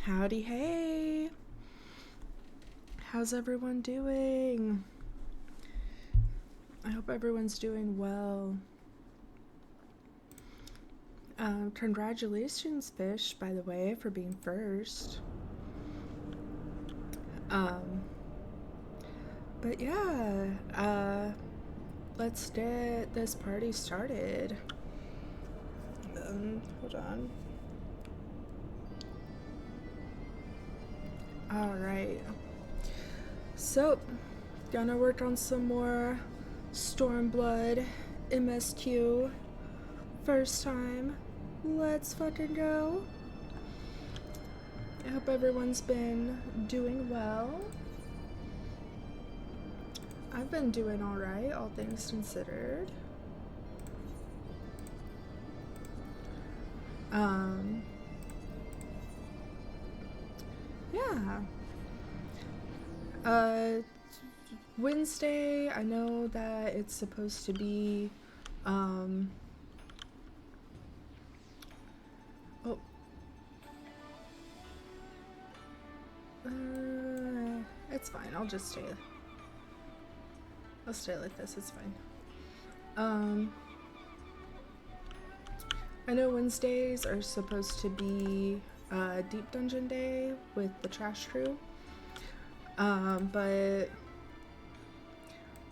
Howdy, hey! How's everyone doing? I hope everyone's doing well. Congratulations, Fish, by the way, for being first. But yeah, let's get this party started. Hold on. Alright. So, gonna work on some more Stormblood MSQ. First time. Let's fucking go. I hope everyone's been doing well. I've been doing alright, all things considered. Yeah. Wednesday, I know that it's supposed to be, it's fine, I'll stay like this, it's fine. I know Wednesdays are supposed to be Deep Dungeon Day with the Trash Crew, but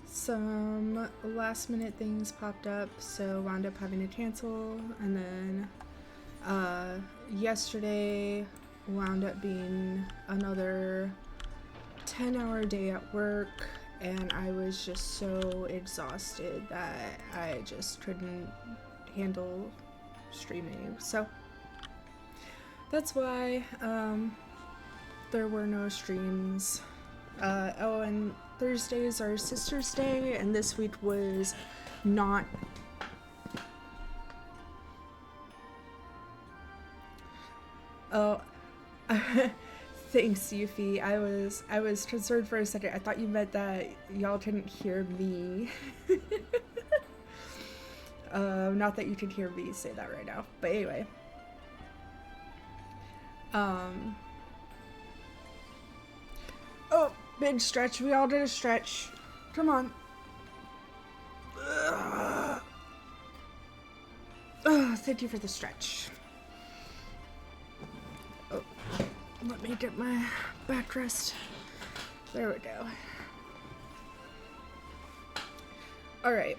some last minute things popped up, so wound up having to cancel, and then yesterday wound up being another 10-hour day at work, and I was just so exhausted that I just couldn't handle streaming, so that's why there were no streams. Oh, and Thursdays are Sister's Day, and this week was not thanks, Yuffie. I was concerned for a second. I thought you meant that y'all couldn't hear me. Not that you could hear me say that right now, but anyway. Oh, big stretch. We all did a stretch. Come on. Thank you for the stretch. Oh, let me get my backrest. There we go. Alright.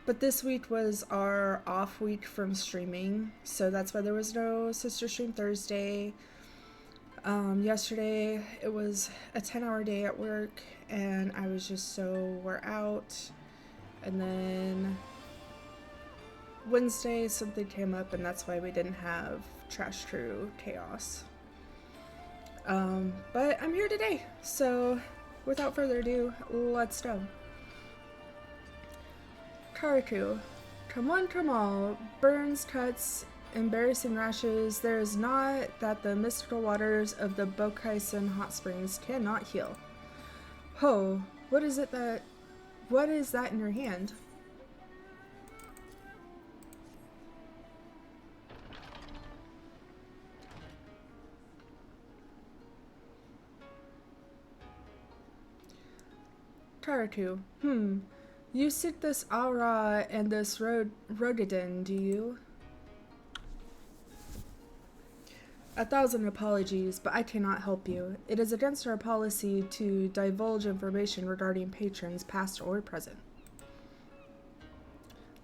But this week was our off week from streaming, so that's why there was no Sister Stream Thursday. Yesterday it was a 10-hour day at work, and I was just so wore out. And then Wednesday something came up, and that's why we didn't have Trash Crew Chaos. But I'm here today, so without further ado, let's go. Karaku. Come on, come on. Burns, cuts, embarrassing rashes. There is not that the mystical waters of the Bokaisen hot springs cannot heal. Ho, what is that in your hand? Karaku. You seek this aura and this Rogadin, do you? 1,000 apologies, but I cannot help you. It is against our policy to divulge information regarding patrons, past or present.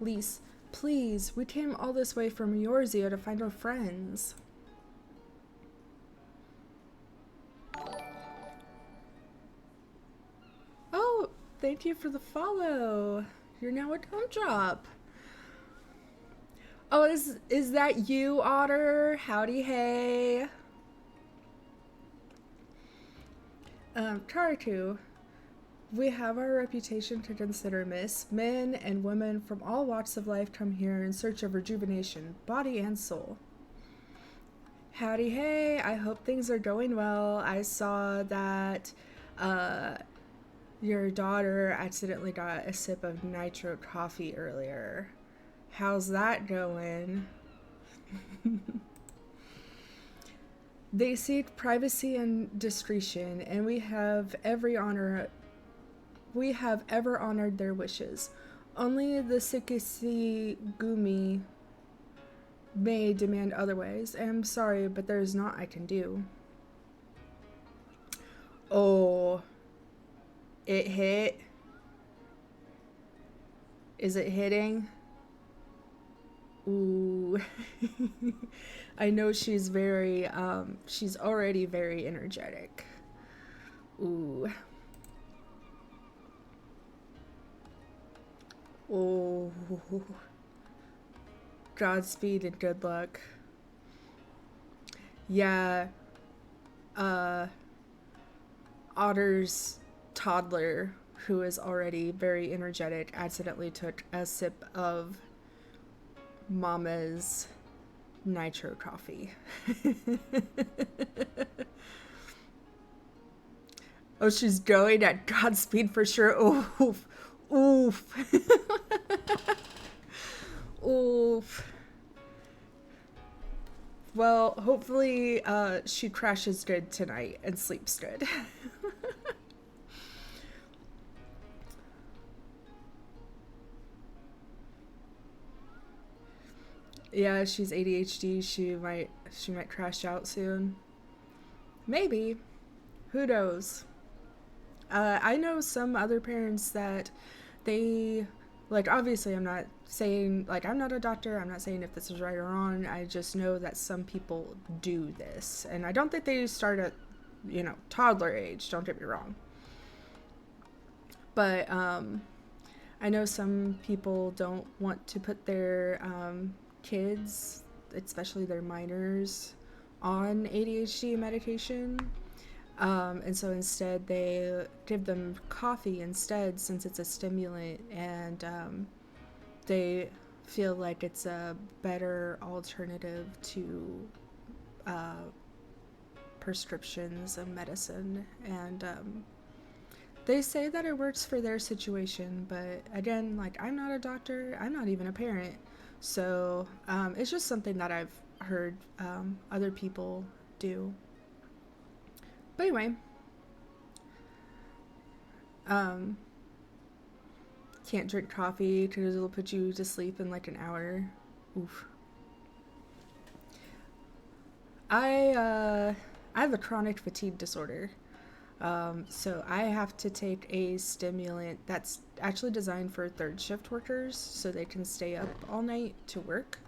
Lise, please, we came all this way from Yorzia to find our friends. Oh, thank you for the follow. You're now a gumdrop. Oh, is that you, Otter? Howdy, hey. Karaku, we have our reputation to consider, miss. Men and women from all walks of life come here in search of rejuvenation, body and soul. Howdy, hey. I hope things are going well. I saw that, your daughter accidentally got a sip of nitro coffee earlier. How's that going? They seek privacy and discretion, and we have ever honored their wishes. Only the Sikisi Gumi may demand otherwise. I'm sorry, but there is naught I can do. Oh, it hit. Is it hitting? Ooh. I know she's she's already very energetic. Ooh. Oh. Godspeed and good luck. Yeah. Otter's toddler, who is already very energetic, accidentally took a sip of Mama's nitro coffee. Oh, she's going at Godspeed for sure. Oof. Oof. Oof. Well, hopefully she crashes good tonight and sleeps good. Yeah, she's ADHD. She might crash out soon. Maybe. Who knows? I know some other parents that they, like, obviously I'm not saying, like, I'm not a doctor, I'm not saying if this is right or wrong, I just know that some people do this. And I don't think they start at, toddler age, don't get me wrong. But I know some people don't want to put their kids, especially their minors, on ADHD medication. And so instead they give them coffee instead, since it's a stimulant, and they feel like it's a better alternative to prescriptions and medicine. And they say that it works for their situation, but again, like, I'm not a doctor, I'm not even a parent, so it's just something that I've heard other people do. But anyway, can't drink coffee because it'll put you to sleep in like an hour. Oof. I have a chronic fatigue disorder. So I have to take a stimulant that's actually designed for third shift workers so they can stay up all night to work.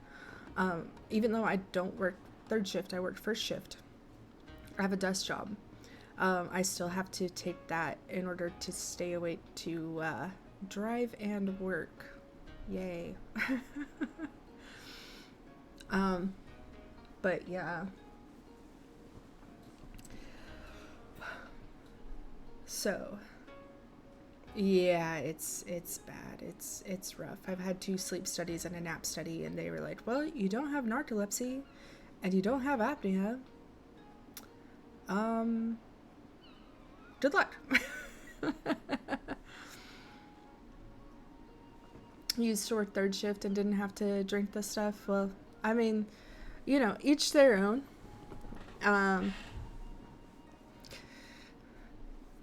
Even though I don't work third shift, I work first shift. I have a desk job. I still have to take that in order to stay awake to drive and work. Yay. But yeah. So, yeah, it's bad. It's rough. I've had 2 sleep studies and a nap study, and they were like, "Well, you don't have narcolepsy, and you don't have apnea. Good luck." Used to work third shift and didn't have to drink this stuff. Well, I mean, each their own.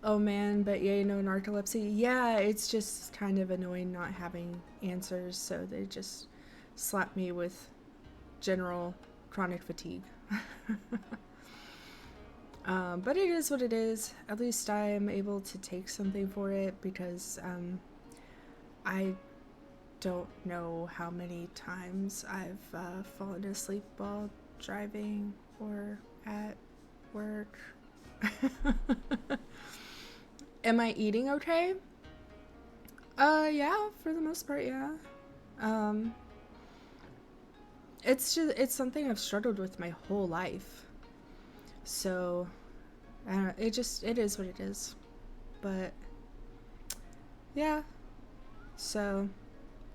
Oh man, but yeah, narcolepsy. Yeah, it's just kind of annoying not having answers, so they just slap me with general chronic fatigue. But it is what it is. At least I am able to take something for it, because I don't know how many times I've fallen asleep while driving or at work. Am I eating okay? Yeah, for the most part, yeah. It's something I've struggled with my whole life. So, I don't know, it is what it is. But, yeah. So,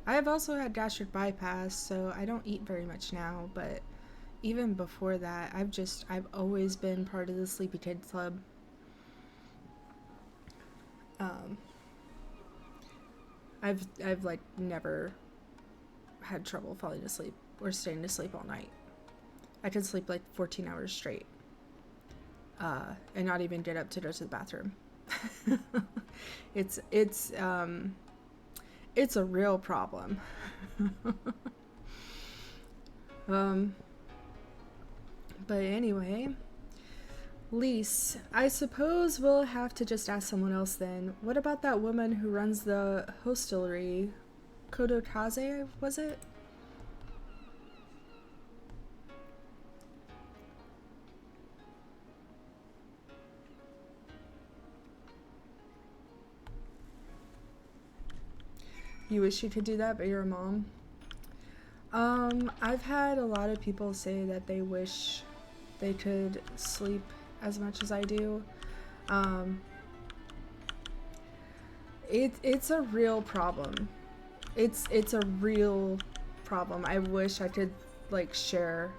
I've also had gastric bypass, so I don't eat very much now, but even before that, I've always been part of the Sleepy Kids Club. I've like never had trouble falling asleep or staying asleep all night. I could sleep like 14 hours straight. and not even get up to go to the bathroom. It's a real problem. But anyway, Lise, I suppose we'll have to just ask someone else then. What about that woman who runs the hostelry? Kodokaze, was it? You wish you could do that, but you're a mom. I've had a lot of people say that they wish they could sleep as much as I do. It's a real problem. It's a real problem. I wish I could like share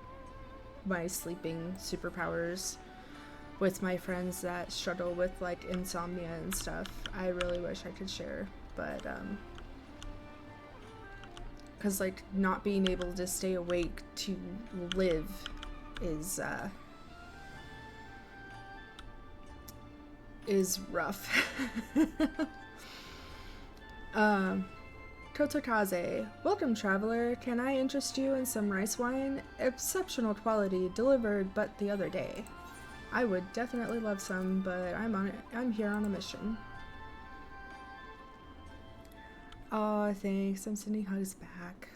my sleeping superpowers with my friends that struggle with like insomnia and stuff. I really wish I could share, but because like not being able to stay awake to live is rough. Kotokaze, welcome traveler. Can I interest you in some rice wine? Exceptional quality, delivered but the other day. I would definitely love some, but I'm here on a mission. Aw, thanks. I'm sending hugs back.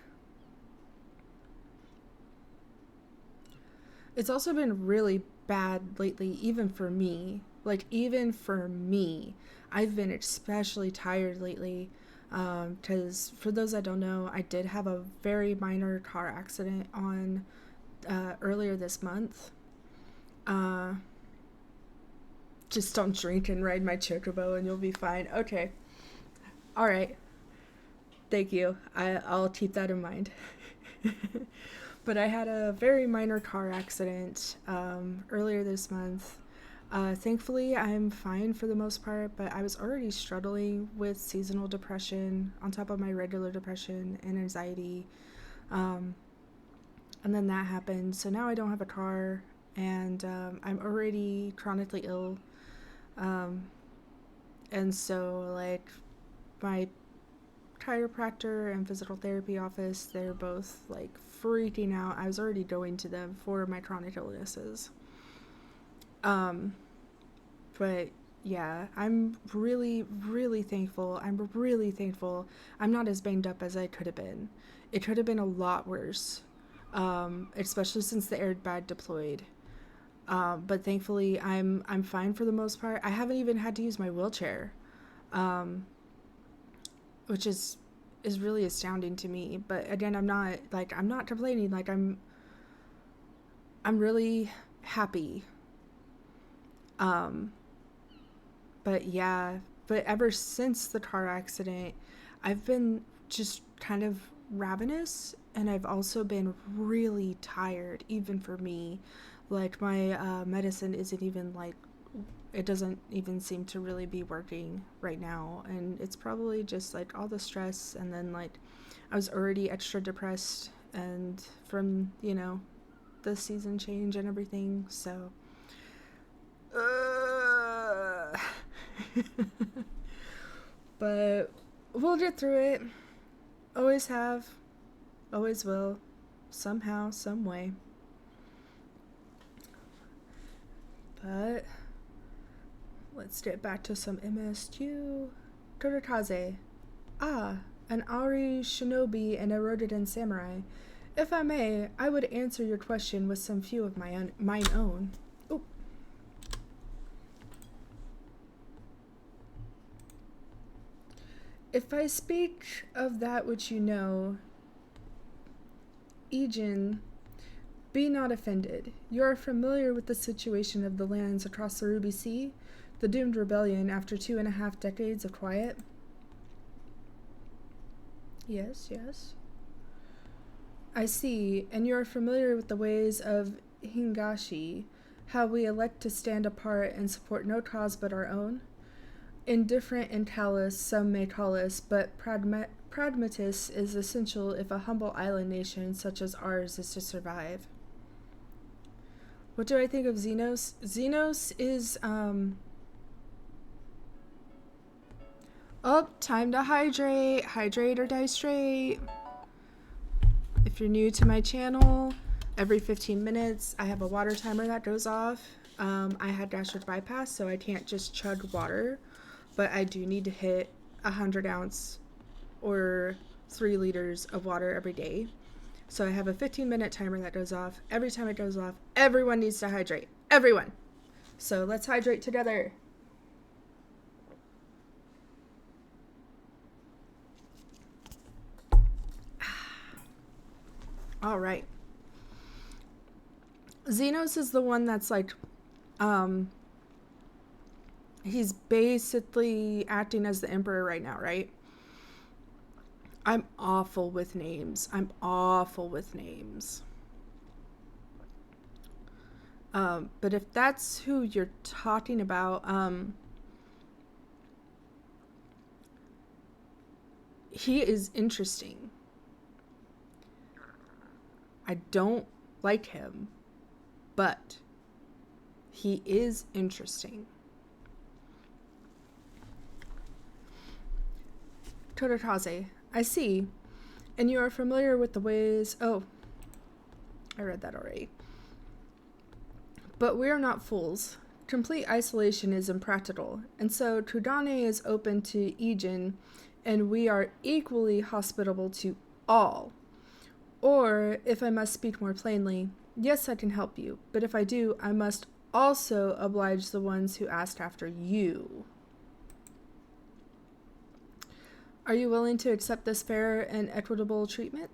It's also been really bad lately, even for me. Like, even for me. I've been especially tired lately. Because for those that don't know, I did have a very minor car accident on earlier this month. Just don't drink and ride my chocobo and you'll be fine. Okay. Alright. Thank you. I'll keep that in mind. But I had a very minor car accident earlier this month. Thankfully, I'm fine for the most part, but I was already struggling with seasonal depression on top of my regular depression and anxiety. And then that happened. So now I don't have a car, and I'm already chronically ill. And so, like, my chiropractor and physical therapy office, they're both like freaking out. I was already going to them for my chronic illnesses. But yeah, I'm really, really thankful. I'm really thankful I'm not as banged up as I could have been. It could have been a lot worse, especially since the airbag deployed. But thankfully I'm fine for the most part. I haven't even had to use my wheelchair. Which is really astounding to me. But again, I'm not complaining. Like, I'm really happy. But yeah, but ever since the car accident, I've been just kind of ravenous, and I've also been really tired, even for me. Like, my medicine isn't even like, it doesn't even seem to really be working right now, and it's probably just like all the stress, and then like I was already extra depressed and from, you know, the season change and everything, so but we'll get through it. Always have, always will, somehow, some way. But let's get back to some MSQ. Torikaze. Ah, an Ari shinobi and a Rododen samurai. If I may, I would answer your question with some few of mine own. Ooh. If I speak of that which you know, Ijin, be not offended. You are familiar with the situation of the lands across the Ruby Sea? The doomed rebellion after 2.5 decades of quiet? Yes, yes. I see, and you are familiar with the ways of Hingashi, how we elect to stand apart and support no cause but our own? Indifferent and callous, some may call us, but pragmatist is essential if a humble island nation such as ours is to survive. What do I think of Xenos? Xenos is, oh, time to hydrate. Hydrate or die straight. If you're new to my channel, every 15 minutes, I have a water timer that goes off. I had gastric bypass, so I can't just chug water, but I do need to hit 100 ounce or 3 liters of water every day. So I have a 15-minute timer that goes off. Every time it goes off, everyone needs to hydrate. Everyone. So let's hydrate together. All right. Xenos is the one that's like, he's basically acting as the emperor right now, right? I'm awful with names. But if that's who you're talking about, he is interesting. I don't like him, but he is interesting. Todakaze, I see. And you are familiar with the ways... Oh, I read that already. But we are not fools. Complete isolation is impractical, and so Trudane is open to Ijin, and we are equally hospitable to all. Or, if I must speak more plainly, yes, I can help you, but if I do, I must also oblige the ones who asked after you. Are you willing to accept this fair and equitable treatment?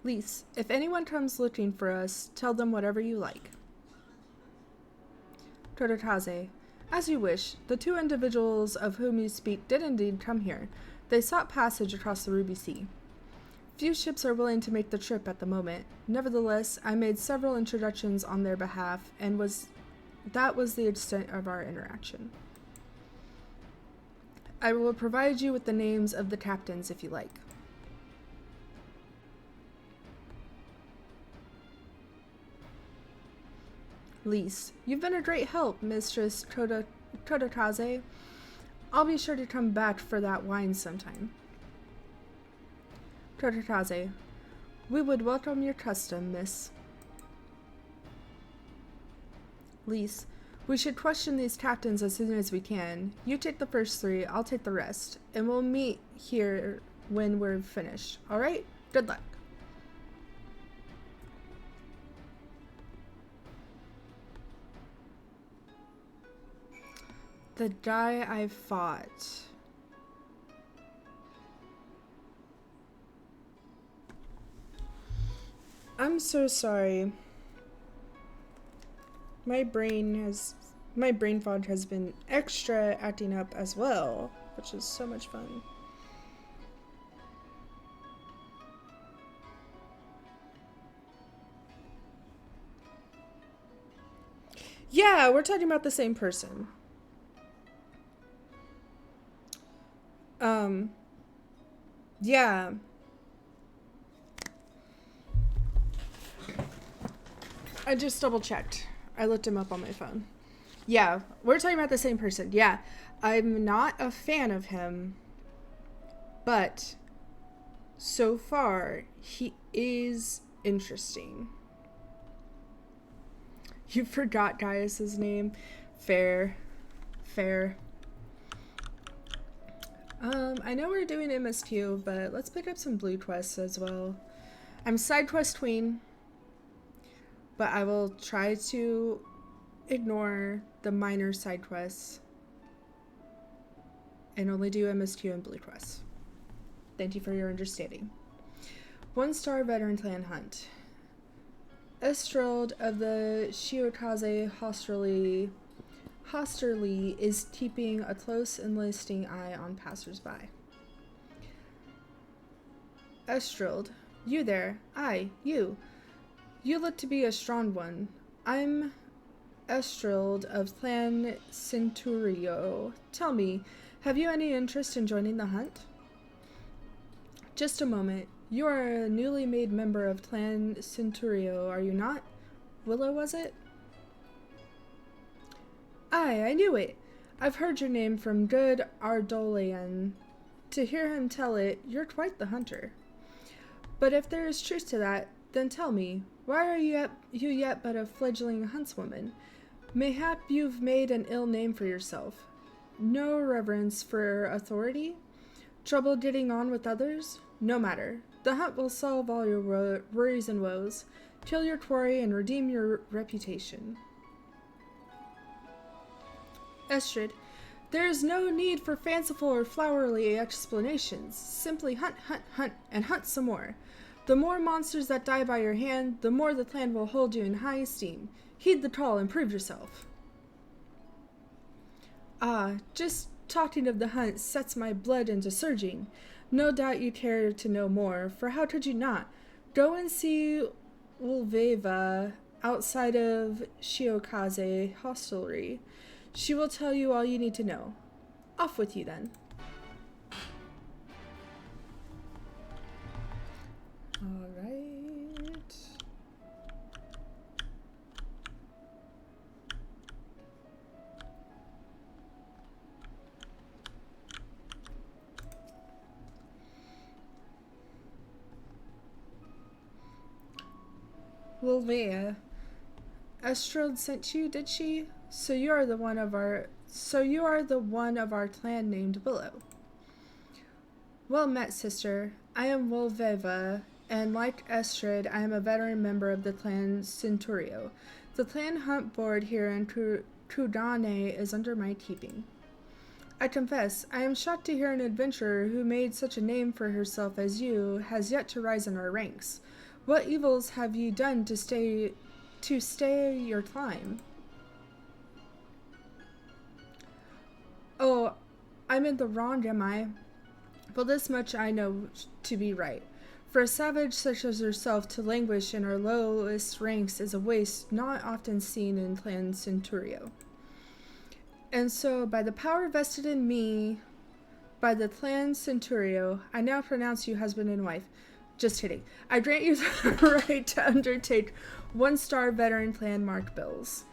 Lise, if anyone comes looking for us, tell them whatever you like. Todakaze, as you wish. The 2 individuals of whom you speak did indeed come here. They sought passage across the Ruby Sea. Few ships are willing to make the trip at the moment. Nevertheless, I made several introductions on their behalf, and that was the extent of our interaction. I will provide you with the names of the captains if you like. Lise, you've been a great help, Mistress Todakaze. I'll be sure to come back for that wine sometime. Todakaze, we would welcome your custom, miss. Lise, we should question these captains as soon as we can. You take the first 3, I'll take the rest, and we'll meet here when we're finished. All right? Good luck. The guy I fought. I'm so sorry. My brain fog has been extra acting up as well, which is so much fun. Yeah, we're talking about the same person. Yeah. I just double checked. I looked him up on my phone. Yeah, we're talking about the same person. Yeah, I'm not a fan of him, but so far, he is interesting. You forgot Gaius's name. Fair. I know we're doing MSQ, but let's pick up some blue quests as well. I'm side quest queen, but I will try to ignore the minor side quests and only do MSQ and blue quests. Thank you for your understanding. 1-star veteran clan hunt. Estrald of the Shiokaze Hosterly is keeping a close and listening eye on passers-by. Estrald, you there. Aye, you. You look to be a strong one. I'm Estrald of Clan Centurio. Tell me, have you any interest in joining the hunt? Just a moment. You are a newly made member of Clan Centurio, are you not? Willow, was it? Aye, I knew it. I've heard your name from good Ardolian. To hear him tell it, you're quite the hunter. But if there is truth to that, then tell me, why are you yet but a fledgling huntswoman? Mayhap you've made an ill name for yourself. No reverence for authority? Trouble getting on with others? No matter. The hunt will solve all your worries and woes, kill your quarry, and redeem your reputation. Estrid, there is no need for fanciful or flowery explanations. Simply hunt, hunt, hunt, and hunt some more. The more monsters that die by your hand, the more the clan will hold you in high esteem. Heed the call and prove yourself. Ah, just talking of the hunt sets my blood into surging. No doubt you care to know more, for how could you not? Go and see Ulveva outside of Shiokaze hostelry. She will tell you all you need to know. Off with you then. All right. Lilvea, Estreld sent you, did she? So you are the one of our clan named Willow. Well met, sister. I am Wolveva, and like Estrid, I am a veteran member of the clan Centurio. The clan hunt board here in Kudane is under my keeping. I confess, I am shocked to hear an adventurer who made such a name for herself as you has yet to rise in our ranks. What evils have you done to stay your climb? Oh, I'm in the wrong, am I? Well, this much I know to be right. For a savage such as yourself to languish in our lowest ranks is a waste not often seen in Clan Centurio. And so, by the power vested in me by the Clan Centurio, I now pronounce you husband and wife. Just kidding. I grant you the right to undertake 1-star veteran clan marked bills.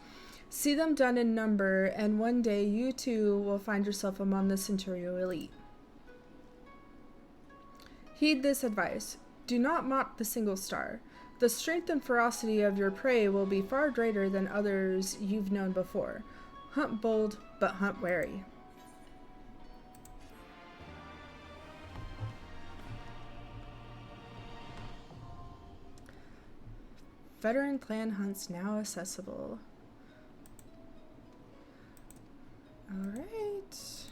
See them done in number, and one day you too will find yourself among the Centurio elite. Heed this advice. Do not mock the single star. The strength and ferocity of your prey will be far greater than others you've known before. Hunt bold, but hunt wary. Veteran clan hunts now accessible. Alright.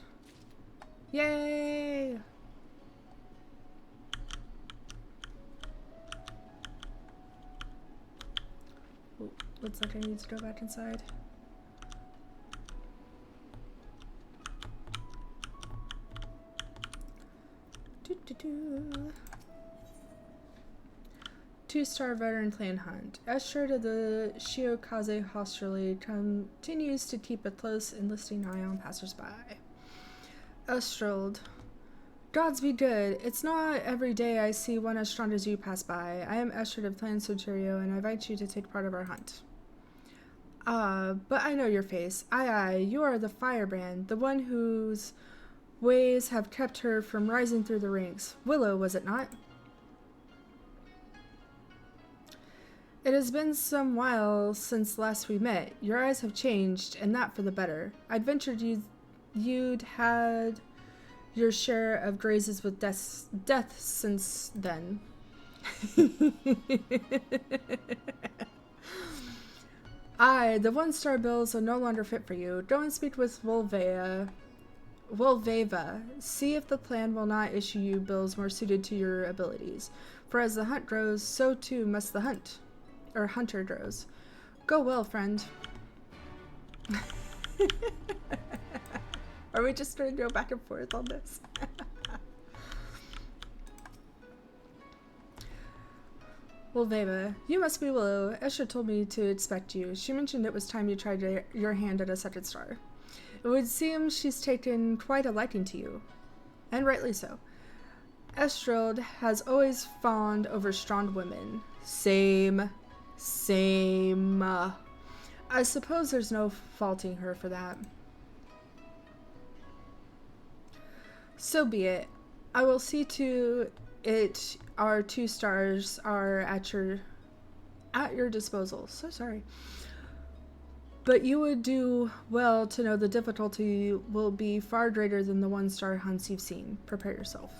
Yay! Oh, looks like I need to go back inside. Doo-doo-doo. 2-star veteran clan hunt. Estrid of the Shiokaze hostelry continues to keep a close and listening eye on passersby. Estreld. Gods be good. It's not every day I see one as strong as you pass by. I am Estrid of Clan Centurio, and I invite you to take part of our hunt. But I know your face. Aye, you are the firebrand, the one whose ways have kept her from rising through the ranks. Willow, was it not? It has been some while since last we met. Your eyes have changed, and that for the better. I'd ventured you'd had your share of grazes with death since then. Aye, the 1-star bills are no longer fit for you. Go and speak with Wolveva. See if the plan will not issue you bills more suited to your abilities. For as the hunt grows, so too must the hunter grows. Go well, friend. Are we just going to go back and forth on this? Well, Veva, you must be Willow. Esha told me to expect you. She mentioned it was time you tried your hand at a 2nd star. It would seem she's taken quite a liking to you. And rightly so. Estreld has always fawned over strong women. Same. Same. I suppose there's no faulting her for that. So be it. I will see to it our 2 stars are at your disposal. So sorry. But you would do well to know the difficulty will be far greater than the 1-star hunts you've seen. Prepare yourself.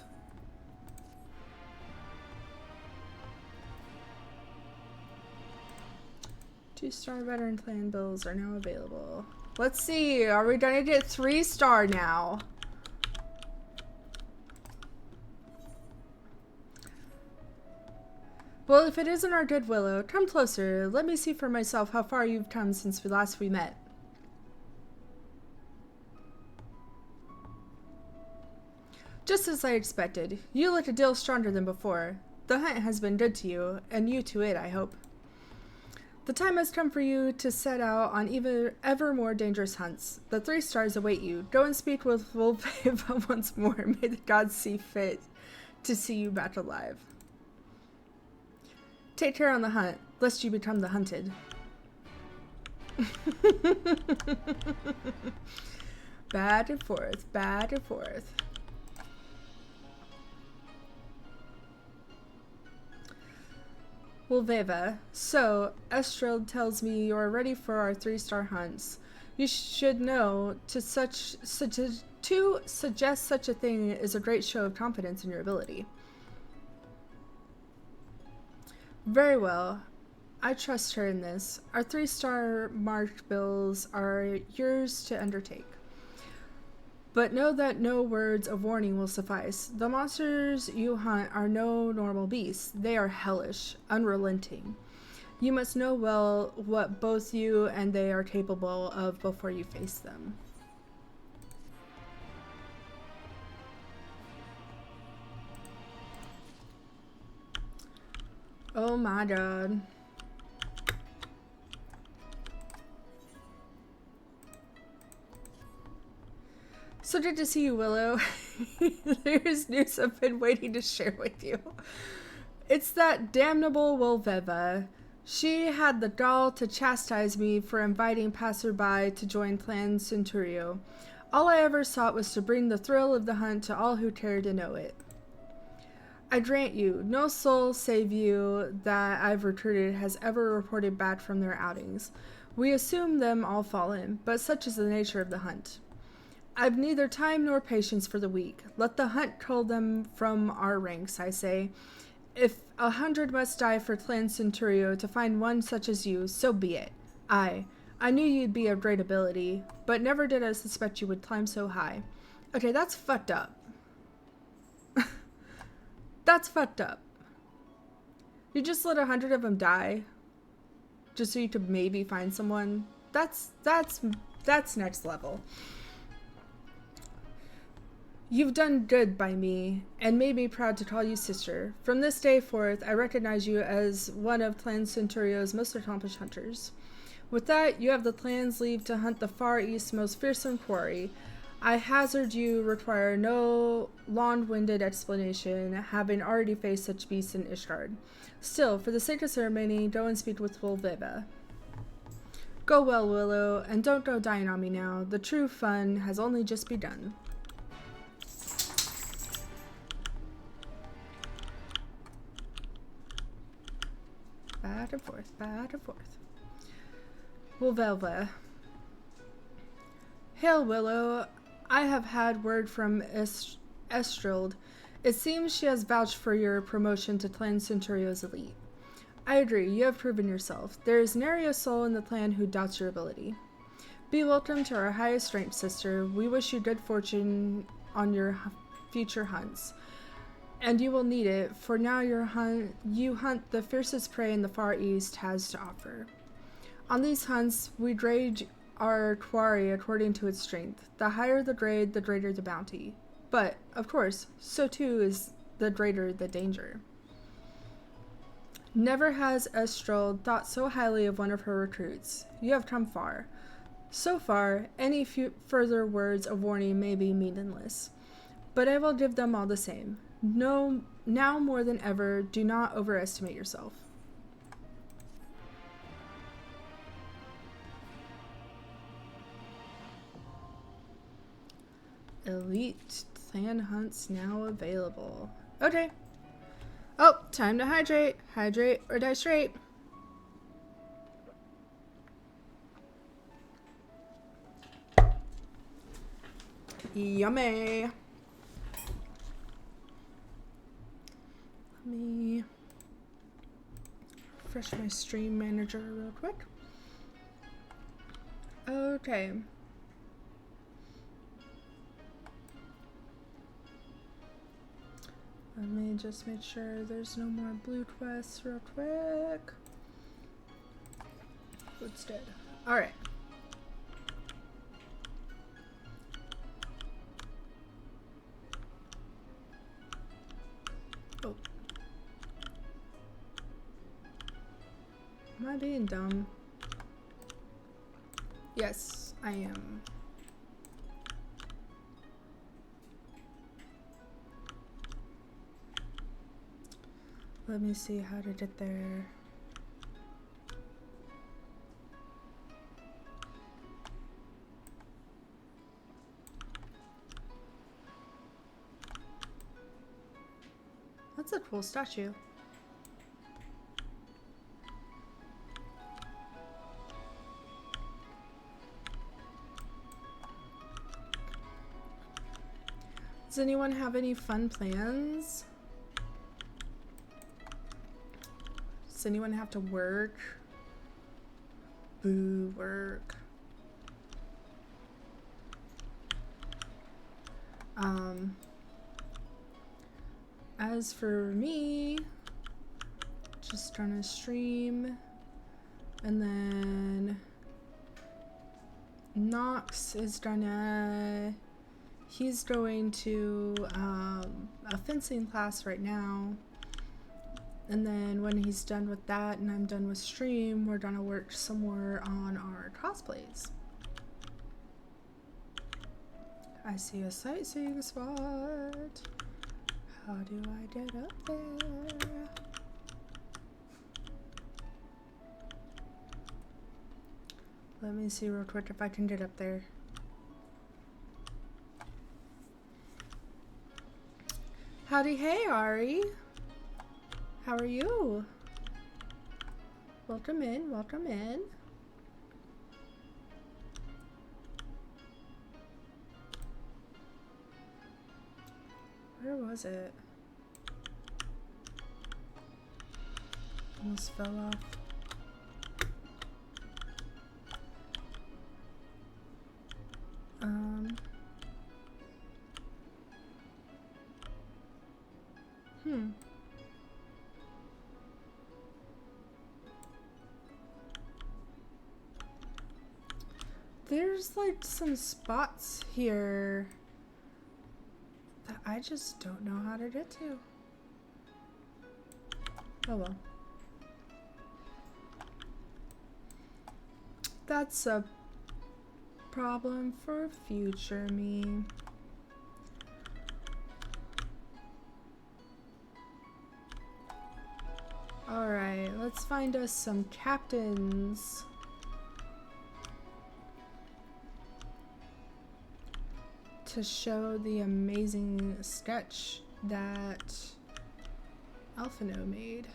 Two-star veteran clan bills are now available. Let's see. Are we gonna get 3-star now? Well, if it isn't our good Willow, come closer. Let me see for myself how far you've come since last we met. Just as I expected. You look a deal stronger than before. The hunt has been good to you, and you to it, I hope. The time has come for you to set out on ever more dangerous hunts. The 3 stars await you. Go and speak with Wolfeva once more. May the gods see fit to see you back alive. Take care on the hunt, lest you become the hunted. Back and forth, back and forth. Wolfeva, so Estreld tells me you are ready for our 3-star hunts. You should know to suggest such a thing is a great show of confidence in your ability. Very well. I trust her in this. Our 3-star marked bills are yours to undertake. But know that no words of warning will suffice. The monsters you hunt are no normal beasts. They are hellish, unrelenting. You must know well what both you and they are capable of before you face them. Oh my god. So good to see you, Willow. There's news I've been waiting to share with you. It's that damnable Wolfeva. She had the gall to chastise me for inviting passerby to join Clan Centurio. All I ever sought was to bring the thrill of the hunt to all who cared to know it. I grant you, no soul save you that I've recruited has ever reported back from their outings. We assume them all fallen, but such is the nature of the hunt. I've neither time nor patience for the weak. Let the hunt cull them from our ranks, I say. If 100 must die for Clan Centurio to find one such as you, so be it. I knew you'd be of great ability, but never did I suspect you would climb so high. Okay, that's fucked up. That's fucked up. You just let 100 of them die, just so you could maybe find someone. That's next level. You've done good by me, and made me proud to call you sister. From this day forth, I recognize you as one of Clan Centurio's most accomplished hunters. With that, you have the clan's leave to hunt the Far East's most fearsome quarry. I hazard you require no long-winded explanation, having already faced such beasts in Ishgard. Still, for the sake of ceremony, go and speak with Wolfeva. Go well, Willow, and don't go dying on me now. The true fun has only just begun. Back and forth, back and forth. Wolfeva. Hail, Willow. I have had word from Estreld. It seems she has vouched for your promotion to Clan Centurio's elite. I agree, you have proven yourself. There is nary a soul in the clan who doubts your ability. Be welcome to our highest rank, sister. We wish you good fortune on your future hunts. And you will need it, for now you hunt the fiercest prey in the Far East has to offer. On these hunts, we grade our quarry according to its strength. The higher the grade, the greater the bounty. But, of course, so too is the greater the danger. Never has Estreld thought so highly of one of her recruits. You have come far. So far, any further words of warning may be meaningless. But I will give them all the same. No, now more than ever, do not overestimate yourself. Elite clan hunts now available. Okay. Oh, time to hydrate. Hydrate or die straight. Yummy. Let me refresh my stream manager real quick. Okay. Let me just make sure there's no more blue quests real quick. What's dead? Alright. Oh. Am I being dumb? Yes, I am. Let me see how to get there. That's a cool statue. Does anyone have any fun plans? Does anyone have to work? Boo, work. As for me, just trying to stream, and then Nox is he's going to a fencing class right now. And then when he's done with that and I'm done with stream, we're gonna work some more on our cosplays. I see a sightseeing spot. How do I get up there? Let me see real quick if I can get up there. Howdy, hey Ari. How are you? Welcome in, welcome in. Where was it? Almost fell off. There's like some spots here that I just don't know how to get to. Oh well. That's a problem for future me. Alright, let's find us some captains. To show the amazing sketch that Alphino made.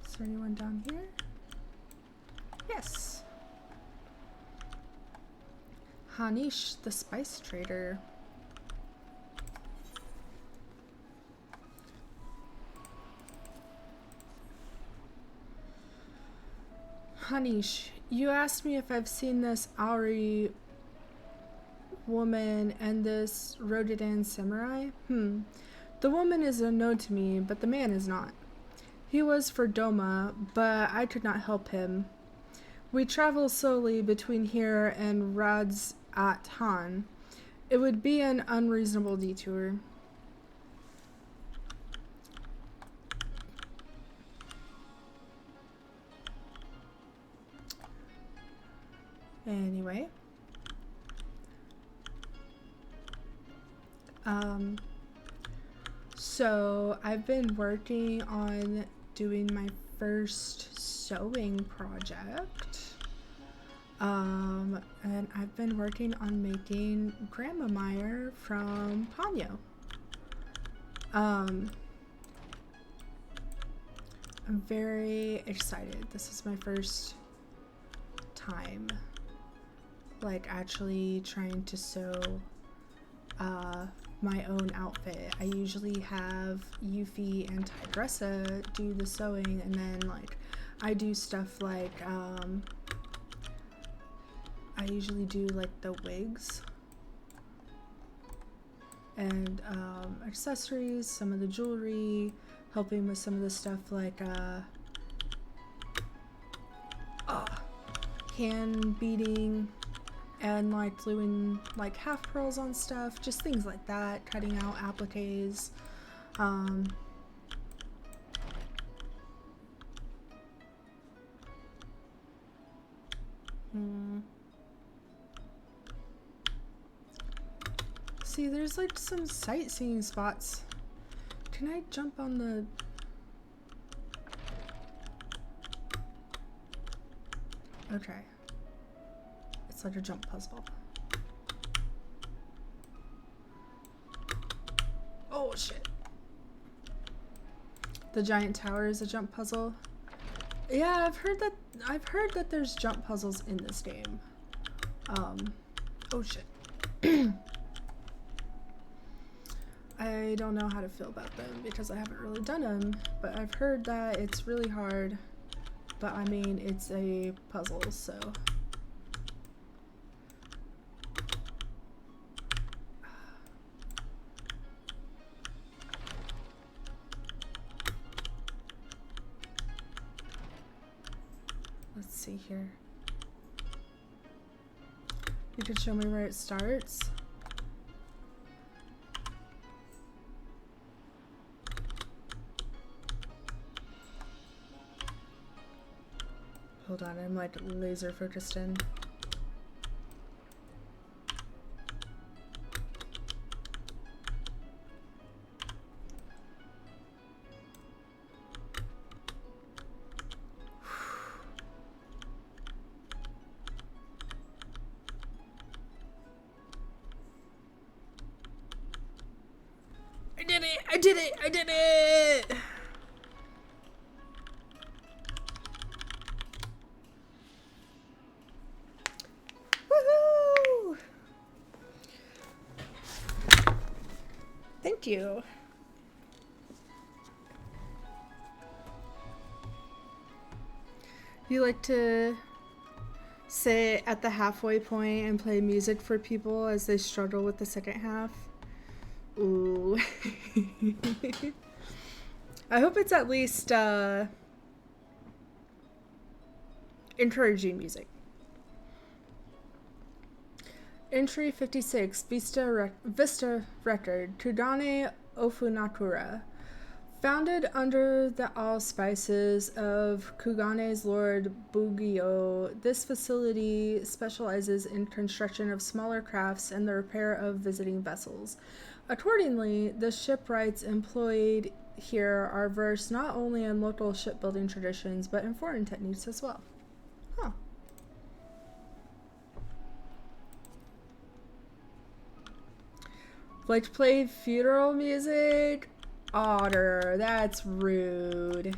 Is there anyone down here? Yes. Hanish, the spice trader. Hanish, you asked me if I've seen this Auri woman and this Rodan samurai? The woman is unknown to me, but the man is not. He was for Doma, but I could not help him. We travel slowly between here and Radz at Han. It would be an unreasonable detour. Anyway. So I've been working on doing my first sewing project. And I've been working on making Grandma Meyer from Ponyo. I'm very excited. This is my first time, like, actually trying to sew my own outfit. I usually have Yuffie and Tigressa do the sewing, and then, like, I do stuff like, I usually do, like, the wigs and accessories, some of the jewelry, helping with some of the stuff like hand beading and like doing like half pearls on stuff, just things like that, cutting out appliques. See, there's like some sightseeing spots. Can I jump on the... Okay. It's like a jump puzzle. Oh shit. The giant tower is a jump puzzle. Yeah, I've heard that there's jump puzzles in this game. Oh shit. I don't know how to feel about them because I haven't really done them, but I've heard that it's really hard. But I mean, it's a puzzle, so. Let's see here. You could show me where it starts. Hold on, I'm like laser focused in. I did it! I did it! I did it! Woohoo! Thank you. You like to sit at the halfway point and play music for people as they struggle with the second half? Ooh. I hope it's at least encouraging music. Entry 56, Vista Record, Kugane Ofunakura. Founded under the auspices of Kugane's Lord Bugyo, this facility specializes in construction of smaller crafts and the repair of visiting vessels. Accordingly, the shipwrights employed here are versed not only in local shipbuilding traditions, but in foreign techniques as well. Huh. Like to play funeral music? Otter, that's rude.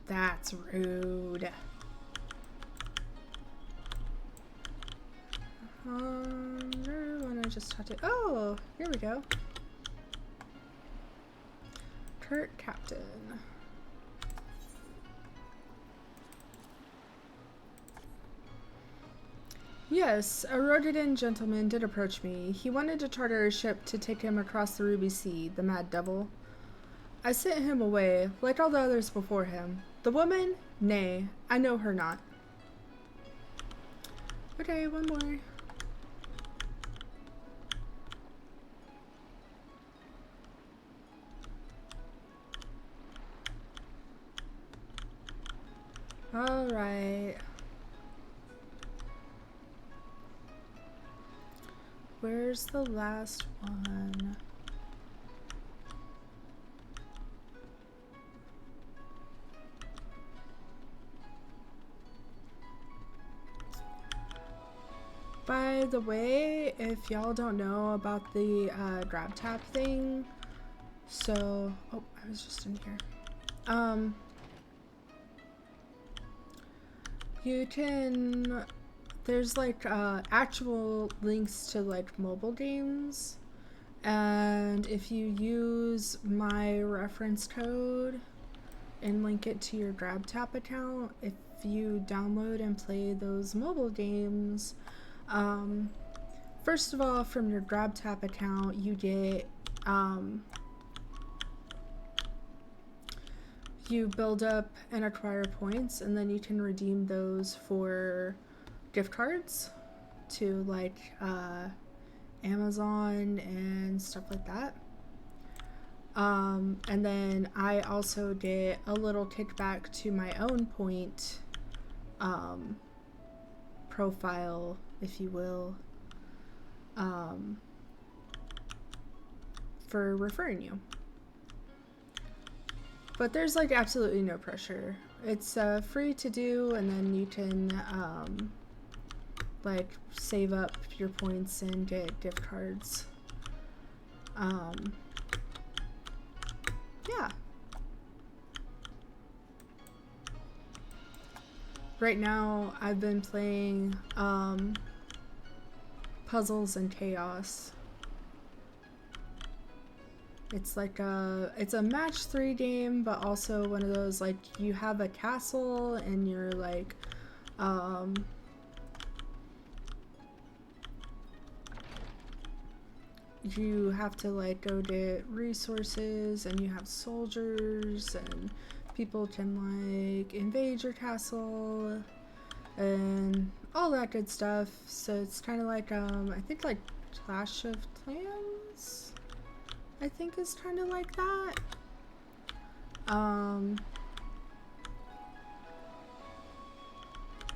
That's rude. When I just talked to... Oh, here we go. Kurt Captain. Yes, a Rodidan gentleman did approach me. He wanted to charter a ship to take him across the Ruby Sea, the Mad Devil. I sent him away, like all the others before him. The woman? Nay, I know her not. Okay, one more. All right. Where's the last one? By the way, if y'all don't know about the grab tap thing, so oh, I was just in here. You can, there's like actual links to like mobile games, and if you use my reference code and link it to your grab tap account, if you download and play those mobile games, first of all, from your grab tap account you get you build up and acquire points, and then you can redeem those for gift cards to like Amazon and stuff like that. And then I also get a little kickback to my own point profile, if you will, for referring you. But there's like absolutely no pressure. It's free to do, and then you can like save up your points and get gift cards. Yeah. Right now I've been playing Puzzles and Chaos. It's like it's a match 3 game, but also one of those like you have a castle and you're like you have to like go get resources, and you have soldiers, and people can like invade your castle and all that good stuff. So it's kind of like I think like Clash of Clans, I think is kind of like that.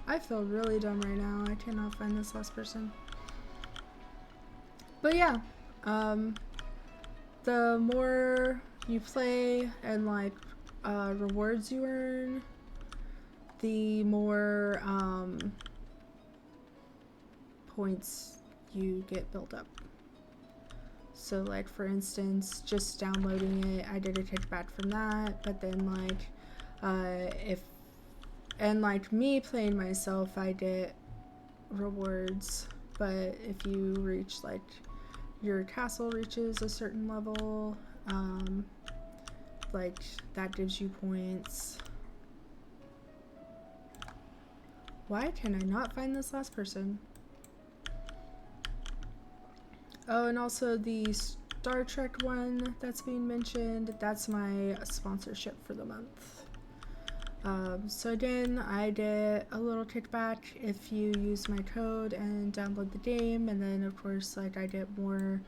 I feel really dumb right now. I cannot find this last person. But yeah, the more you play and like rewards you earn, the more points you get built up. So like for instance, just downloading it, I did a kickback from that, but then like and like me playing myself, I get rewards, but if you reach like your castle reaches a certain level, like that gives you points. Why can I not find this last person? Oh, and also the Star Trek one that's being mentioned, that's my sponsorship for the month. So again, I get a little kickback if you use my code and download the game, and then of course like I get more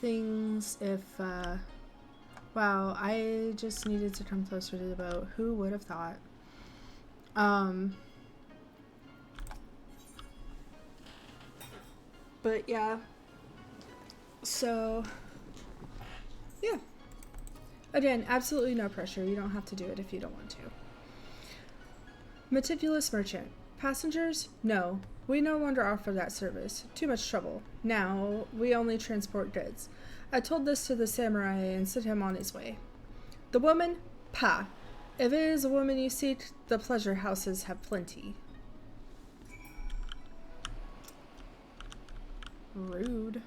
things if wow, I just needed to come closer to the boat. Who would have thought? But yeah, so yeah, again, absolutely no pressure. You don't have to do it if you don't want to. Meticulous merchant. Passengers? No. We no longer offer that service. Too much trouble. Now, we only transport goods. I told this to the samurai and sent him on his way. The woman? Pah. If it is a woman you seek, the pleasure houses have plenty. Rude.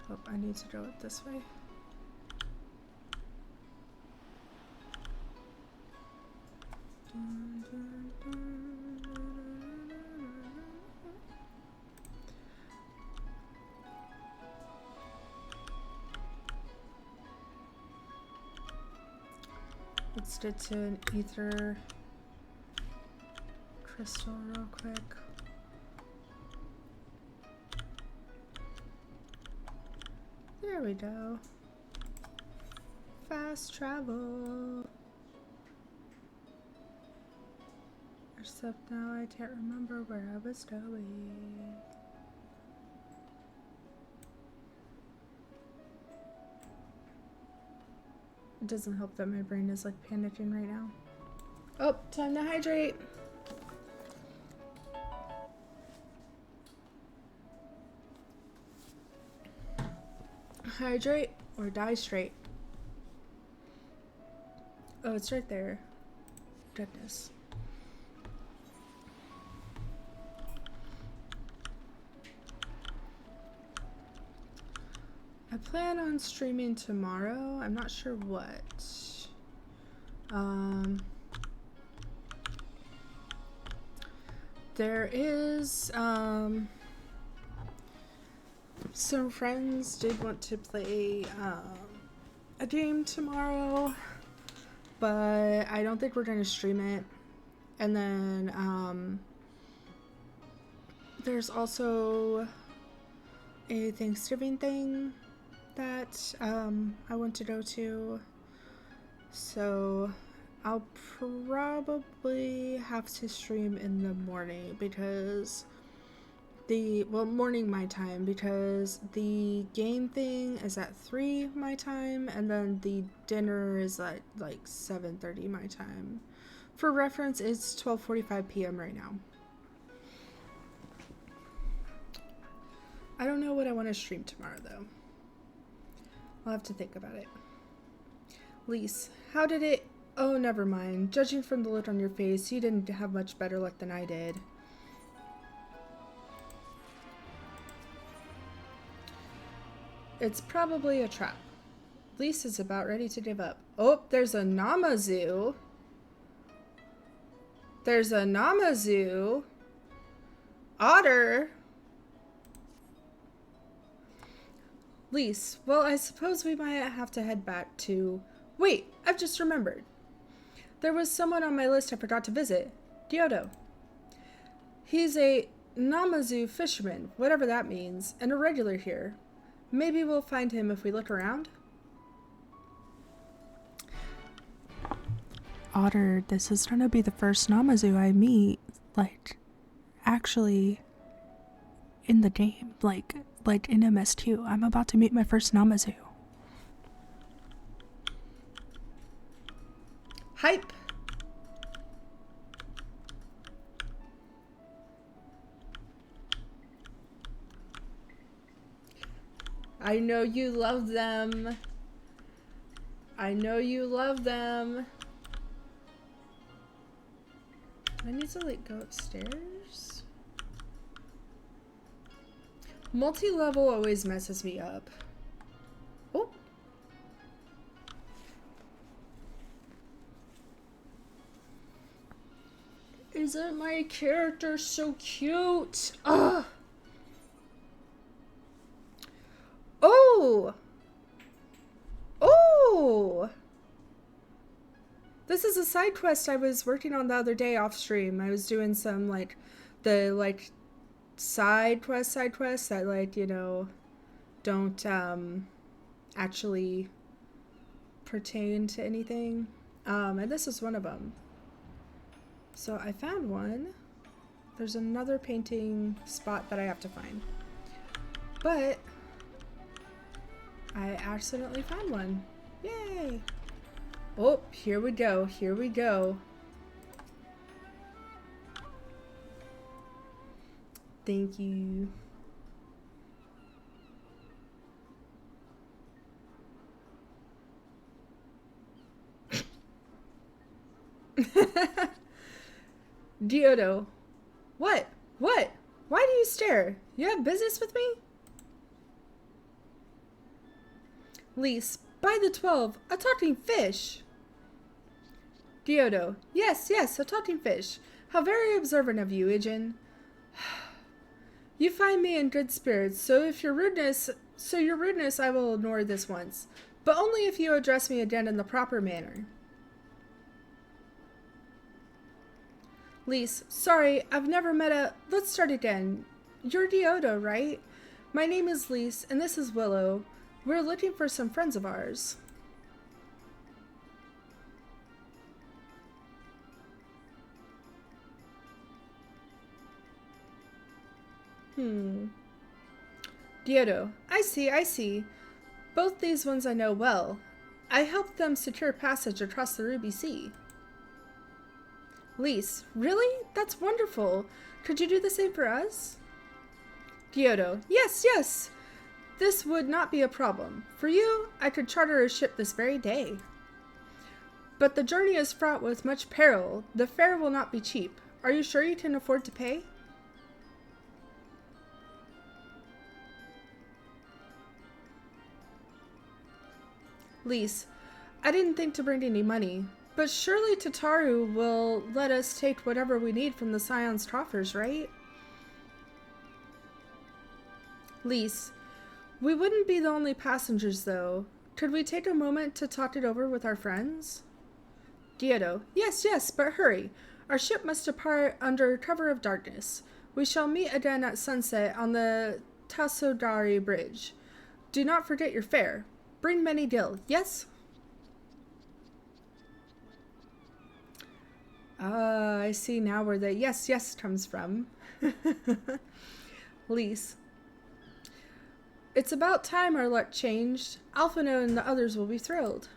Oh, I need to go up this way. Let's get to an ether crystal real quick. There we go. fast travel. Except now I can't remember where I was going. It doesn't help that my brain is like panicking right now. Oh, time to hydrate. Hydrate or die straight. Oh, it's right there. Goodness. I plan on streaming tomorrow. I'm not sure what. There is some friends did want to play a game tomorrow, but I don't think we're going to stream it. And then there's also a Thanksgiving thing that I want to go to, so I'll probably have to stream in the morning because morning my time, because the game thing is at 3 my time, and then the dinner is at like 7:30 my time. For reference, it's 12:45 p.m. right now. I don't know what I want to stream tomorrow though. I'll have to think about it. Lise, how did it... Oh, never mind. Judging from the look on your face, you didn't have much better luck than I did. It's probably a trap. Lise is about ready to give up. Oh, there's a Namazu. There's a Namazu. Otter. Lise, well, I suppose we might have to head back to... Wait, I've just remembered. There was someone on my list I forgot to visit. Diodo. He's a Namazu fisherman, whatever that means, and a regular here. Maybe we'll find him if we look around. Otter, this is gonna be the first Namazu I meet, like, actually in the game, like in MS2. I'm about to meet my first Namazu. Hype! I know you love them. I know you love them. I need to like go upstairs. Multi-level always messes me up. Oh. Isn't my character so cute? Ugh. Oh! Oh! This is a side quest I was working on the other day off stream. I was doing some side quests that don't actually pertain to anything. And this is one of them. So I found one. There's another painting spot that I have to find. But I accidentally found one. Yay! Oh, here we go. Here we go. Thank you. Diodo. What? What? Why do you stare? You have business with me? Lise, by the 12, a talking fish. Diodo. Yes, yes, a talking fish. How very observant of you, Ijin. You find me in good spirits, so your rudeness I will ignore this once, but only if you address me again in the proper manner. Lise, sorry, I've never met a... Let's start again. You're Diodo, right? My name is Lise, and this is Willow. We're looking for some friends of ours. Diodo. I see. Both these ones I know well. I helped them secure passage across the Ruby Sea. Lise. Really? That's wonderful. Could you do the same for us? Diodo. Yes. This would not be a problem. For you, I could charter a ship this very day. But the journey is fraught with much peril. The fare will not be cheap. Are you sure you can afford to pay? Lise. I didn't think to bring any money. But surely Tataru will let us take whatever we need from the Scion's coffers, right? Lise. We wouldn't be the only passengers, though. Could we take a moment to talk it over with our friends? Diodo. Yes, but hurry. Our ship must depart under cover of darkness. We shall meet again at sunset on the Tasodari Bridge. Do not forget your fare. Bring many dill, yes? I see now where the yes comes from. Lise. It's about time our luck changed. Alphino and the others will be thrilled.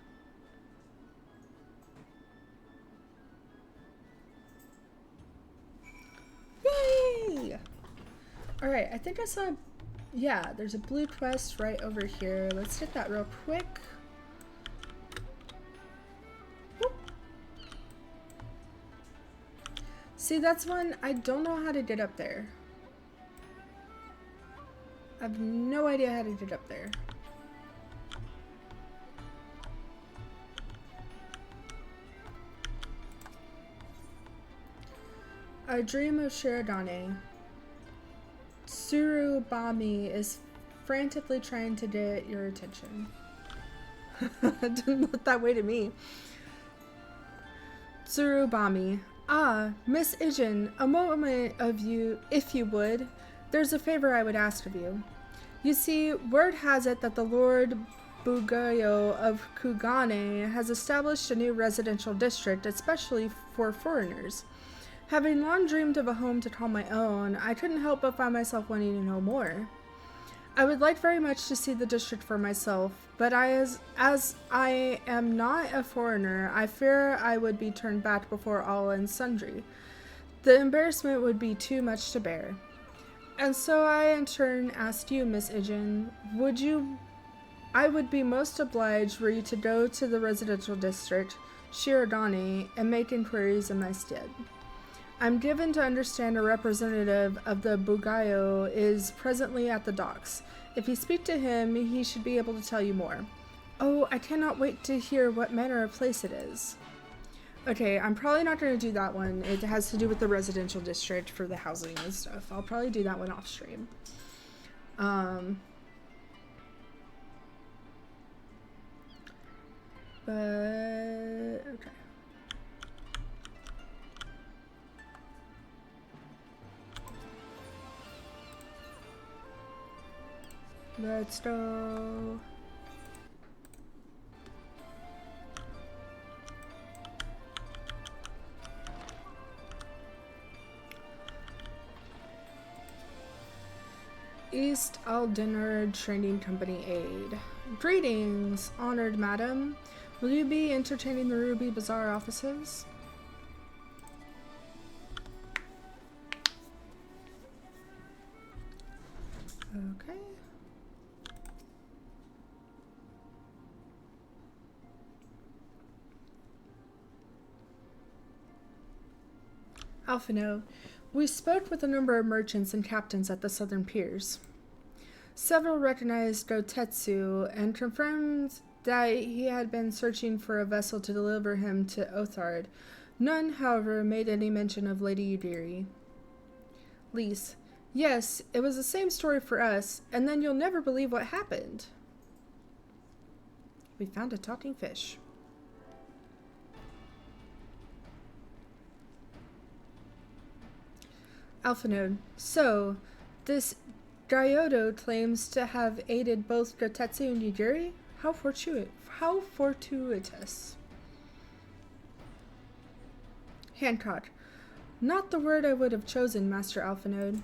Yay! Alright, I think I saw... Yeah, there's a blue quest right over here. Let's hit that real quick. Whoop. See, that's one I don't know how to get up there. I have no idea how to get up there. I dream of Shirodane. Tsurubami is frantically trying to get your attention. Didn't look that way to me. Tsurubami. Ah, Miss Ijin, a moment of you, if you would. There's a favor I would ask of you. You see, word has it that the Lord Bugayo of Kugane has established a new residential district, especially for foreigners. Having long dreamed of a home to call my own, I couldn't help but find myself wanting to know more. I would like very much to see the district for myself, but as I am not a foreigner, I fear I would be turned back before all and sundry. The embarrassment would be too much to bear. And so I in turn asked you, Miss Ijin, I would be most obliged were you to go to the residential district, Shirodane, and make inquiries in my stead. I'm given to understand a representative of the Bugayo is presently at the docks. If you speak to him, he should be able to tell you more. Oh, I cannot wait to hear what manner of place it is. Okay, I'm probably not going to do that one. It has to do with the residential district for the housing and stuff. I'll probably do that one off stream. But, okay. Let's go. East Aldinard Trading Company aide. Greetings, honored madam. Will you be entertaining the Ruby Bazaar offices? Okay. Alphino. We spoke with a number of merchants and captains at the southern piers. Several recognized Gotetsu and confirmed that he had been searching for a vessel to deliver him to Othard. None, however, made any mention of Lady Udiri. Lise. Yes, it was the same story for us, and then you'll never believe what happened. We found a talking fish. Alphanode. So, this Gyodo claims to have aided both Gotetsu and Udiri? How fortuitous. Hancock. Not the word I would have chosen, Master Alphanode.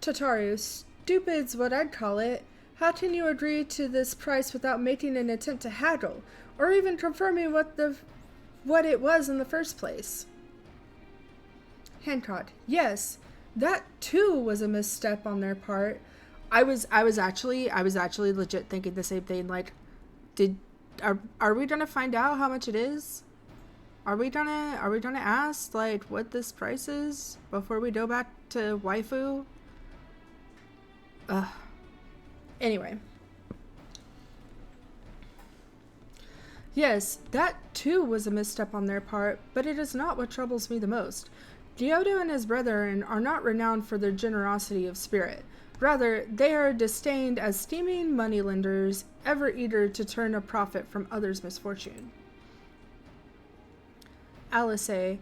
Tataru, stupid's what I'd call it. How can you agree to this price without making an attempt to haggle, or even confirming what it was in the first place? Hancock, yes, that too was a misstep on their part. I was actually legit thinking the same thing. Like, are we gonna find out how much it is? Are we gonna ask like what this price is before we go back to waifu? Anyway. Yes, that too was a misstep on their part, but it is not what troubles me the most. Gyodo and his brethren are not renowned for their generosity of spirit. Rather, they are disdained as scheming moneylenders, ever eager to turn a profit from others' misfortune. Alice,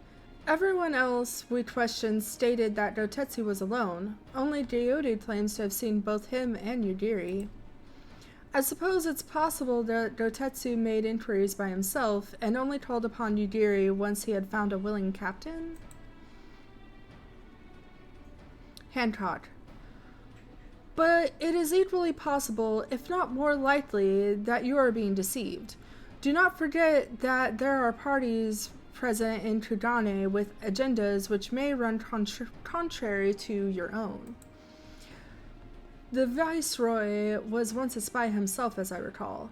everyone else we questioned stated that Dotetsu was alone. Only Gyodo claims to have seen both him and Yugiri. I suppose it's possible that Dotetsu made inquiries by himself and only called upon Yugiri once he had found a willing captain? Hancock. But it is equally possible, if not more likely, that you are being deceived. Do not forget that there are parties present in Kugane with agendas which may run contrary to your own. The Viceroy was once a spy himself, as I recall.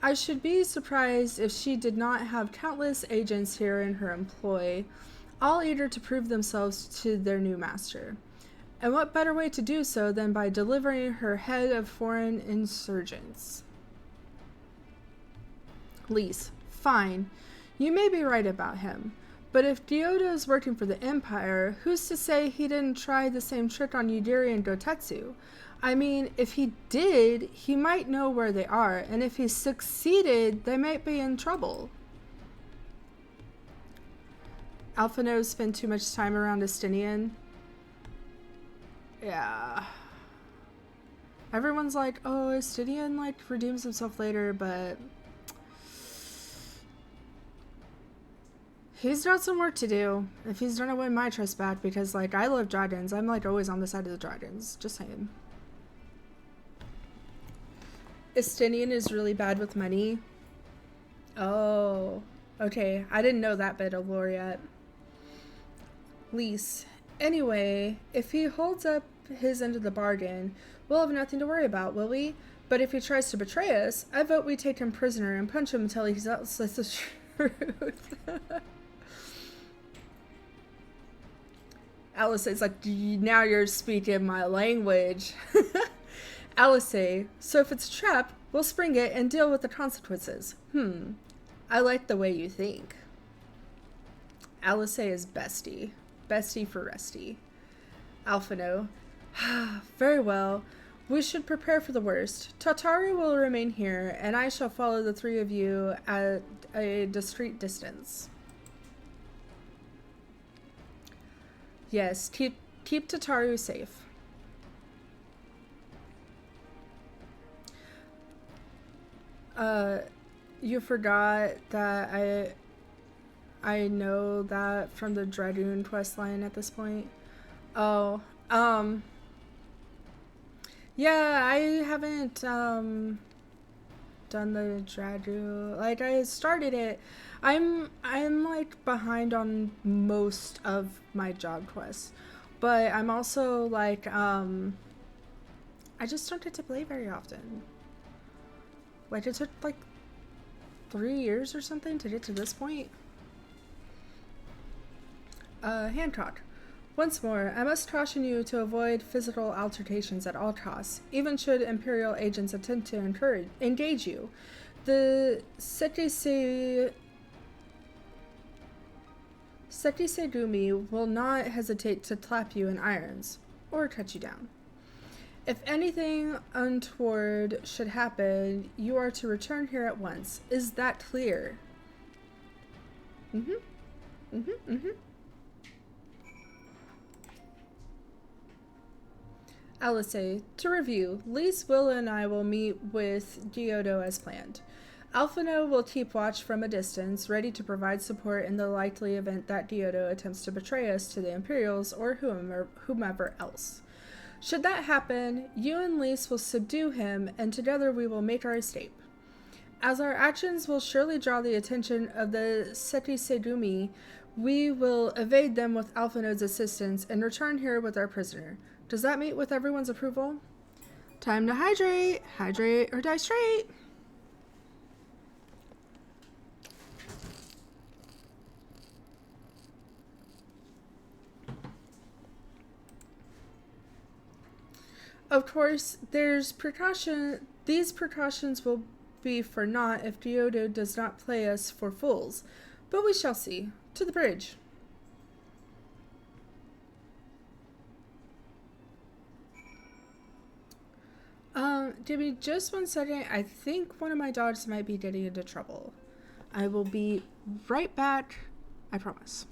I should be surprised if she did not have countless agents here in her employ, all eager to prove themselves to their new master. And what better way to do so than by delivering her head of foreign insurgents? Lise, fine. You may be right about him. But if Gyodo is working for the Empire, who's to say he didn't try the same trick on Yugiri and Dotetsu? I mean, if he did, he might know where they are, and if he succeeded, they might be in trouble. Alphino spent too much time around Estinian. Yeah. Everyone's like, oh, Estinian, like, redeems himself later, but he's got some work to do if he's gonna win my trust back, because, like, I love dragons. I'm, like, always on the side of the dragons. Just saying. Estinian is really bad with money. Oh, okay. I didn't know that bit of lore yet. Lise. Anyway, if he holds up his end of the bargain, we'll have nothing to worry about, will we? But if he tries to betray us, I vote we take him prisoner and punch him until he tells us the truth. Alice is like, now you're speaking my language. Alice, so if it's a trap, we'll spring it and deal with the consequences. I like the way you think. Alice is bestie. Bestie for Resty. Alphino. Very well. We should prepare for the worst. Tataru will remain here, and I shall follow the three of you at a discreet distance. Yes, keep Tataru safe. You forgot that I know that from the Dragoon questline at this point. Oh, yeah, I haven't, done the Dragoon. Like, I started it. I'm, like, behind on most of my job quests. But I'm also, like, I just don't get to play very often. Like, it took, like, 3 years or something to get to this point. Hancock. Once more, I must caution you to avoid physical altercations at all costs, even should Imperial agents attempt to engage you. The Sekisegumi will not hesitate to clap you in irons, or cut you down. If anything untoward should happen, you are to return here at once. Is that clear? Alice, to review, Lise, Will, and I will meet with Gyodo as planned. Alphino will keep watch from a distance, ready to provide support in the likely event that Gyodo attempts to betray us to the Imperials or whomever else. Should that happen, you and Lise will subdue him, and together we will make our escape. As our actions will surely draw the attention of the Seti Segumi, we will evade them with Alphinode's assistance and return here with our prisoner. Does that meet with everyone's approval? Time to hydrate! Hydrate or die straight! Of course, these precautions will be for naught if Diodo does not play us for fools. But we shall see. To the bridge. Give me just 1 second. I think one of my dogs might be getting into trouble. I will be right back. I promise.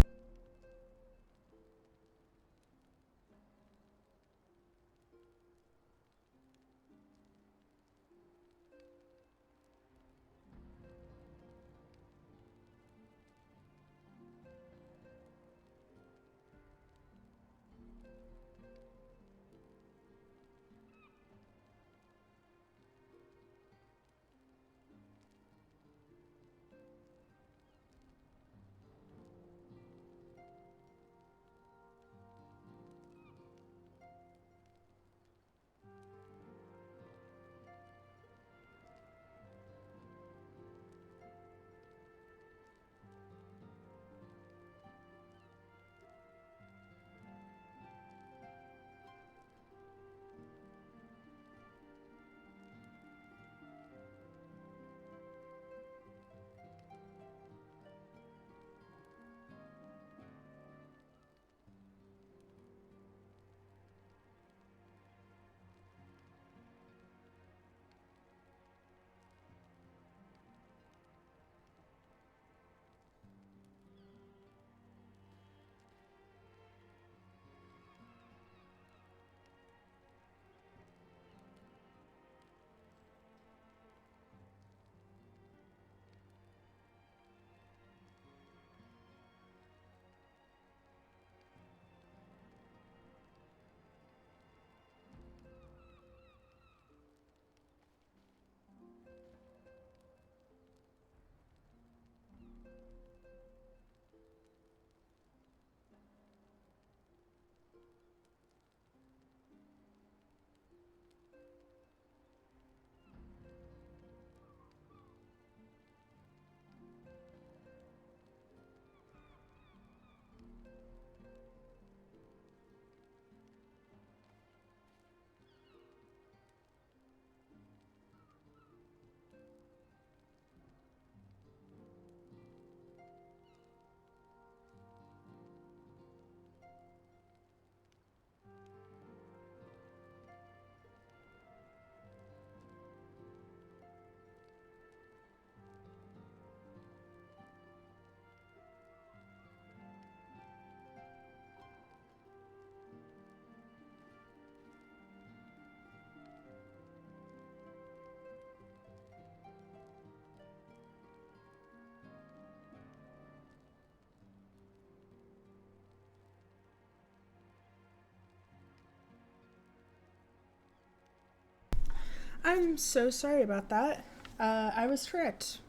I'm so sorry about that. I was correct.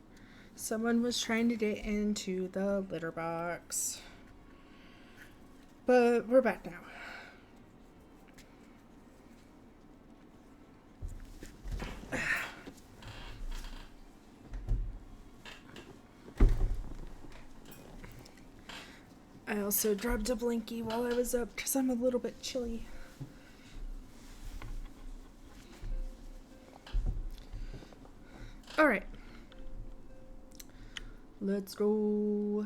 Someone was trying to get into the litter box. But we're back now. I also dropped a blankie while I was up because I'm a little bit chilly. Alright. Let's go.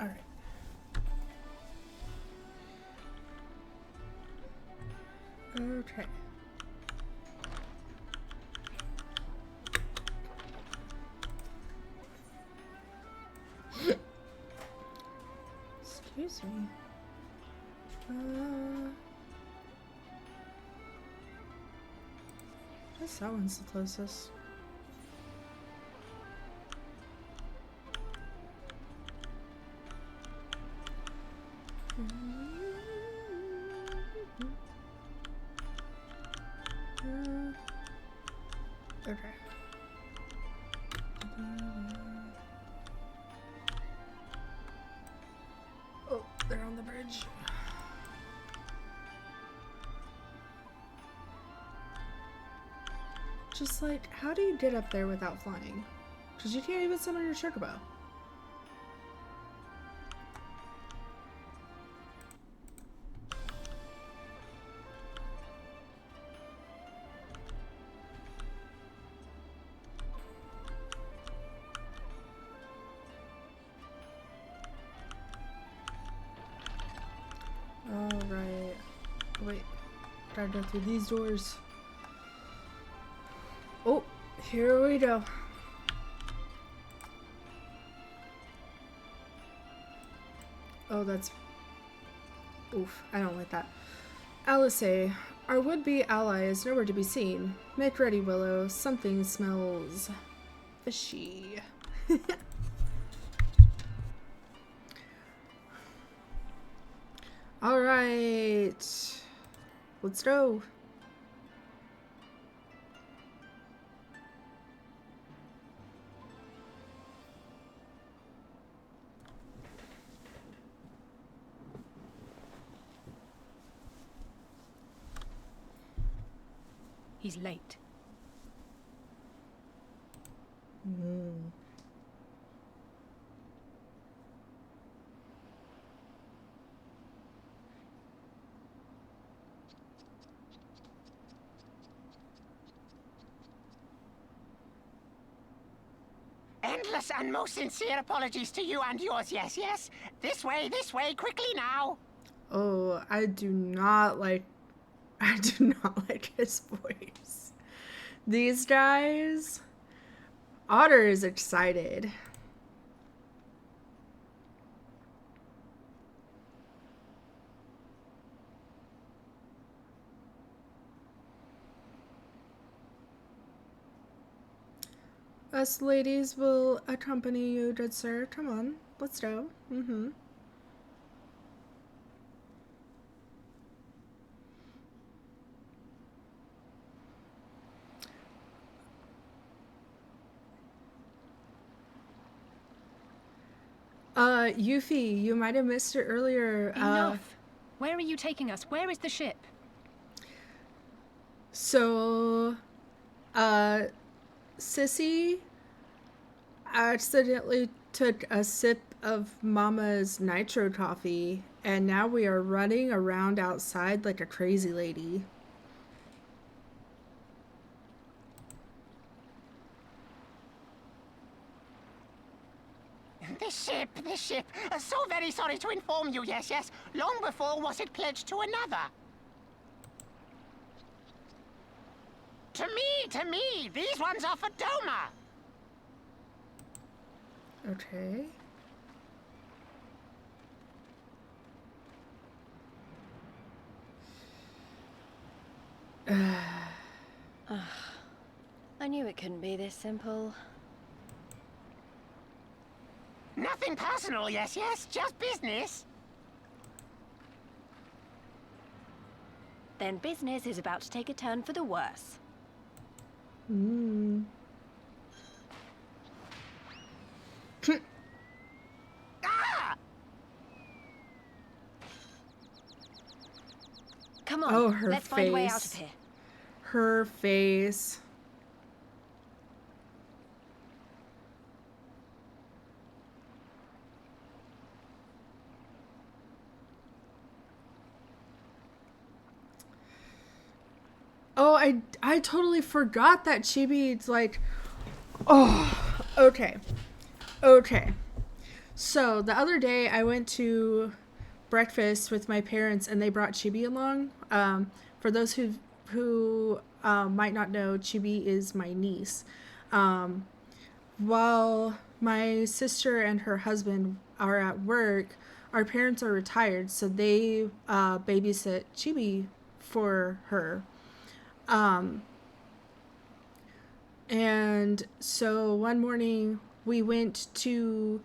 Alright. Okay. Excuse me. guess that one's the closest. Okay. Oh, they're on the bridge. Just like, how do you get up there without flying? Because you can't even summon your chocobo. Alright. Wait. Gotta go through these doors. Oh, here we go. Oh, that's... Oof, I don't like that. Alice, our would-be ally is nowhere to be seen. Make ready, Willow. Something smells fishy. Alright. Let's go. He's late. Endless and most sincere apologies to you and yours, yes, yes. This way, quickly now. Oh, I do not like his voice. These guys. Otter is excited. Us ladies will accompany you, good sir. Come on, let's go. Yuffie, you might have missed it earlier. Enough! Where are you taking us? Where is the ship? So, Sissy accidentally took a sip of Mama's nitro coffee, and now we are running around outside like a crazy lady. This ship. So very sorry to inform you, yes, yes. Long before was it pledged to another. To me. These ones are for Doma. Okay. I knew it couldn't be this simple. Nothing personal, yes, yes. Just business. Then business is about to take a turn for the worse. Ah! Come on, Oh, her let's find a way out face. of here. Her face. Oh, I totally forgot that Chibi's like, oh, okay. So the other day I went to breakfast with my parents and they brought Chibi along. For those who might not know, Chibi is my niece. While my sister and her husband are at work, our parents are retired, so they babysit Chibi for her. And so one morning we went to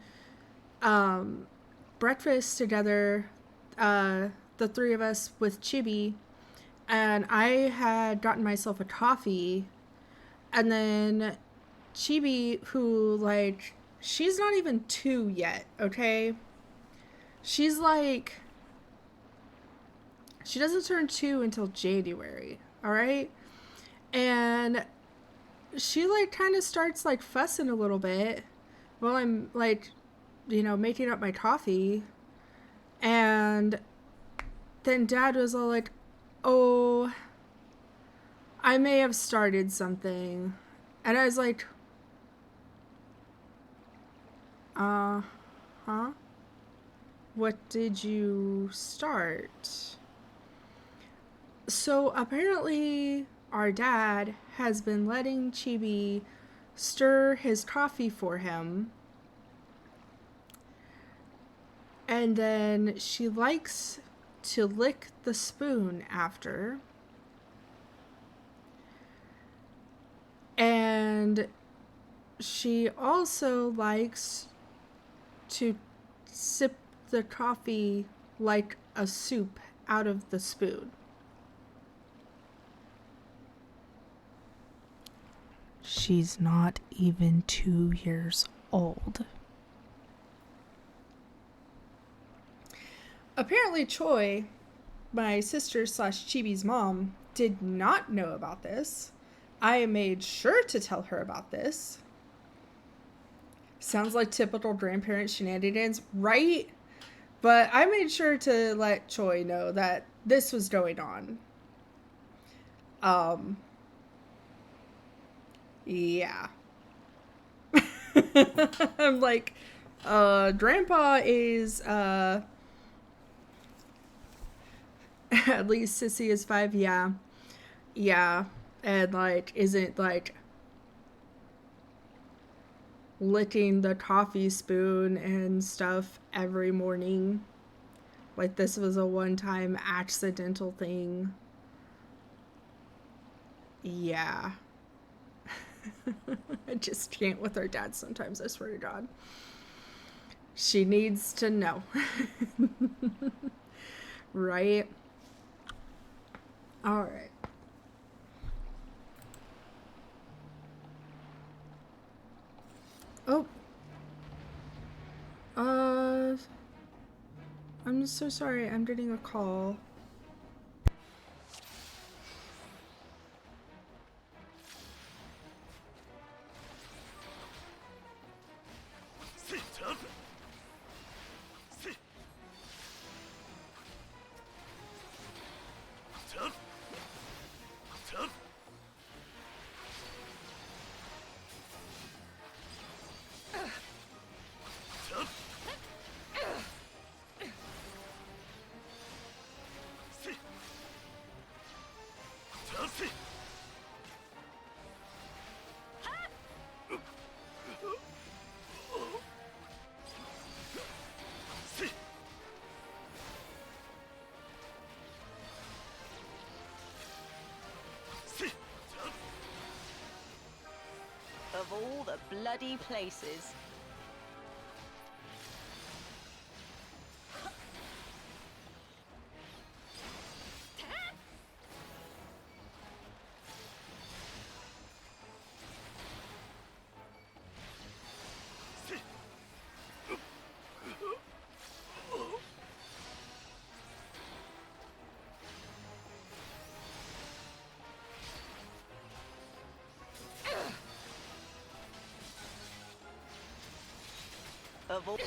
breakfast together, the three of us with Chibi, and I had gotten myself a coffee, and then Chibi, who, like, she's not even 2 yet, okay? She's like, she doesn't turn 2 until January, alright? And she, like, kind of starts, like, fussing a little bit while I'm, like, you know, making up my coffee. And then Dad was all like, oh, I may have started something. And I was like, huh? What did you start? So apparently our dad has been letting Chibi stir his coffee for him. And then she likes to lick the spoon after. And she also likes to sip the coffee like a soup out of the spoon. She's not even 2 years old. Apparently Choi, my sister / Chibi's mom, did not know about this. I made sure to tell her about this. Sounds like typical grandparent shenanigans, right? But I made sure to let Choi know that this was going on. Yeah. I'm like, Grandpa is, at least Sissy is 5, yeah. Yeah. And, like, isn't, like, licking the coffee spoon and stuff every morning. Like, this was a one-time accidental thing. Yeah. I just can't with her dad sometimes, I swear to God. She needs to know. Right? Alright. Oh. I'm so sorry. I'm getting a call. Of all the bloody places. Of all...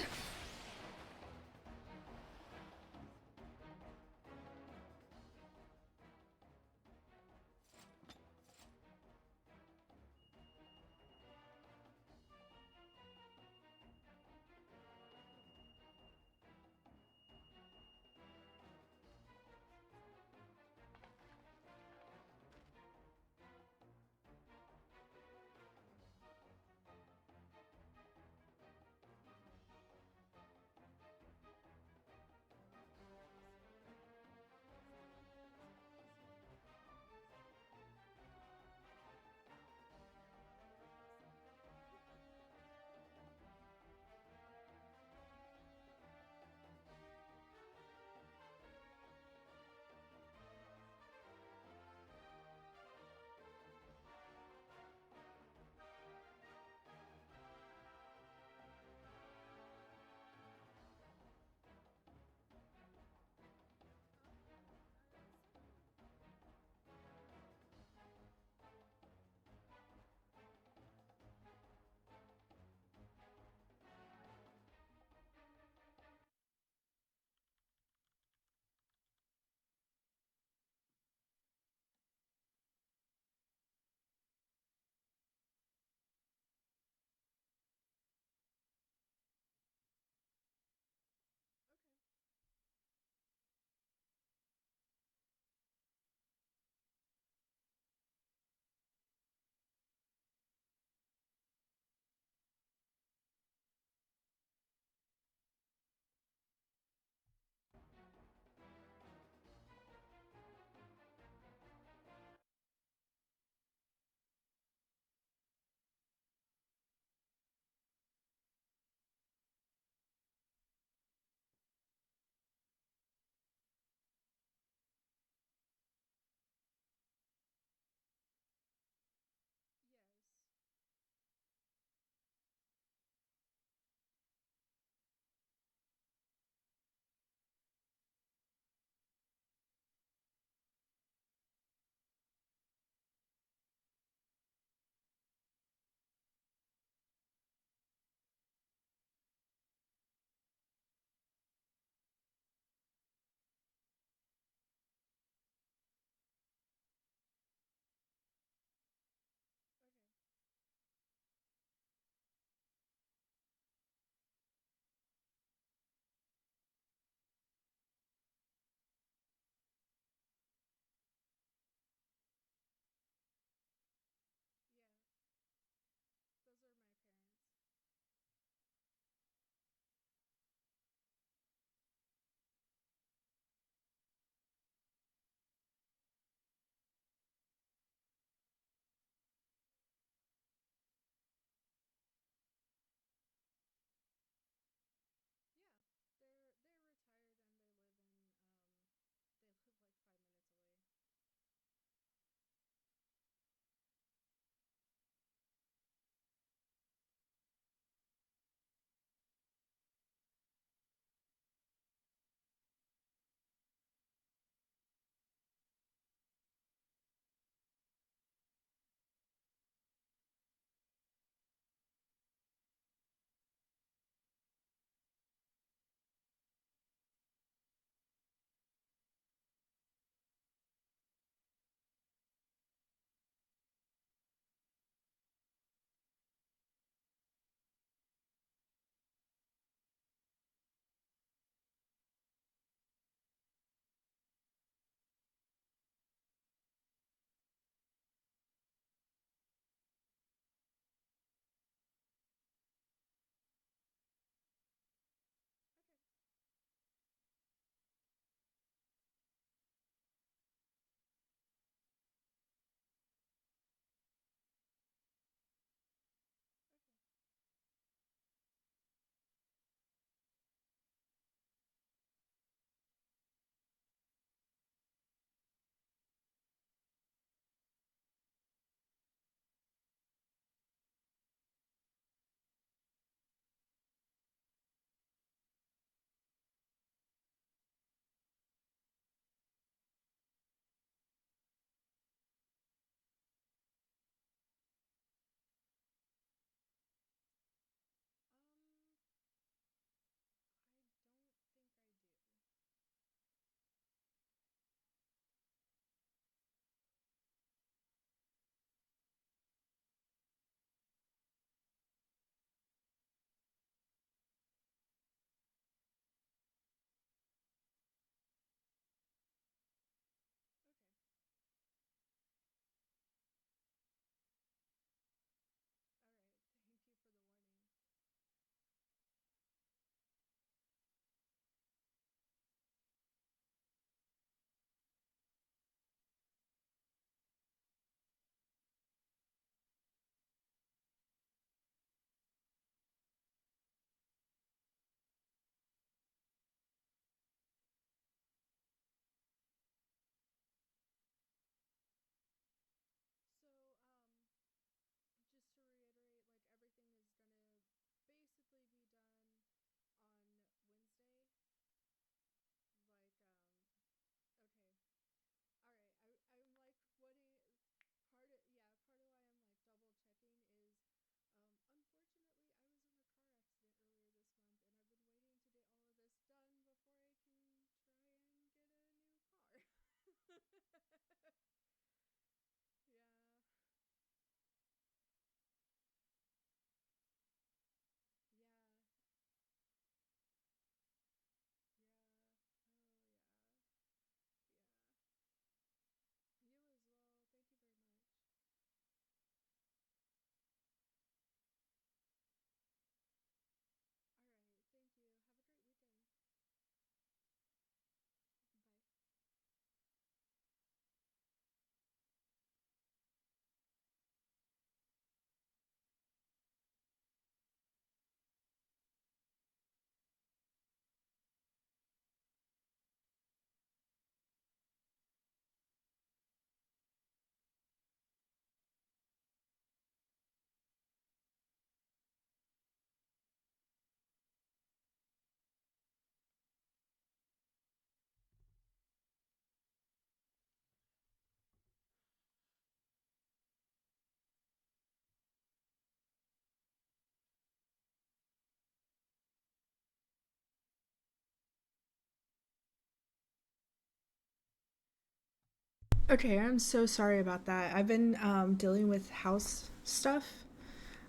Okay, I'm so sorry about that. I've been dealing with house stuff,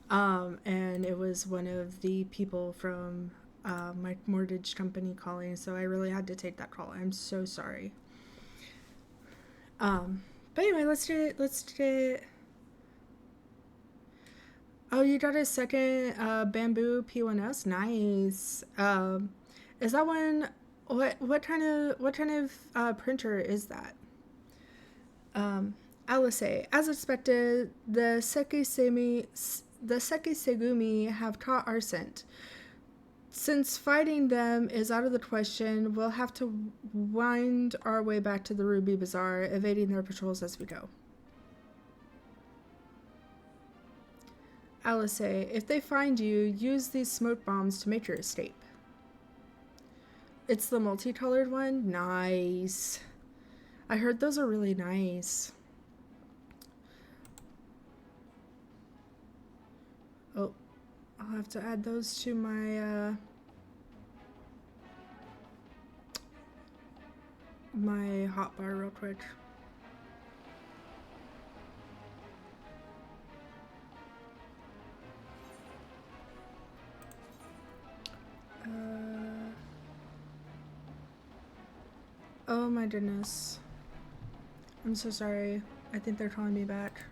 and it was one of the people from my mortgage company calling, so I really had to take that call. I'm so sorry. But anyway, let's do it. Let's do it. Oh, you got a second bamboo P1S. Nice. Is that one? What kind of printer is that? Alice, as expected, the Sekisegumi have caught our scent. Since fighting them is out of the question, we'll have to wind our way back to the Ruby Bazaar, evading their patrols as we go. Alice, if they find you, use these smoke bombs to make your escape. It's the multicolored one? Nice. I heard those are really nice. Oh, I'll have to add those to my my hotbar real quick. Oh my goodness. I'm so sorry. I think they're calling me back.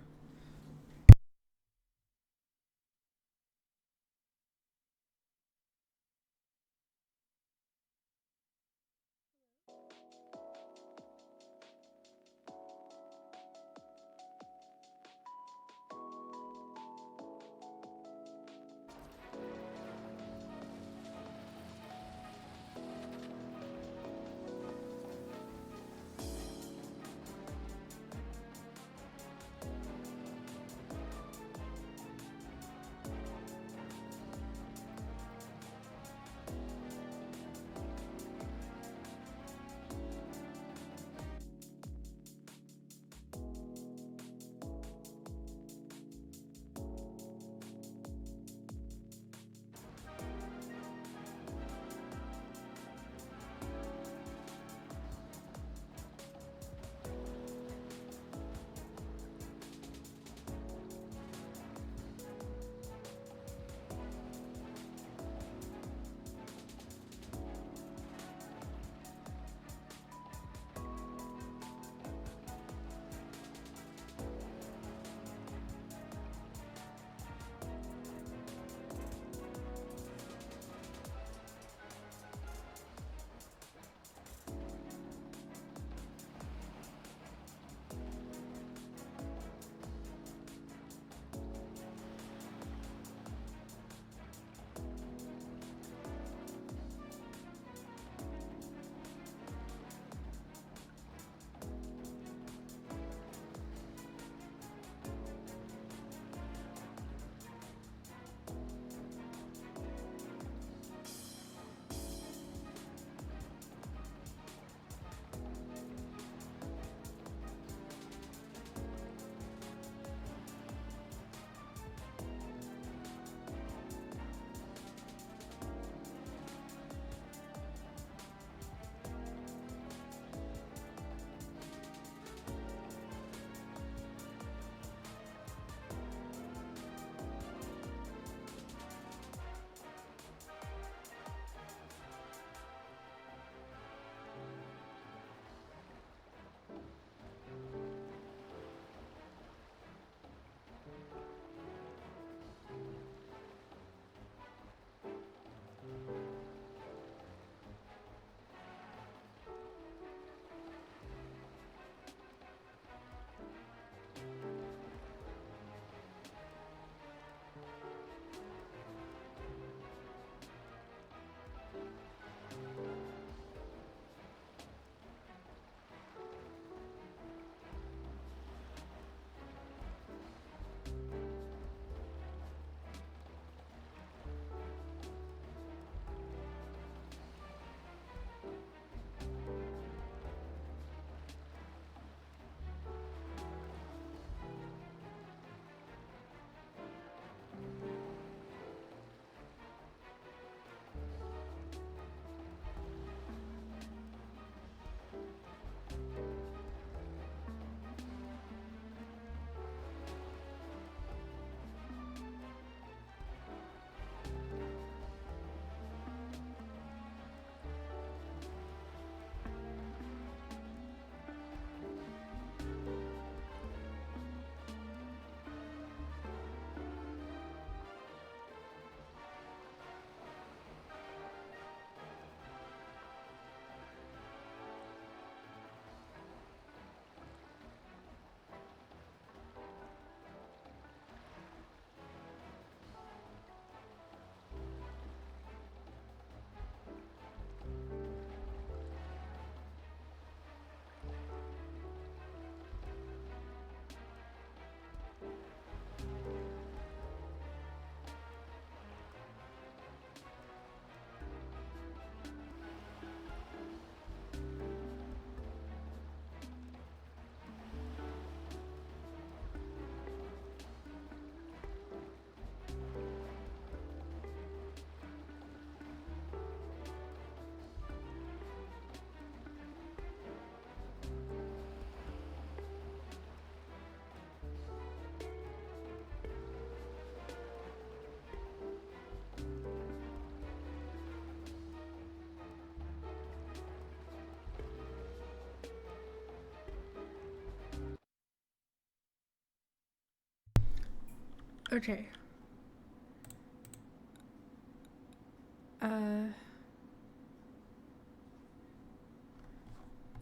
Okay.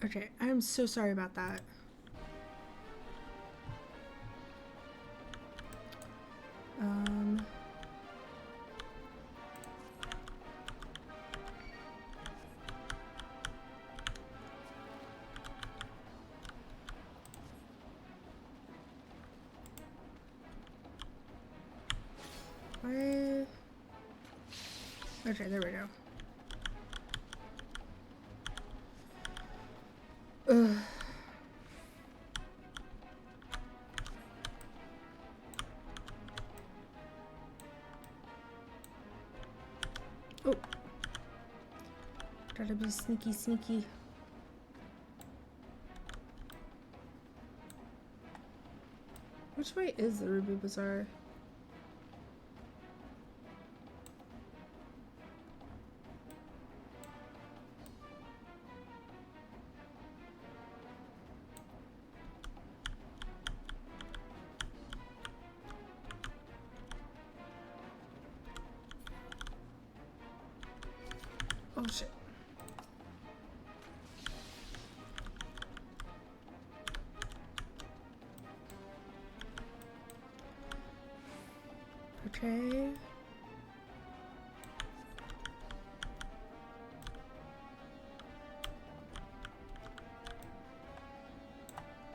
Okay, I'm so sorry about that. What? Okay, there we go. Ugh. Oh. Try to be sneaky, sneaky. Which way is the Ruby Bazaar? Oh shit. Okay.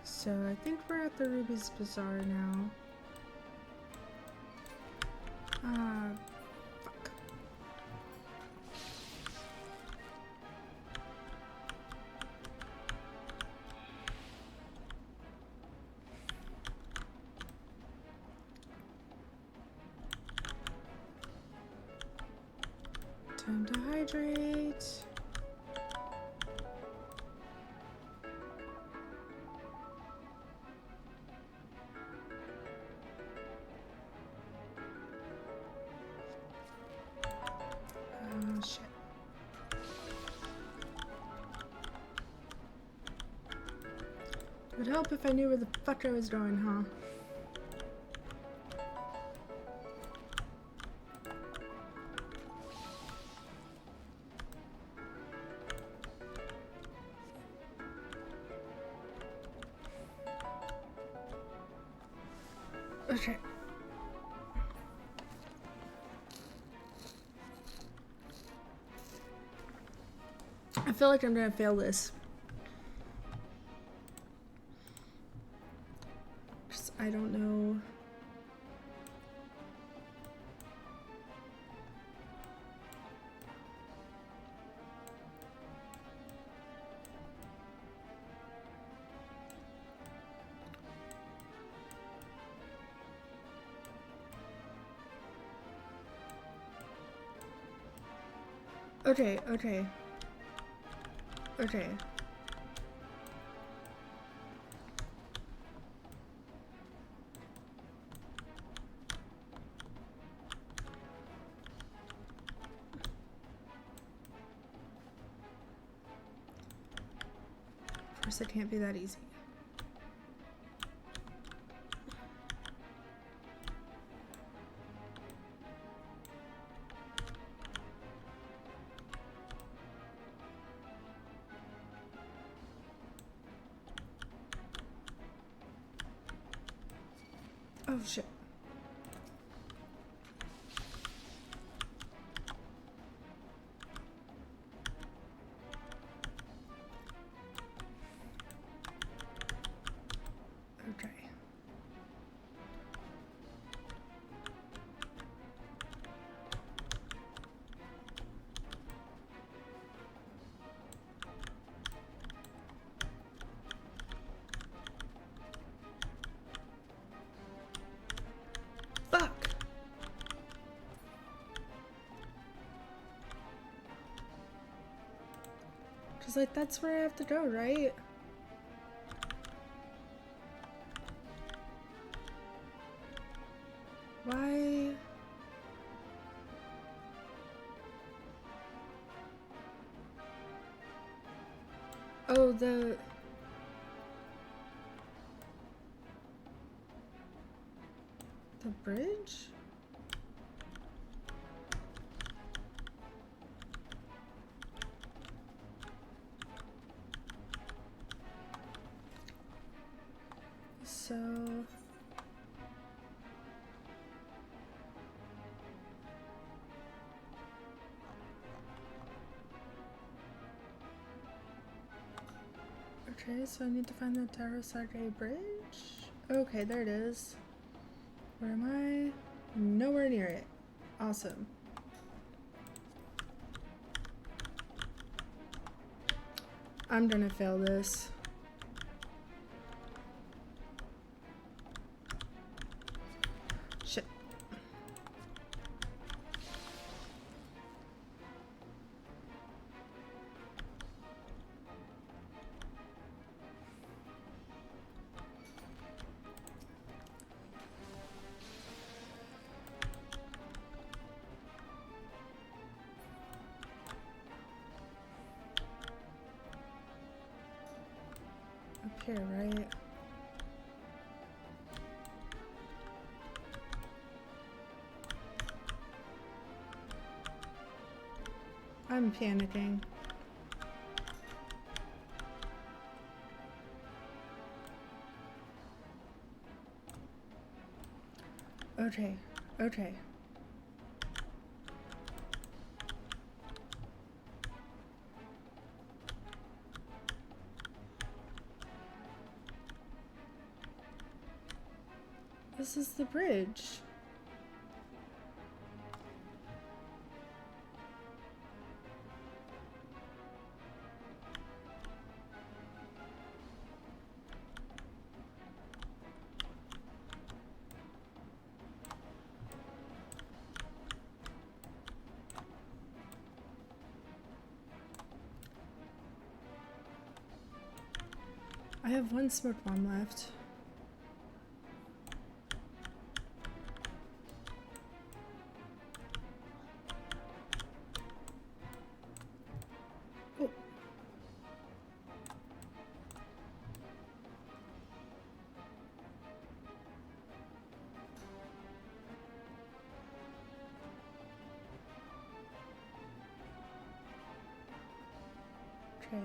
So I think we're at the Ruby's Bazaar now. Ah, fuck. Time to hydrate. Oh shit. It would help if I knew where the fuck I was going, huh? Okay. I feel like I'm gonna fail this. 'Cause I don't know. Okay, okay. Okay. Of course it can't be that easy. Oh shit. Okay. Fuck. Cause like that's where I have to go, right? Why? Oh, The bridge? So okay, so I need to find the Tarasage Bridge. Okay, there it is. Where am I? Nowhere near it. Awesome. I'm gonna fail this. Shit. Up here, right? I'm panicking. Okay, okay. This is the bridge. I have one smoke bomb left. Oh. Okay.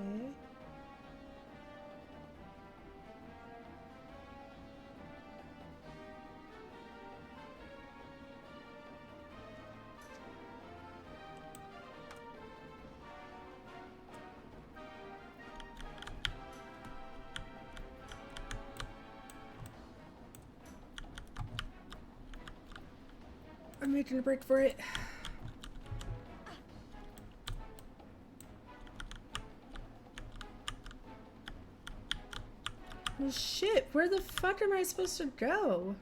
I'm making a break for it. Well, shit, where the fuck am I supposed to go?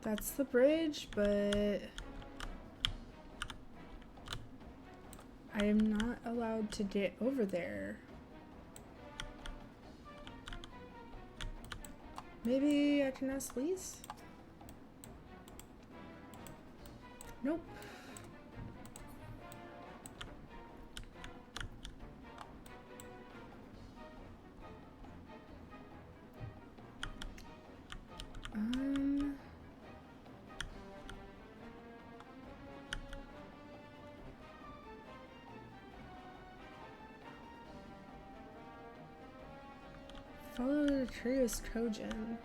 That's the bridge, but I am not allowed to get over there. Maybe I can ask Lise? Nope. Follow the curious Trojan.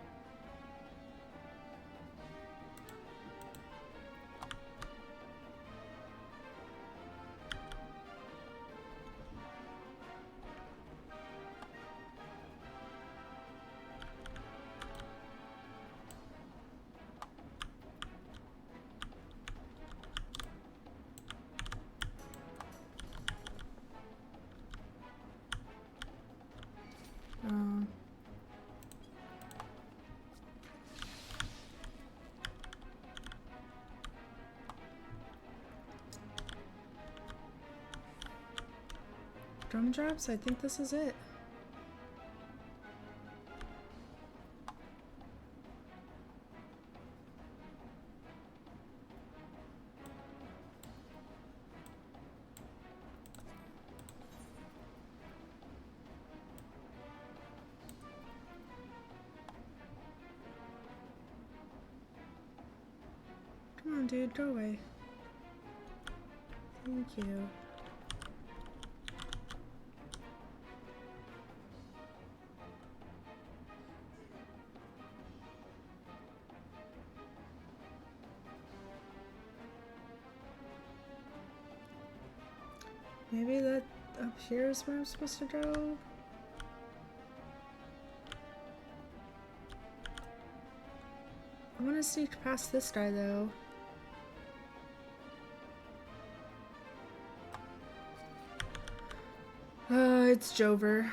Gumdrops? I think this is it. on, dude. Go away. Thank you. Maybe that up here is where I'm supposed to go? I want to sneak past this guy though. It's Jover.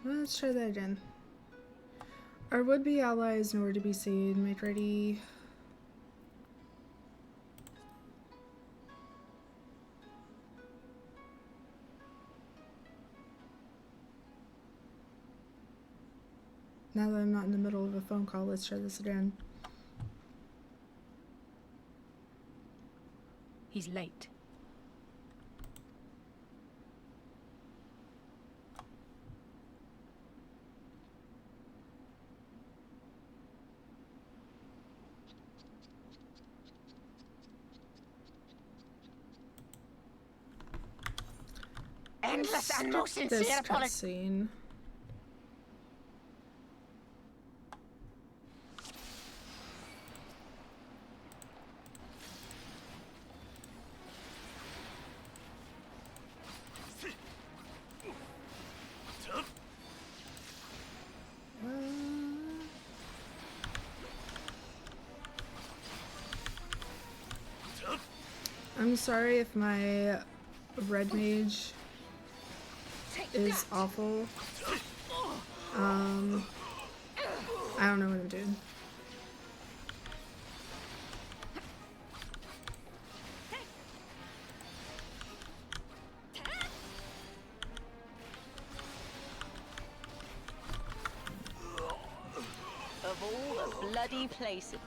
Let's try that again. Our would-be ally is nowhere to be seen. Make ready. Now that I'm not in the middle of a phone call, let's try this again. He's late. Endless and most This sincere apologies. cutscene. I'm sorry if my red mage is awful. I don't know what I'm doing. Of all the bloody places.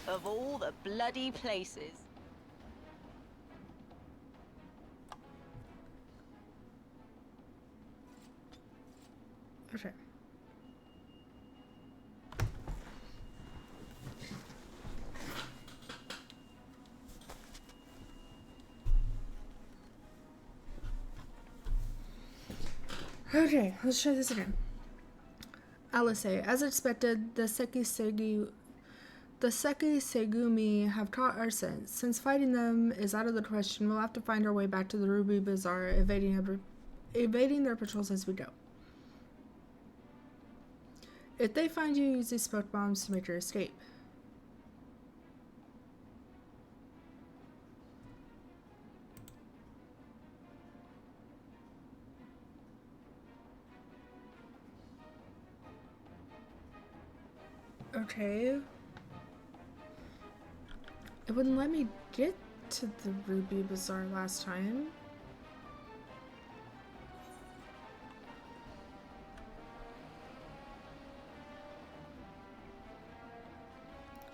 Of all the bloody places. Okay. Okay, let's try this again. Alice, as expected, the Segumi have caught our scent. Since fighting them is out of the question, we'll have to find our way back to the Ruby Bazaar, evading their patrols as we go. If they find you, use these smoke bombs to make your escape. Okay. It wouldn't let me get to the Ruby Bazaar last time.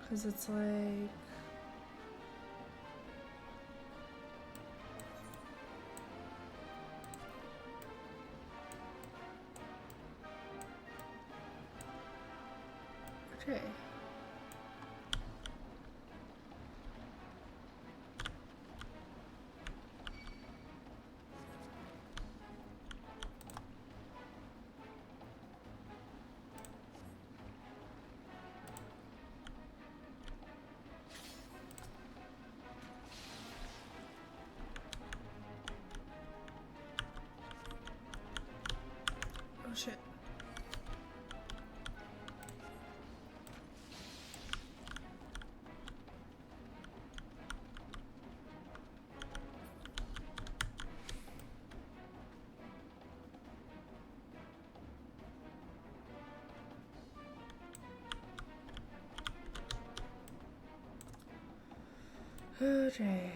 Because it's like... Okay. Oh shit. Okay.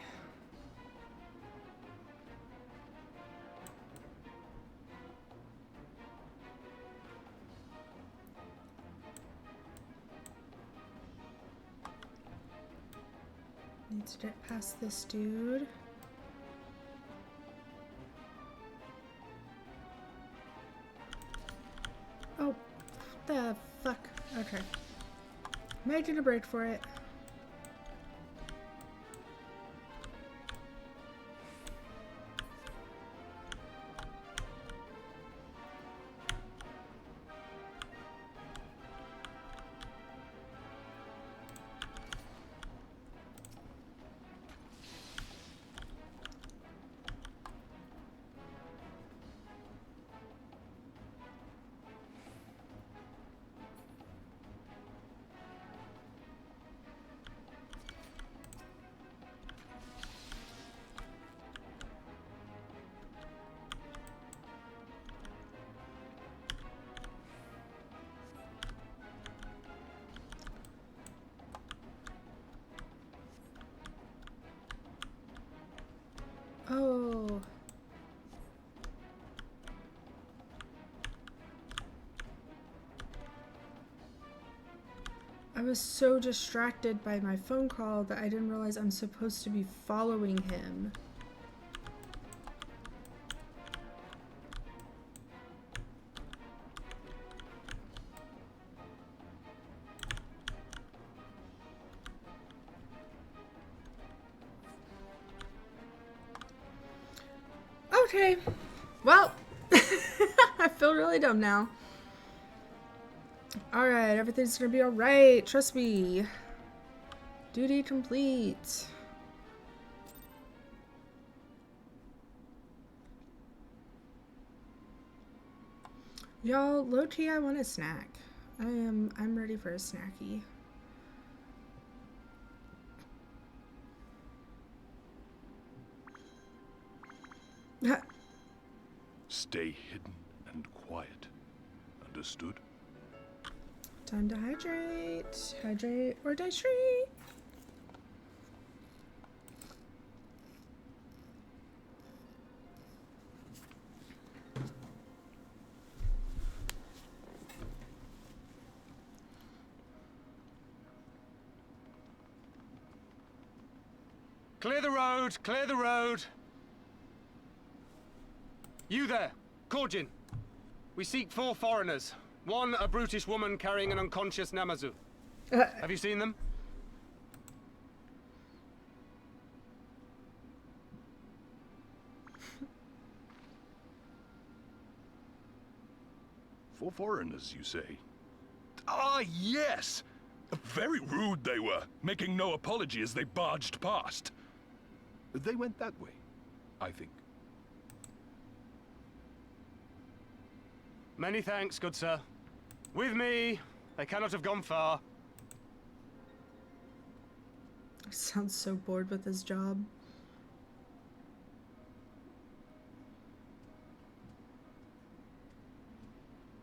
Need to get past this dude. Oh, the fuck. Okay. Making a break for it. Oh. I was so distracted by my phone call that I didn't realize I'm supposed to be following him. Okay. Well, I feel really dumb now. Alright, everything's gonna be alright. Trust me. Duty complete. Y'all, low-key, I want a snack. I'm ready for a snacky. Stay hidden and quiet. Understood? Time to hydrate. Hydrate or die straight. Clear the road! Clear the road! You there, Korjin. We seek 4 foreigners. 1, a brutish woman carrying an unconscious Namazu. Have you seen them? For foreigners, you say? Ah, yes! Very rude they were, making no apology as they barged past. They went that way, I think. Many thanks, good sir. With me, they cannot have gone far. Sounds so bored with his job.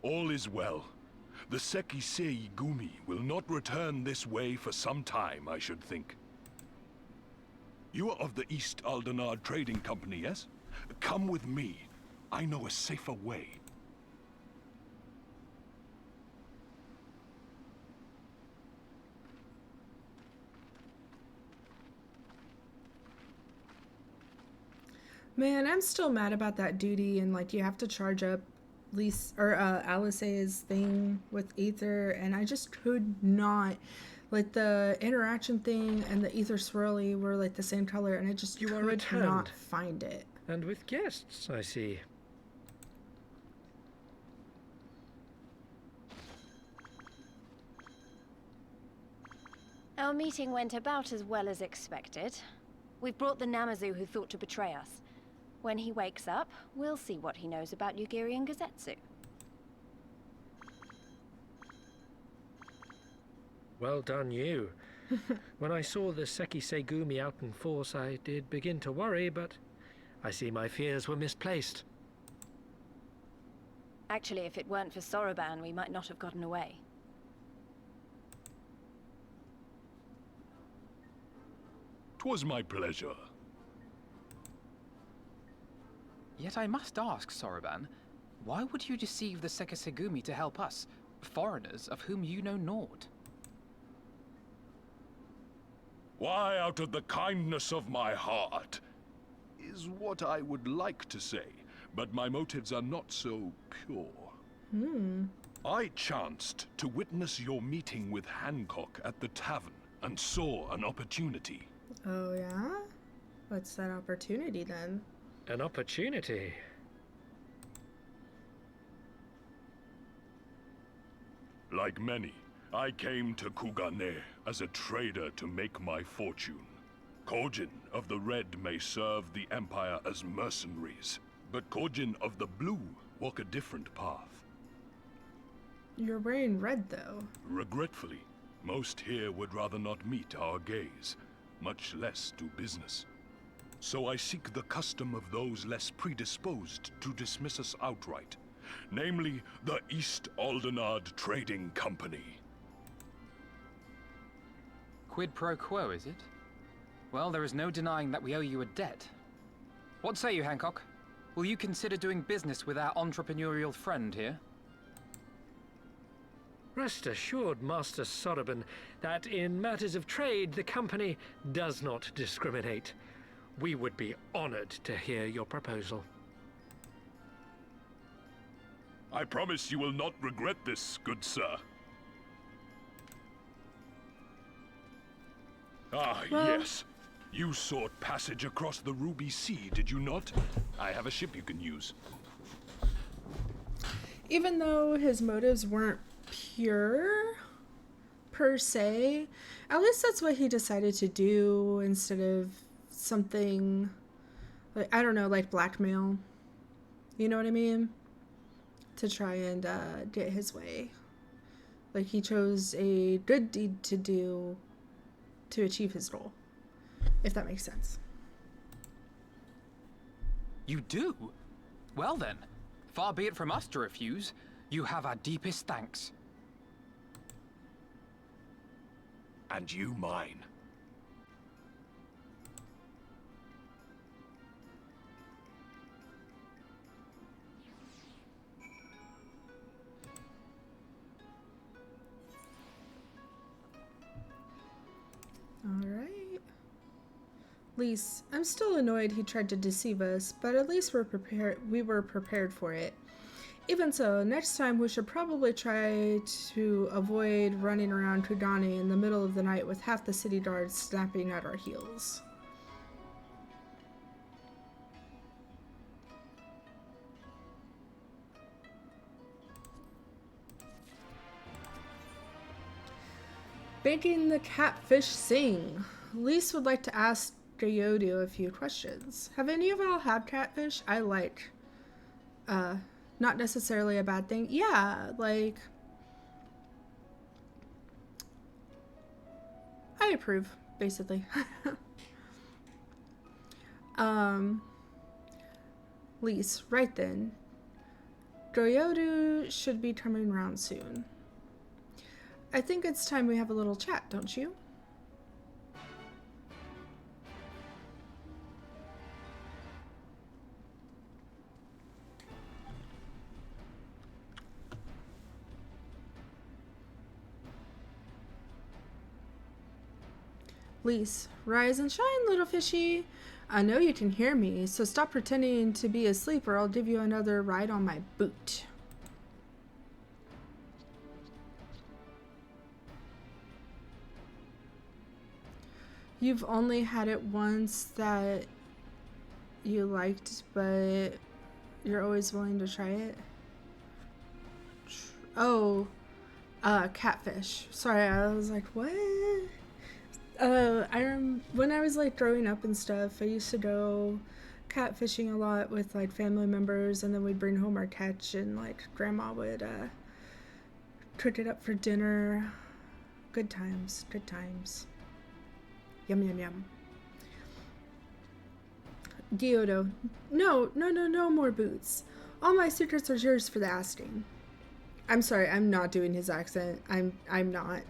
All is well. The Sekisei Gumi will not return this way for some time, I should think. You are of the East Aldenard Trading Company, yes? Come with me. I know a safer way. Man, I'm still mad about that duty and like you have to charge up Alice's thing with ether, and I just could not, like the interaction thing and the ether swirly were like the same color and I just You are could returned. not find it. And with guests, I see. Our meeting went about as well as expected. We've brought the Namazu who thought to betray us. When he wakes up, we'll see what he knows about Yugiri and Gazetsu. Well done, you. When I saw the Sekisei Gumi out in force, I did begin to worry, but I see my fears were misplaced. Actually, if it weren't for Soroban, we might not have gotten away. 'Twas my pleasure. Yet I must ask, Soroban, why would you deceive the Sekisegumi to help us, foreigners of whom you know naught? Why, out of the kindness of my heart, is what I would like to say, but my motives are not so pure. I chanced to witness your meeting with Hancock at the tavern and saw an opportunity. Oh, yeah? What's that opportunity then? An opportunity? Like many, I came to Kugane as a trader to make my fortune. Kojin of the Red may serve the Empire as mercenaries, but Kojin of the Blue walk a different path. You're wearing red, though. Regretfully, most here would rather not meet our gaze, much less do business. So I seek the custom of those less predisposed to dismiss us outright, namely the East Aldenard Trading Company. Quid pro quo, is it? Well, there is no denying that we owe you a debt. What say you, Hancock? Will you consider doing business with our entrepreneurial friend here? Rest assured, Master Soroban, that in matters of trade, the company does not discriminate. We would be honored to hear your proposal. I promise you will not regret this, good sir. Ah, yes. You sought passage across the Ruby Sea, did you not? I have a ship you can use. Even though his motives weren't pure, per se, at least that's what he decided to do instead of something, like, I don't know, like blackmail. You know what I mean? To try and get his way. Like, he chose a good deed to do to achieve his goal, if that makes sense. You do? Well then, far be it from us to refuse. You have our deepest thanks. And you mine. Alright. Lise, I'm still annoyed he tried to deceive us, but at least we were prepared for it. Even so, next time we should probably try to avoid running around Kugane in the middle of the night with half the city guards snapping at our heels. Making the catfish sing. Lise would like to ask Ryodu a few questions. Have any of y'all had catfish? I like, not necessarily a bad thing. Yeah, like, I approve, basically. Lise, right then. Ryodu should be coming around soon. I think it's time we have a little chat, don't you? Lise, rise and shine, little fishy. I know you can hear me, so stop pretending to be asleep or I'll give you another ride on my boot. You've only had it once that you liked, but you're always willing to try it? Oh, catfish. Sorry, I was like, what? When I was like growing up and stuff, I used to go catfishing a lot with like family members, and then we'd bring home our catch and like grandma would cook it up for dinner. Good times, good times. Yum, yum, yum. Gyodo. No more boots. All my secrets are yours for the asking. I'm sorry, I'm not doing his accent. I'm not.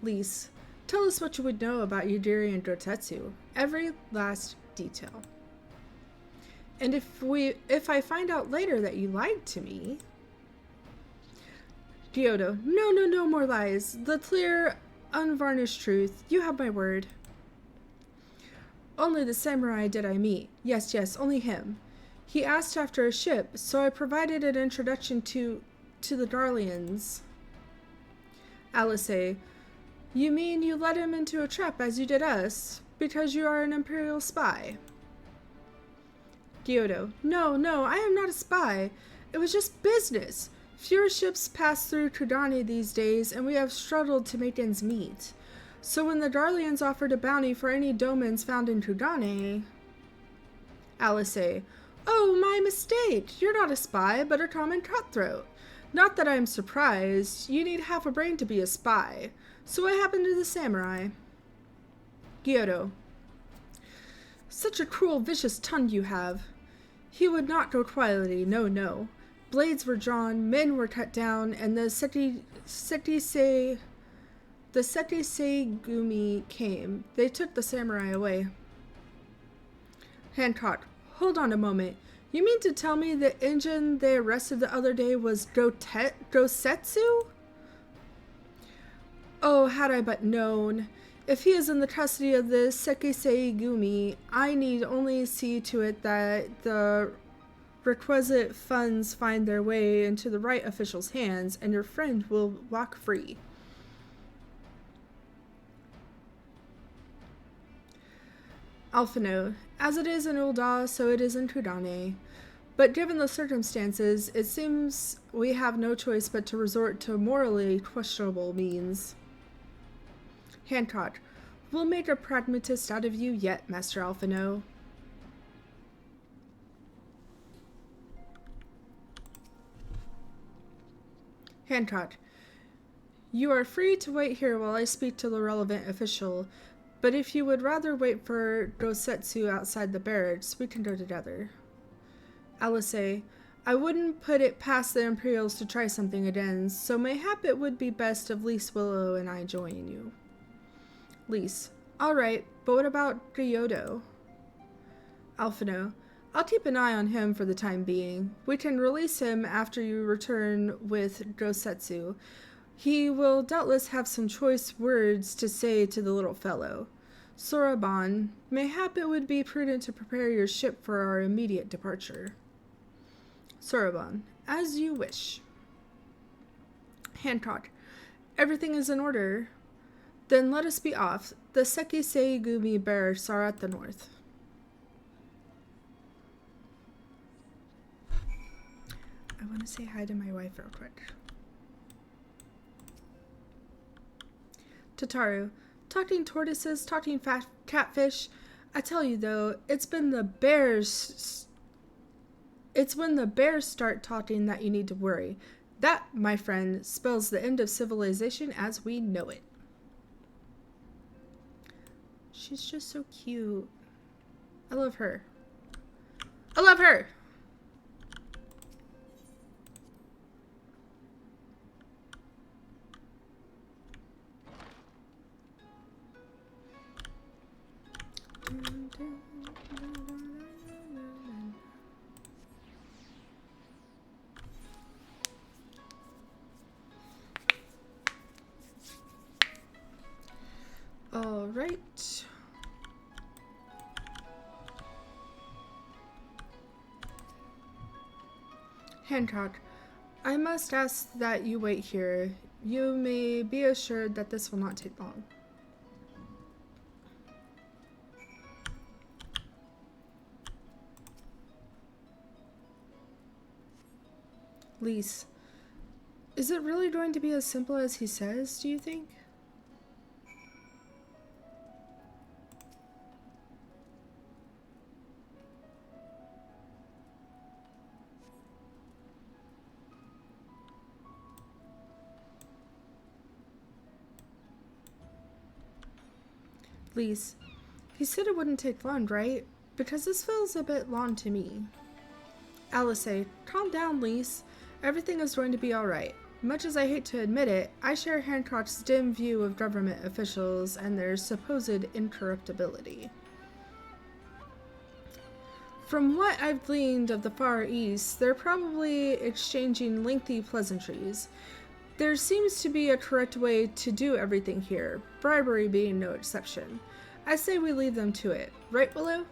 Lise, Tell us what you would know about Yudiri and Dotetsu. Every last detail. And if I find out later that you lied to me... Kyoto, no more lies. The clear, unvarnished truth. You have my word. Only the samurai did I meet. Yes, only him. He asked after a ship, so I provided an introduction to the Darlians. Alice, you mean you led him into a trap as you did us, because you are an Imperial spy? Kyoto, no, I am not a spy. It was just business. Fewer ships pass through Kudane these days, and we have struggled to make ends meet. So when the Darlians offered a bounty for any domans found in Kudane... Alice, oh, my mistake. You're not a spy, but a common cutthroat. Not that I'm surprised. You need half a brain to be a spy. So what happened to the samurai? Kyoto, such a cruel, vicious tongue you have. He would not go quietly, no. Blades were drawn, men were cut down, and the Sekisei Gumi came. They took the samurai away. Hancock, hold on a moment. You mean to tell me the engine they arrested the other day was Gosetsu? Oh, had I but known. If he is in the custody of the Sekisei Gumi, I need only see to it that the requisite funds find their way into the right official's hands, and your friend will walk free. Alphino, as it is in Ul'dah, so it is in Kudane. But given the circumstances, it seems we have no choice but to resort to morally questionable means. Hancock, we'll make a pragmatist out of you yet, Master Alphino. Hancock, you are free to wait here while I speak to the relevant official, but if you would rather wait for Gosetsu outside the barracks, we can go together. Alice, I wouldn't put it past the Imperials to try something again, so mayhap it would be best if Lise Willow and I join you. Lise, alright, but what about Kyoto? Alphino, I'll keep an eye on him for the time being. We can release him after you return with Gosetsu. He will doubtless have some choice words to say to the little fellow. Soraban, mayhap it would be prudent to prepare your ship for our immediate departure. Soraban, as you wish. Hancock, everything is in order. Then let us be off. The Sekisei Gumi barracks are at the north. I want to say hi to my wife real quick. Tataru, talking tortoises, talking catfish. I tell you though, it's when the bears start talking that you need to worry. That, my friend, spells the end of civilization as we know it. She's just so cute. I love her. I love her! All right. Hancock, I must ask that you wait here. You may be assured that this will not take long. Lise, is it really going to be as simple as he says, do you think? Lise, he said it wouldn't take long, right? Because this feels a bit long to me. Alice, calm down, Lise. Everything is going to be alright. Much as I hate to admit it, I share Hancock's dim view of government officials and their supposed incorruptibility. From what I've gleaned of the Far East, they're probably exchanging lengthy pleasantries. There seems to be a correct way to do everything here, bribery being no exception. I say we leave them to it. Right, Willow?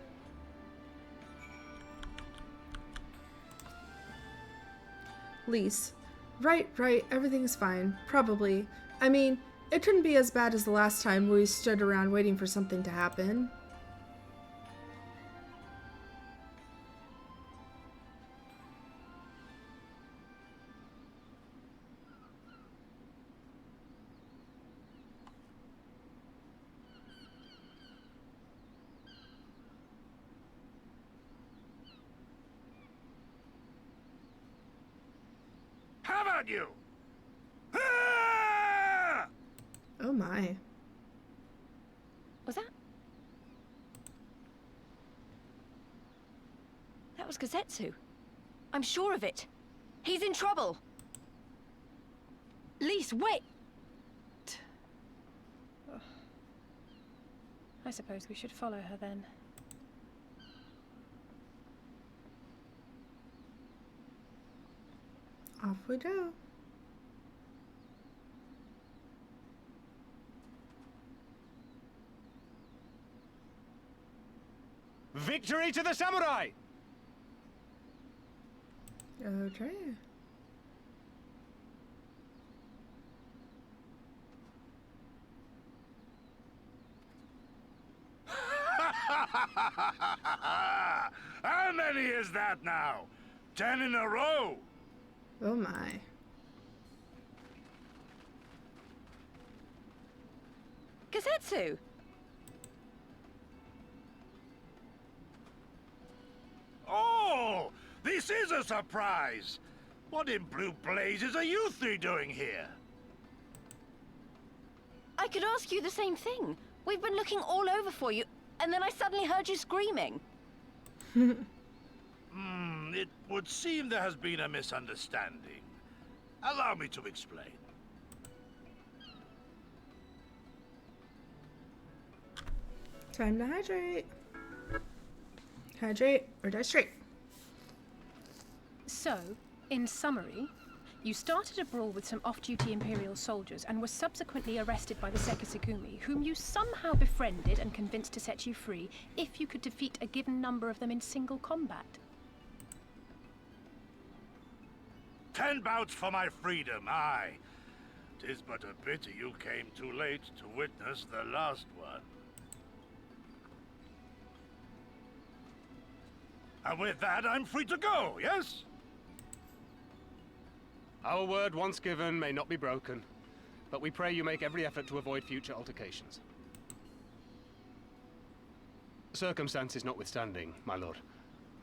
Lise. Right, everything's fine. Probably. I mean, it couldn't be as bad as the last time we stood around waiting for something to happen. How about you? Ah! Oh my. Was that? That was Gazetsu. I'm sure of it. He's in trouble. Lise, wait! I suppose we should follow her then. Off we go. Victory to the samurai! Okay. How many is that now? 10 in a row? Oh my. Gazetsu! Oh, this is a surprise. What in blue blazes are you three doing here? I could ask you the same thing. We've been looking all over for you, and then I suddenly heard you screaming. It would seem there has been a misunderstanding. Allow me to explain. Time to hydrate. Hydrate or die straight. So, in summary, you started a brawl with some off-duty Imperial soldiers and were subsequently arrested by the Sekisagumi, whom you somehow befriended and convinced to set you free if you could defeat a given number of them in single combat. 10 bouts for my freedom, aye. 'Tis but a pity you came too late to witness the last one. And with that, I'm free to go, yes? Our word once given may not be broken, but we pray you make every effort to avoid future altercations. Circumstances notwithstanding, my lord,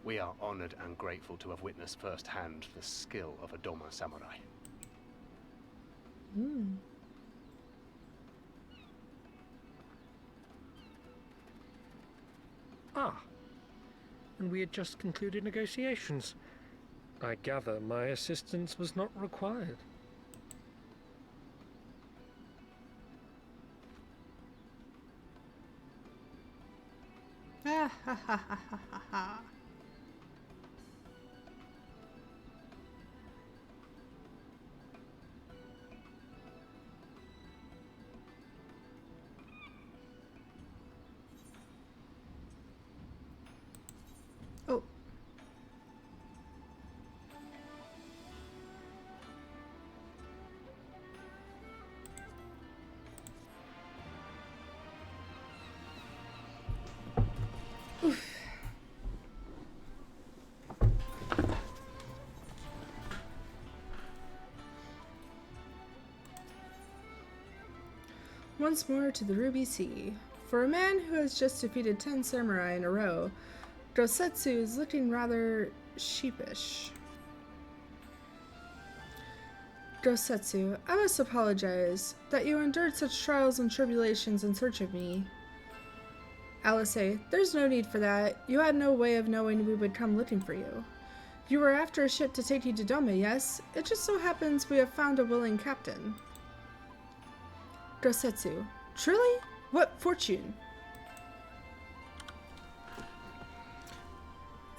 we are honored and grateful to have witnessed firsthand the skill of a Doma samurai. Ah, and we had just concluded negotiations. I gather my assistance was not required. Ah ha ha ha ha ha ha. Oh. Once more to the Ruby Sea. For a man who has just defeated 10 samurai in a row, Gosetsu is looking rather sheepish. Gosetsu, I must apologize that you endured such trials and tribulations in search of me. Alice, there's no need for that. You had no way of knowing we would come looking for you. You were after a ship to take you to Dome, yes? It just so happens we have found a willing captain. Dosetsu. Truly? What fortune?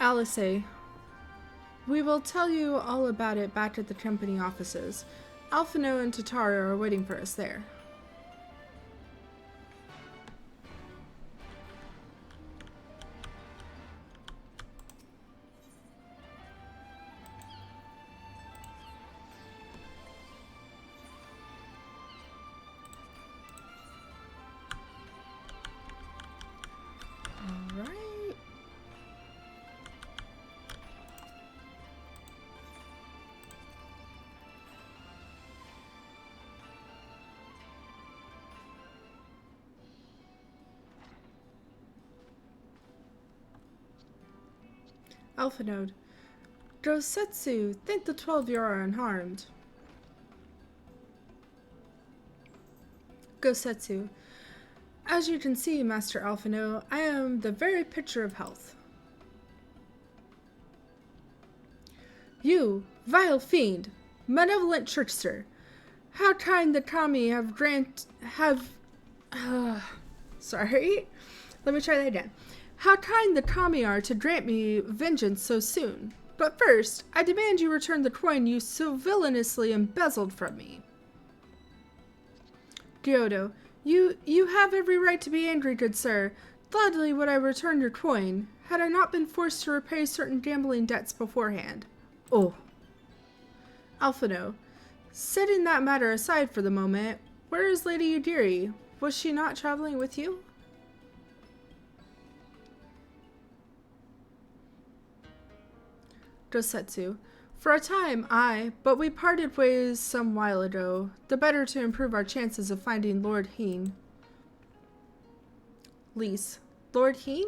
Alice. We will tell you all about it back at the company offices. Alphino and Tataru are waiting for us there. Alright. Alpha Node. Dosetsu, think the 12 you are unharmed. Gosetsu. As you can see, Master Alphino, I am the very picture of health. You, vile fiend, malevolent trickster, how kind the kami have sorry, let me try that again. How kind the kami are to grant me vengeance so soon. But first, I demand you return the coin you so villainously embezzled from me. Gyodo. You have every right to be angry, good sir. Gladly would I return your coin, had I not been forced to repay certain gambling debts beforehand. Oh. Alphino. Setting that matter aside for the moment, where is Lady Yudiri? Was she not traveling with you? Dosetsu. For a time, but we parted ways some while ago, the better to improve our chances of finding Lord Heen. Lise. Lord Heen?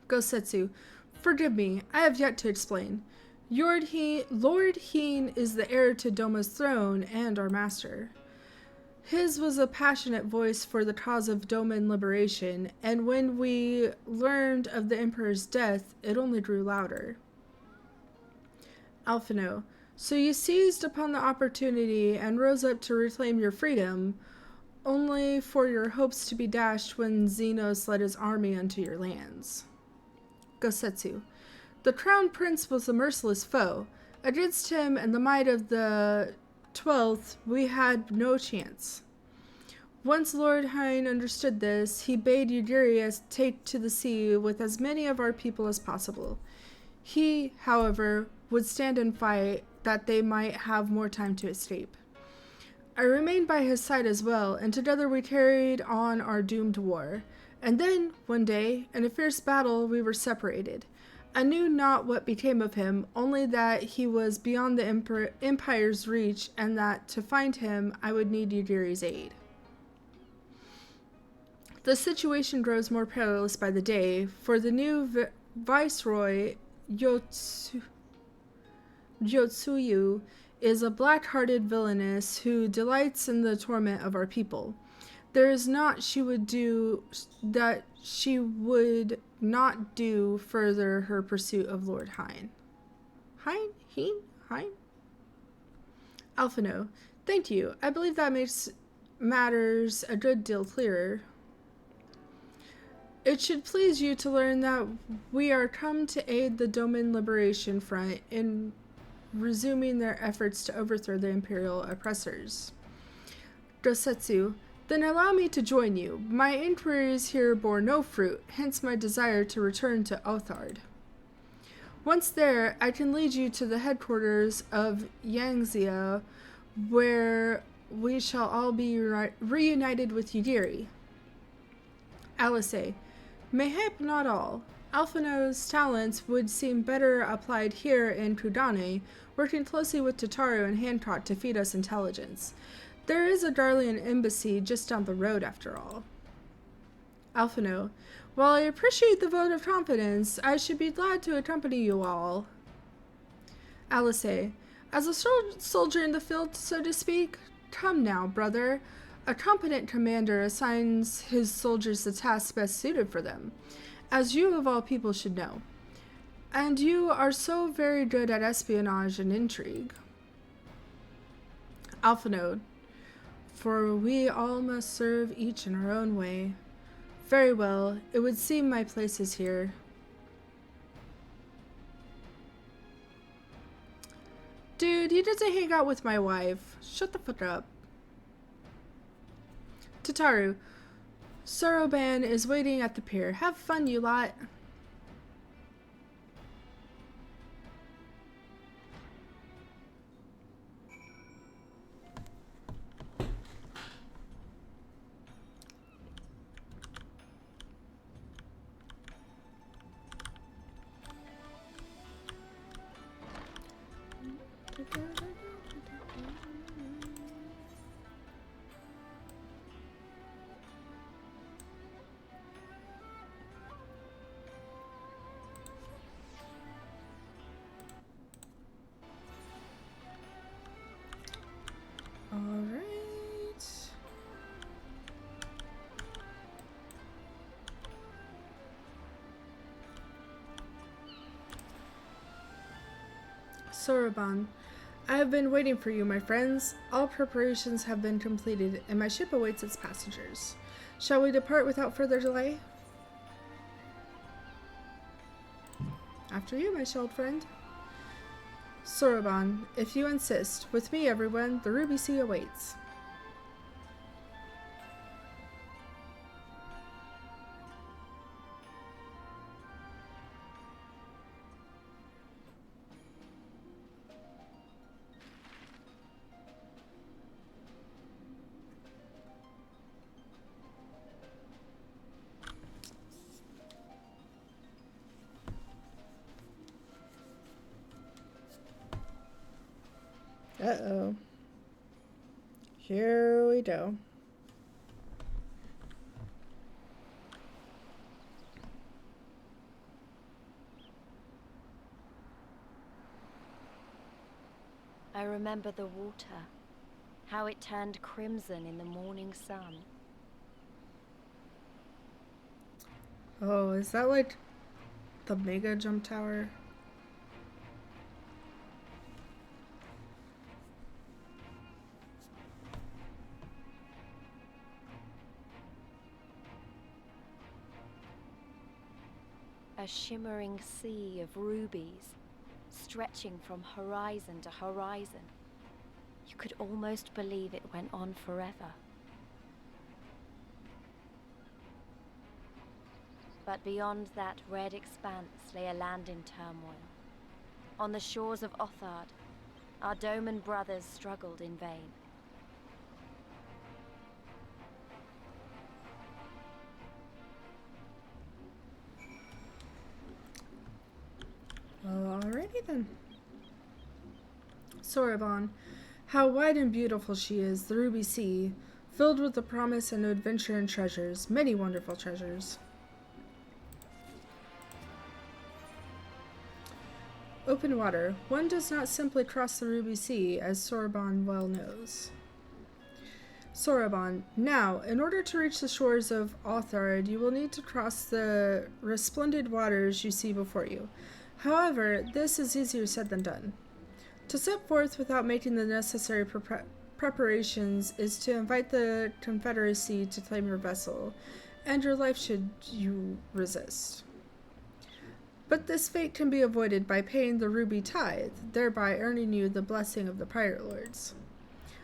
Gosetsu. Forgive me, I have yet to explain. Lord Heen is the heir to Doma's throne and our master. His was a passionate voice for the cause of Doman liberation, and when we learned of the Emperor's death, it only grew louder. Alphino. So you seized upon the opportunity and rose up to reclaim your freedom, only for your hopes to be dashed when Xenos led his army unto your lands. Gosetsu. The Crown Prince was a merciless foe. Against him and the might of the 12th, we had no chance. Once Lord Hine understood this, he bade Yudiri take to the sea with as many of our people as possible. He, however, would stand and fight that they might have more time to escape. I remained by his side as well, and together we carried on our doomed war. And then, one day, in a fierce battle, we were separated. I knew not what became of him, only that he was beyond the Empire's reach, and that to find him, I would need Yudiri's aid. The situation grows more perilous by the day, for the new Viceroy, Yotsuyu, is a black-hearted villainess who delights in the torment of our people. There is naught she would not do further her pursuit of Lord Hine. Hine? Alphino. Thank you. I believe that makes matters a good deal clearer. It should please you to learn that we are come to aid the Doman Liberation Front in resuming their efforts to overthrow the Imperial oppressors. Dosetsu. Then allow me to join you. My inquiries here bore no fruit, hence my desire to return to Othard. Once there, I can lead you to the headquarters of Yangzia, where we shall all be reunited with Yudiri. Alice. Mayhap not all. Alphino's talents would seem better applied here in Kudane, working closely with Tataru and Hancock to feed us intelligence. There is a Darlian embassy just down the road, after all. Alphino. While I appreciate the vote of confidence, I should be glad to accompany you all. Alice. As a soldier in the field, so to speak, come now, brother. A competent commander assigns his soldiers the tasks best suited for them, as you of all people should know. And you are so very good at espionage and intrigue. Alpha Node. For we all must serve each in our own way. Very well, it would seem my place is here. Dude, he doesn't hang out with my wife. Shut the fuck up. Tataru, Soroban is waiting at the pier. Have fun, you lot. Alright. Soroban, I have been waiting for you, my friends. All preparations have been completed, and my ship awaits its passengers. Shall we depart without further delay? After you, my shield friend. Soroban, if you insist. With me, everyone, the Ruby Sea awaits. Uh-oh. Here we go. I remember the water, how it turned crimson in the morning sun. Oh, is that like the mega jump tower? A shimmering sea of rubies, stretching from horizon to horizon. You could almost believe it went on forever. But beyond that red expanse lay a land in turmoil. On the shores of Othard, our Doman brothers struggled in vain. Alrighty then. Soroban, how wide and beautiful she is, the Ruby Sea, filled with the promise and adventure and treasures, many wonderful treasures. Open water. One does not simply cross the Ruby Sea, as Soroban well knows. Soroban, now, in order to reach the shores of Othard, you will need to cross the resplendent waters you see before you. However, this is easier said than done. To set forth without making the necessary preparations is to invite the Confederacy to claim your vessel, and your life should you resist. But this fate can be avoided by paying the Ruby Tithe, thereby earning you the blessing of the Pirate Lords.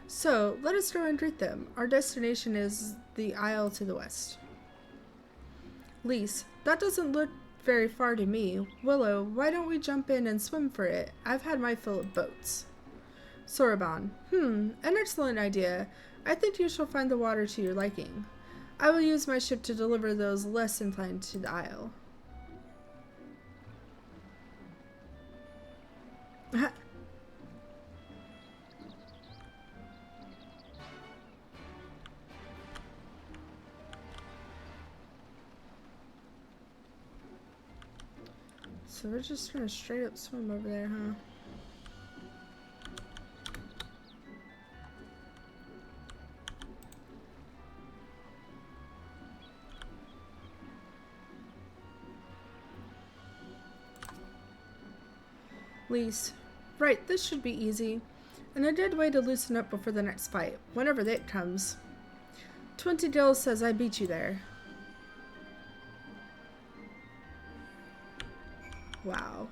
So, let us go and greet them. Our destination is the Isle to the west. Lise, that doesn't look very far to me. Willow, why don't we jump in and swim for it? I've had my fill of boats. Soroban, an excellent idea. I think you shall find the water to your liking. I will use my ship to deliver those less inclined to the Isle. So we're just gonna straight up swim over there, huh? Lise. Right, this should be easy. And a dead way to loosen up before the next fight, whenever that comes. 20 Dill says I beat you there. Wow.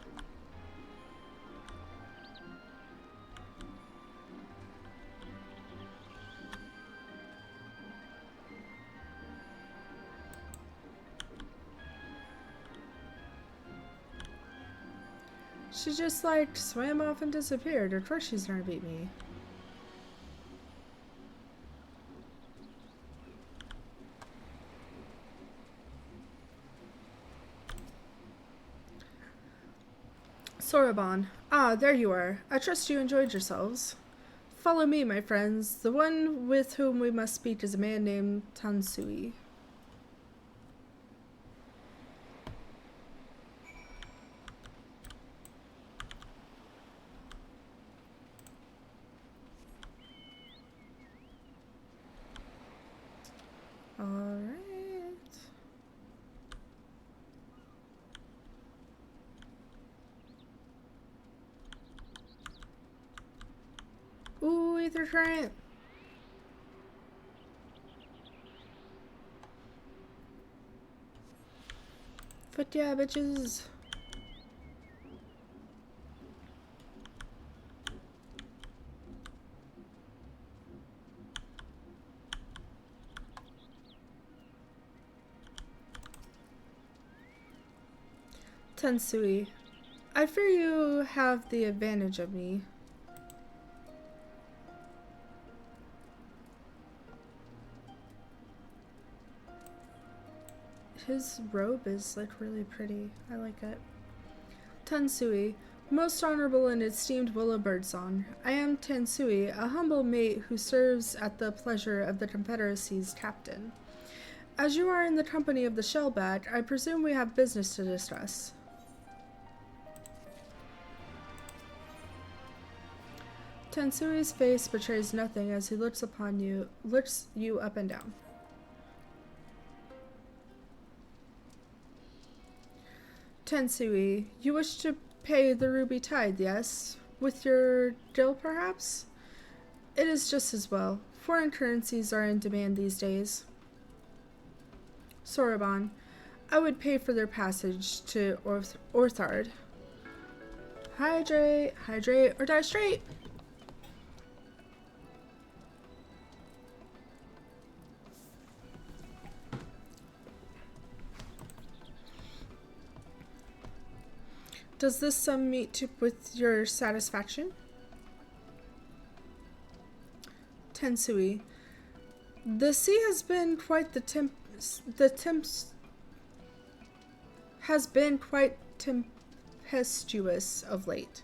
She just like swam off and disappeared. Of course she's gonna beat me. Soroban. Ah, there you are. I trust you enjoyed yourselves. Follow me, my friends. The one with whom we must speak is a man named Tansui. Alright. Ooh, ether current. But yeah, bitches. Tensui, I fear you have the advantage of me. His robe is like really pretty. I like it. Tensui, most honorable and esteemed Willow Birdsong. I am Tensui, a humble mate who serves at the pleasure of the Confederacy's captain. As you are in the company of the Shellback, I presume we have business to discuss. Tensui's face betrays nothing as he looks you up and down. Tensui, you wish to pay the ruby tithe, yes? With your dill, perhaps? It is just as well. Foreign currencies are in demand these days. Soroban, I would pay for their passage to Orthard. Hydrate, or die straight! Does this sum meet with your satisfaction? Tensui, the sea has been quite tempestuous of late.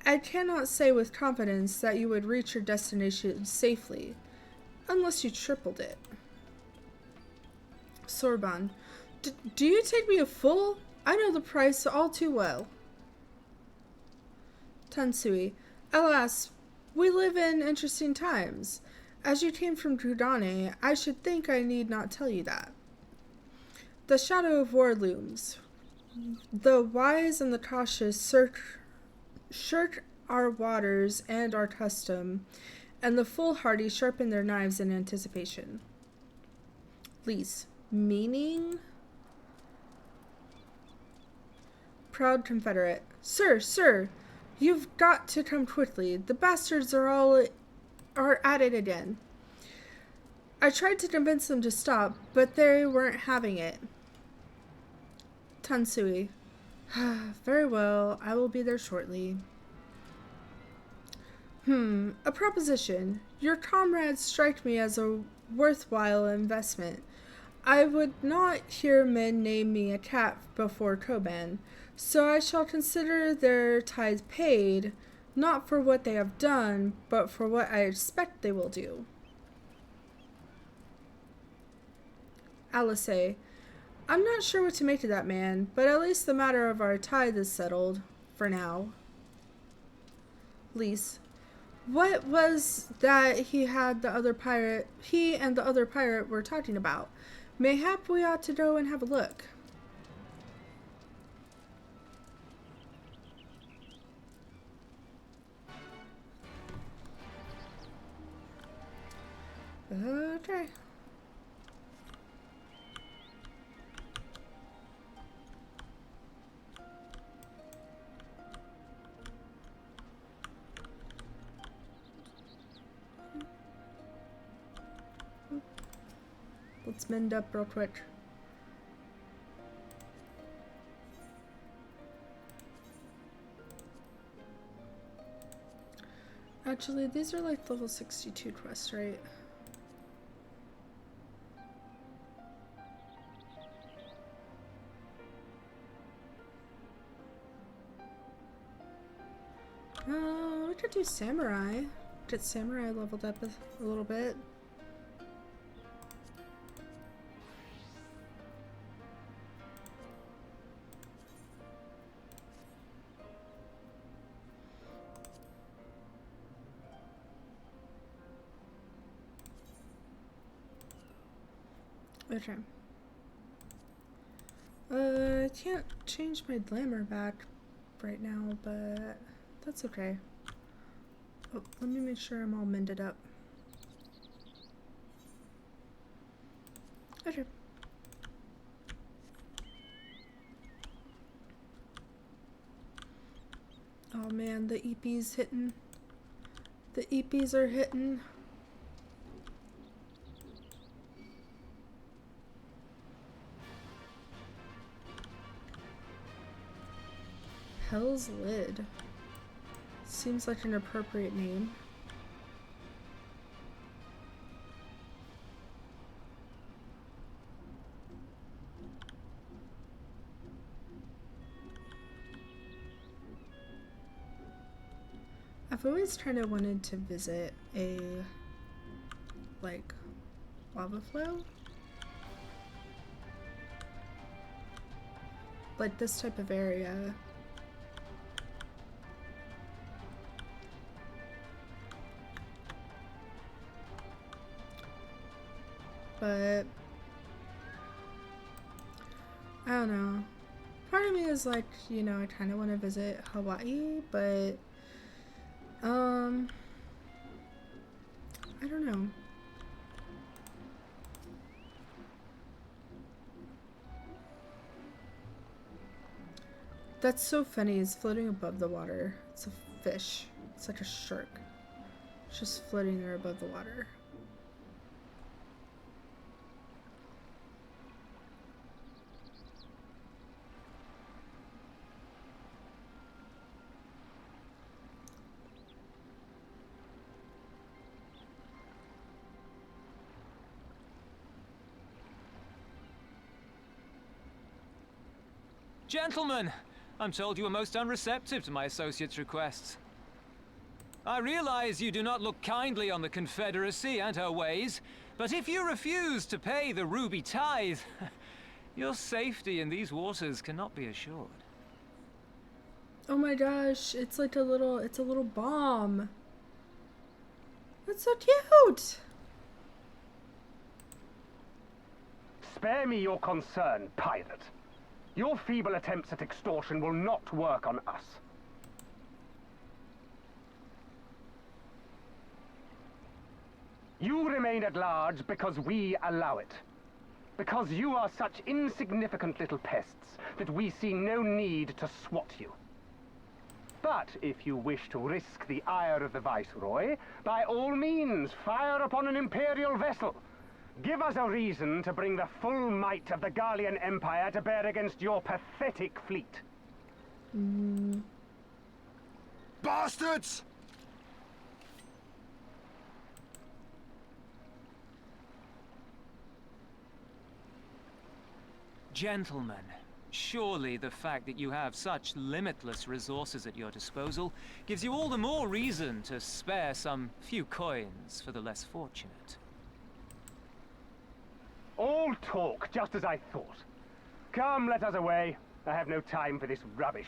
I cannot say with confidence that you would reach your destination safely, unless you tripled it. Sorban, do you take me a fool? I know the price all too well. Tansui, alas, we live in interesting times. As you came from Drudane, I should think I need not tell you that. The shadow of war looms. The wise and the cautious shirk our waters and our custom, and the foolhardy sharpen their knives in anticipation. Lise, meaning? Proud Confederate. Sir, you've got to come quickly. The bastards are at it again. I tried to convince them to stop, but they weren't having it. Tansui. Very well, I will be there shortly. A proposition. Your comrades strike me as a worthwhile investment. I would not hear men name me a cat before Koban, so I shall consider their tithe paid, not for what they have done, but for what I expect they will do. Alice, I'm not sure what to make of that man, but at least the matter of our tithe is settled, for now. Lise, what was that he and the other pirate were talking about? Mayhap we ought to go and have a look. Okay. Let's mend up real quick. Actually, these are like level 62 quests, right? We could do samurai. Get samurai leveled up a little bit. Okay. I can't change my glamour back right now, but that's okay. Oh, let me make sure I'm all mended up. Okay. Oh man, the EP's hitting. The EPs are hitting. Hell's Lid. Seems like an appropriate name. I've always kind of wanted to visit a, like, lava flow. Like this type of area. But I don't know. Part of me is like, you know, I kind of want to visit Hawaii, but I don't know. That's so funny. It's floating above the water. It's a fish. It's like a shark. It's just floating there above the water. Gentlemen, I'm told you were most unreceptive to my associate's requests. I realize you do not look kindly on the Confederacy and her ways, but if you refuse to pay the ruby tithe, your safety in these waters cannot be assured. Oh my gosh, it's like a little bomb. That's so cute! Spare me your concern, pirate. Your feeble attempts at extortion will not work on us. You remain at large because we allow it. Because you are such insignificant little pests that we see no need to swat you. But if you wish to risk the ire of the Viceroy, by all means, fire upon an Imperial vessel. Give us a reason to bring the full might of the Garlean Empire to bear against your pathetic fleet. Bastards! Gentlemen, surely the fact that you have such limitless resources at your disposal gives you all the more reason to spare some few coins for the less fortunate. All talk, just as I thought. Come, let us away. I have no time for this rubbish.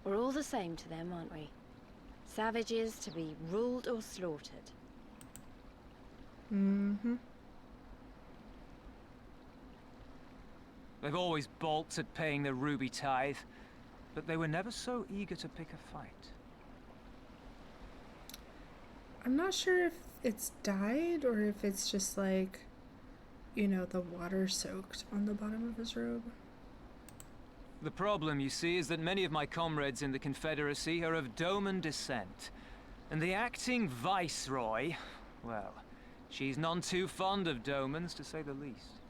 We're all the same to them, aren't we? Savages to be ruled or slaughtered. Mm-hmm. They've always balked at paying the ruby tithe, but they were never so eager to pick a fight. I'm not sure if it's dyed or if it's just like, you know, the water soaked on the bottom of his robe. The problem, you see, is that many of my comrades in the Confederacy are of Doman descent. And the acting viceroy, well, she's none too fond of Domans, to say the least.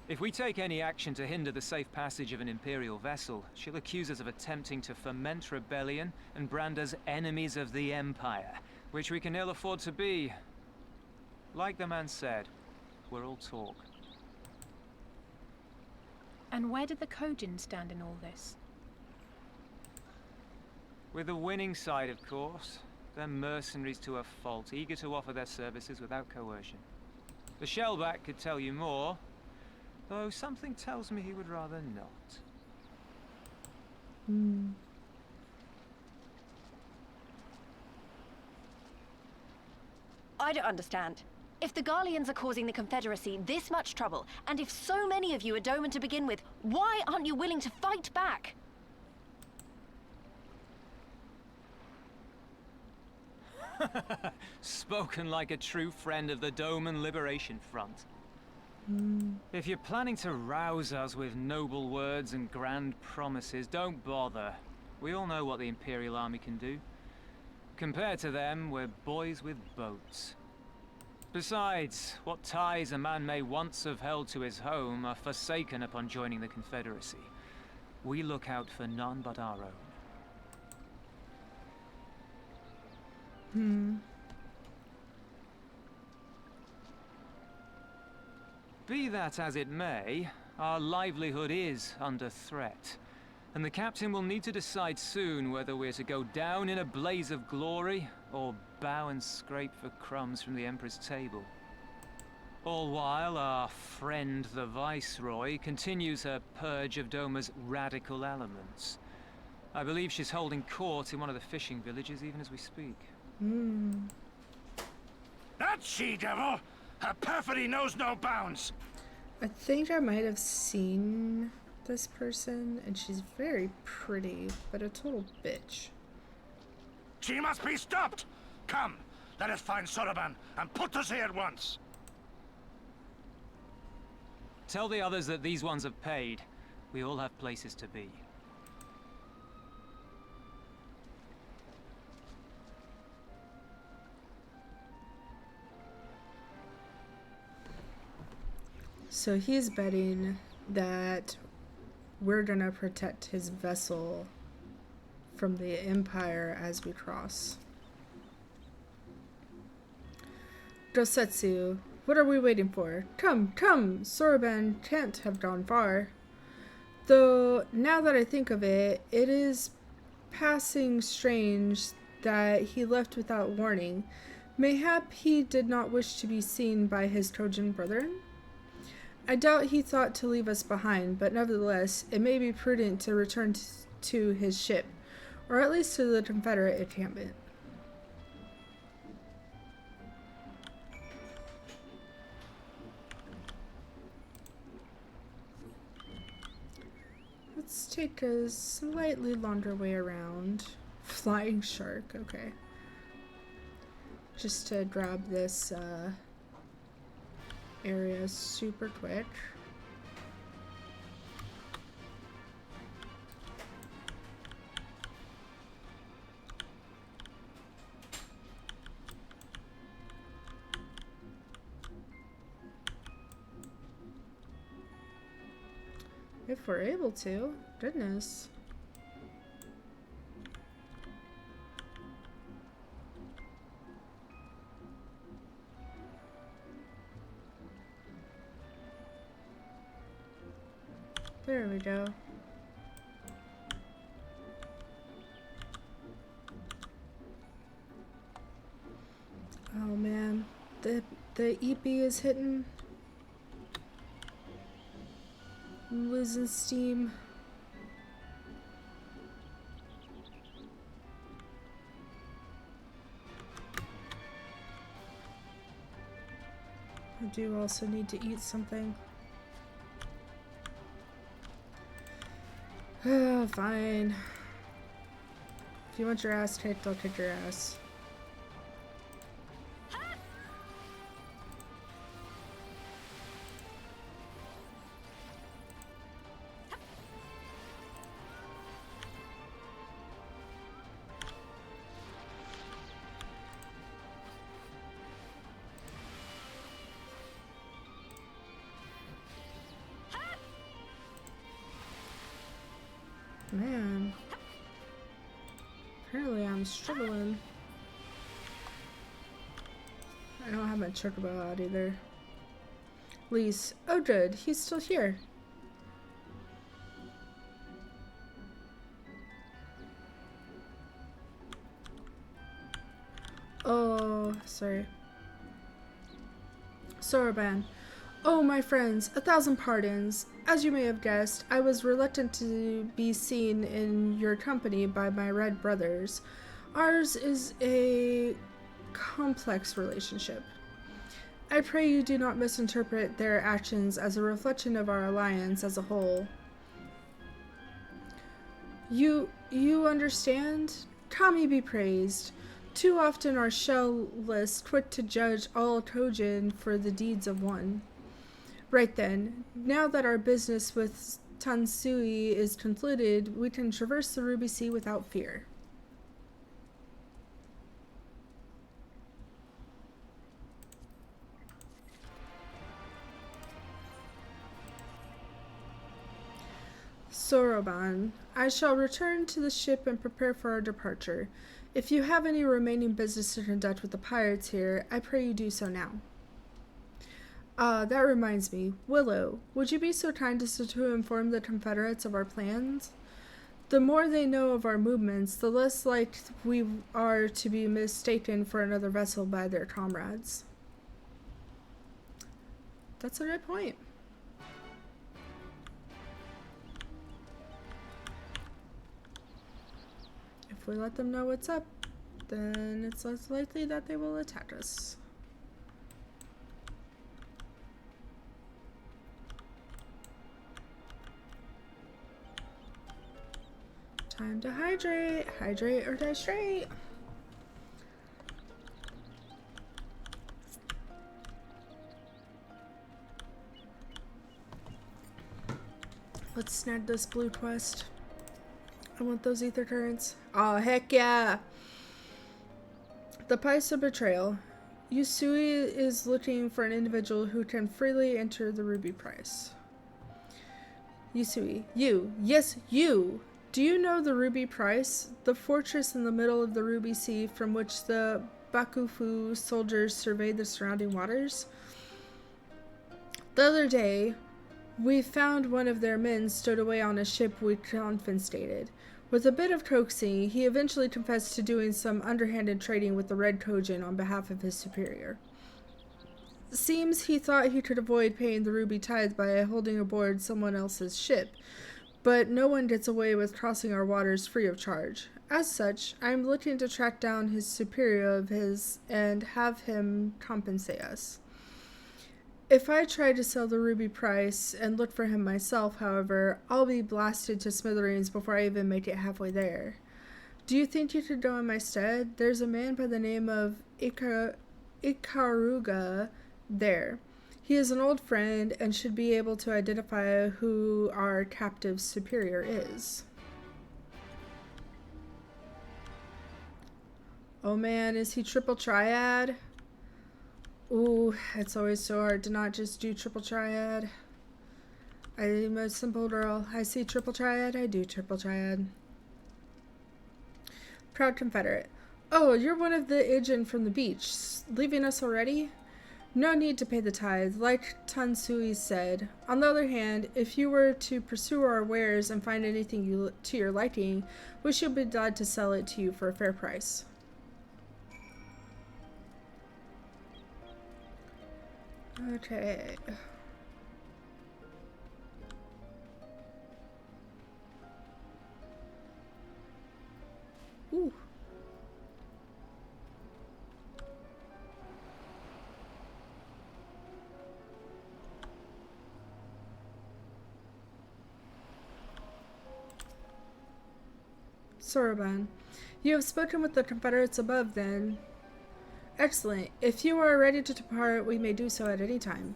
If we take any action to hinder the safe passage of an Imperial vessel, she'll accuse us of attempting to foment rebellion and brand us enemies of the Empire, which we can ill afford to be. Like the man said, we're all talk. And where did the Kojin stand in all this? With the winning side, of course. They're mercenaries to a fault, eager to offer their services without coercion. The Shellback could tell you more, though something tells me he would rather not. I don't understand. If the Garleans are causing the Confederacy this much trouble, and if so many of you are Doman to begin with, why aren't you willing to fight back? Spoken like a true friend of the Doman Liberation Front. If you're planning to rouse us with noble words and grand promises, don't bother. We all know what the Imperial Army can do. Compared to them, we're boys with boats. Besides, what ties a man may once have held to his home are forsaken upon joining the Confederacy. We look out for none but our own. Be that as it may, our livelihood is under threat. And the captain will need to decide soon whether we're to go down in a blaze of glory, or bow and scrape for crumbs from the Emperor's table. All while our friend the Viceroy continues her purge of Doma's radical elements. I believe she's holding court in one of the fishing villages even as we speak. That she-devil! Her perfidy knows no bounds! I think I might have seen this person, and she's very pretty, but a total bitch. She must be stopped! Come, let us find Soroban and put to sea at once! Tell the others that these ones have paid. We all have places to be. So he's betting that we're gonna protect his vessel from the Empire as we cross. Dosetsu, what are we waiting for? Come, come! Soroban can't have gone far. Though, now that I think of it, it is passing strange that he left without warning. Mayhap he did not wish to be seen by his Trojan brethren? I doubt he thought to leave us behind, but nevertheless, it may be prudent to return to his ship, or at least to the Confederate encampment. Let's take a slightly longer way around. Flying shark, okay. Just to grab this, area super quick. If we're able to, goodness. There we go. Oh man, the EP is hitting. I'm losing steam. do also need to eat something. Fine. If you want your ass kicked, I'll kick your ass. Man. Apparently I'm struggling. I don't have my chocobo out either. Lise. Oh good, he's still here. Oh, sorry. Soroban. Oh, my friends, 1,000 pardons. As you may have guessed, I was reluctant to be seen in your company by my red brothers. Ours is a complex relationship. I pray you do not misinterpret their actions as a reflection of our alliance as a whole. You understand? Kami be praised. Too often are shell-less quick to judge all Kojin for the deeds of one. Right then, now that our business with Tansui is concluded, we can traverse the Ruby Sea without fear. Soroban, I shall return to the ship and prepare for our departure. If you have any remaining business to conduct with the pirates here, I pray you do so now. That reminds me. Willow, would you be so kind as to inform the Confederates of our plans? The more they know of our movements, the less likely we are to be mistaken for another vessel by their comrades. That's a good point. If we let them know what's up, then it's less likely that they will attack us. Time to hydrate. Hydrate or die straight. Let's snag this blue quest. I want those ether currents. Oh, heck yeah! The Price of Betrayal. Yusui is looking for an individual who can freely enter the Ruby Price. Yusui. You. Yes, you! Do you know the Ruby Price? The fortress in the middle of the Ruby Sea from which the Bakufu soldiers surveyed the surrounding waters? The other day, we found one of their men stowed away on a ship we confiscated. With a bit of coaxing, he eventually confessed to doing some underhanded trading with the Red Kojin on behalf of his superior. Seems he thought he could avoid paying the Ruby tithe by holding aboard someone else's ship, but no one gets away with crossing our waters free of charge. As such, I am looking to track down his superior of his and have him compensate us. If I try to sell the Ruby Price and look for him myself, however, I'll be blasted to smithereens before I even make it halfway there. Do you think you could go in my stead? There's a man by the name of Ikaruga there. He is an old friend and should be able to identify who our captive superior is. Oh man, is he triple triad? Ooh, it's always so hard to not just do triple triad. I'm a simple girl. I see triple triad, I do triple triad. Proud Confederate. Oh, you're one of the Ijin from the beach. Leaving us already? No need to pay the tithe, like Tansui said. On the other hand, if you were to pursue our wares and find anything to your liking, we should be glad to sell it to you for a fair price. Okay. Ooh. Soroban. You have spoken with the Confederates above, then. Excellent. If you are ready to depart, we may do so at any time.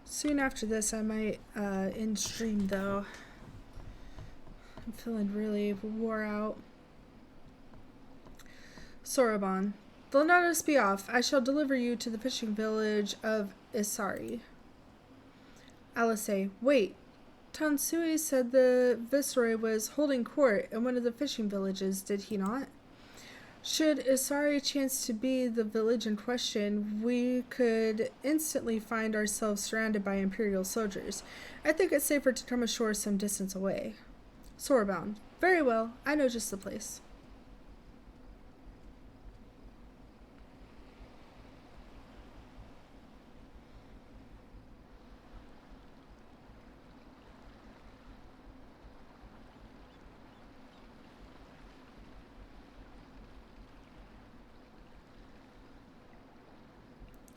Soon after this, I might end stream, though. I'm feeling really wore out. Soroban. Let us be off. I shall deliver you to the fishing village of Isari. Alice. Wait. Tansui said the Viceroy was holding court in one of the fishing villages, did he not? Should Isari chance to be the village in question, we could instantly find ourselves surrounded by Imperial soldiers. I think it's safer to come ashore some distance away. Soroban. Very well. I know just the place.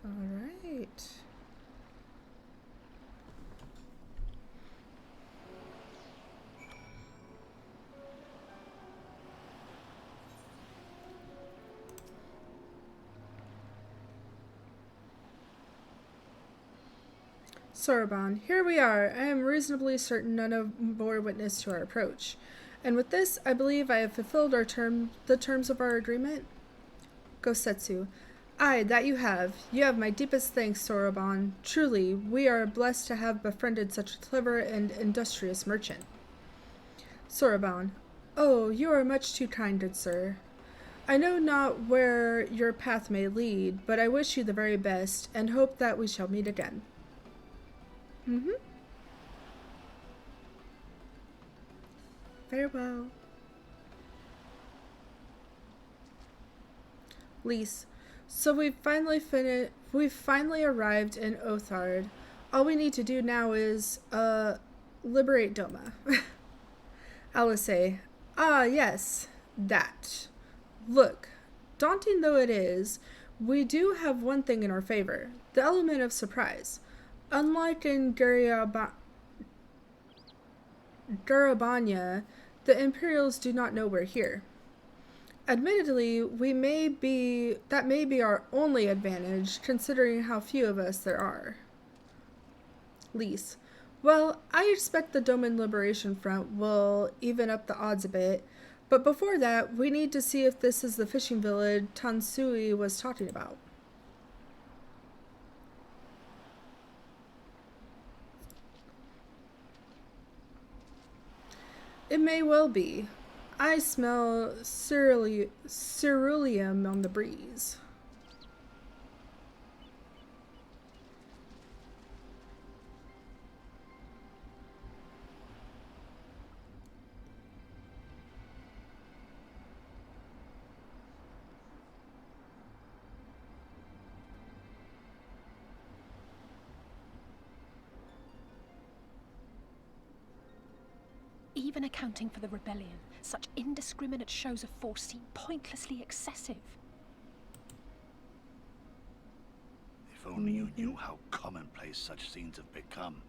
Alright. Soroban, here we are. I am reasonably certain none bore witness to our approach. And with this, I believe I have fulfilled the terms of our agreement. Gosetsu. Aye, that you have. You have my deepest thanks, Soroban. Truly, we are blessed to have befriended such a clever and industrious merchant. Soroban. Oh, you are much too kind, good sir. I know not where your path may lead, but I wish you the very best, and hope that we shall meet again. Very well. Lise. So we've finally arrived in Othard. All we need to do now is liberate Doma. Alice. Ah, yes, that. Look, daunting though it is, we do have one thing in our favor, the element of surprise. Unlike in Garabanya, the Imperials do not know we're here. Admittedly, that may be our only advantage, considering how few of us there are. Lise. Well, I expect the Doman Liberation Front will even up the odds a bit, but before that, we need to see if this is the fishing village Tansui was talking about. It may well be. I smell ceruleum on the breeze. Even accounting for the rebellion, such indiscriminate shows of force seem pointlessly excessive. If only you knew how commonplace such scenes have become.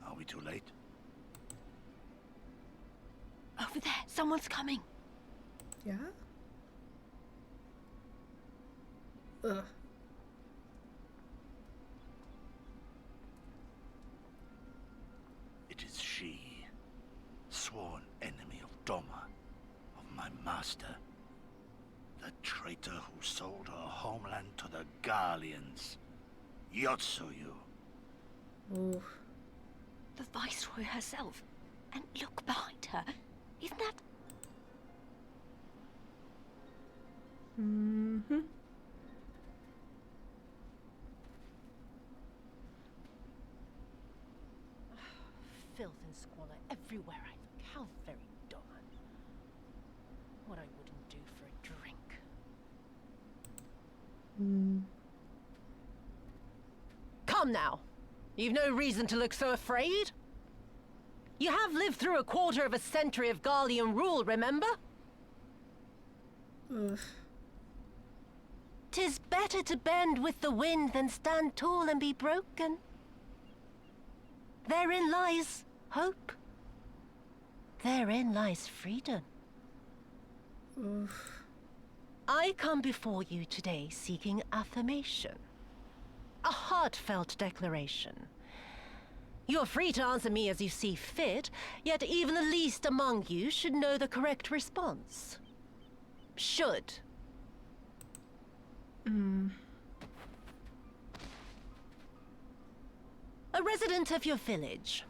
Are we too late? Over there, someone's coming. Yeah? Ugh. It is she, sworn enemy of Doma, of my master. The traitor who sold her homeland to the Garleans. Yotsuyu. Ooh. The Viceroy herself. And look behind her. Isn't that... Mm-hmm. Filth and squalor everywhere I look. How very Doma. What I wouldn't do for a drink. Come now. You've no reason to look so afraid. You have lived through a quarter of a century of Garlean rule, remember? Ugh. 'Tis better to bend with the wind than stand tall and be broken. Therein lies hope. Therein lies freedom. Oof. I come before you today seeking affirmation. A heartfelt declaration. You are free to answer me as you see fit, yet even the least among you should know the correct response. Should. A resident of your village,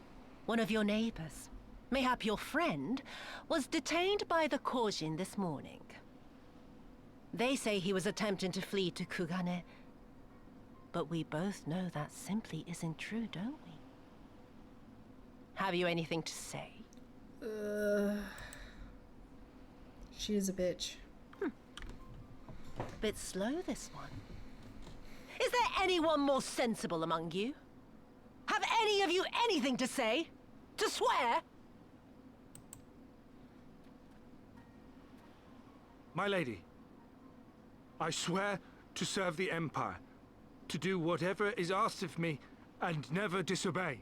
one of your neighbors, mayhap your friend, was detained by the Korjin this morning. They say he was attempting to flee to Kugane, but we both know that simply isn't true, don't we? Have you anything to say? She is a bitch. Bit slow, this one. Is there anyone more sensible among you? Have any of you anything to say? To swear? My lady, I swear to serve the Empire, to do whatever is asked of me, and never disobey.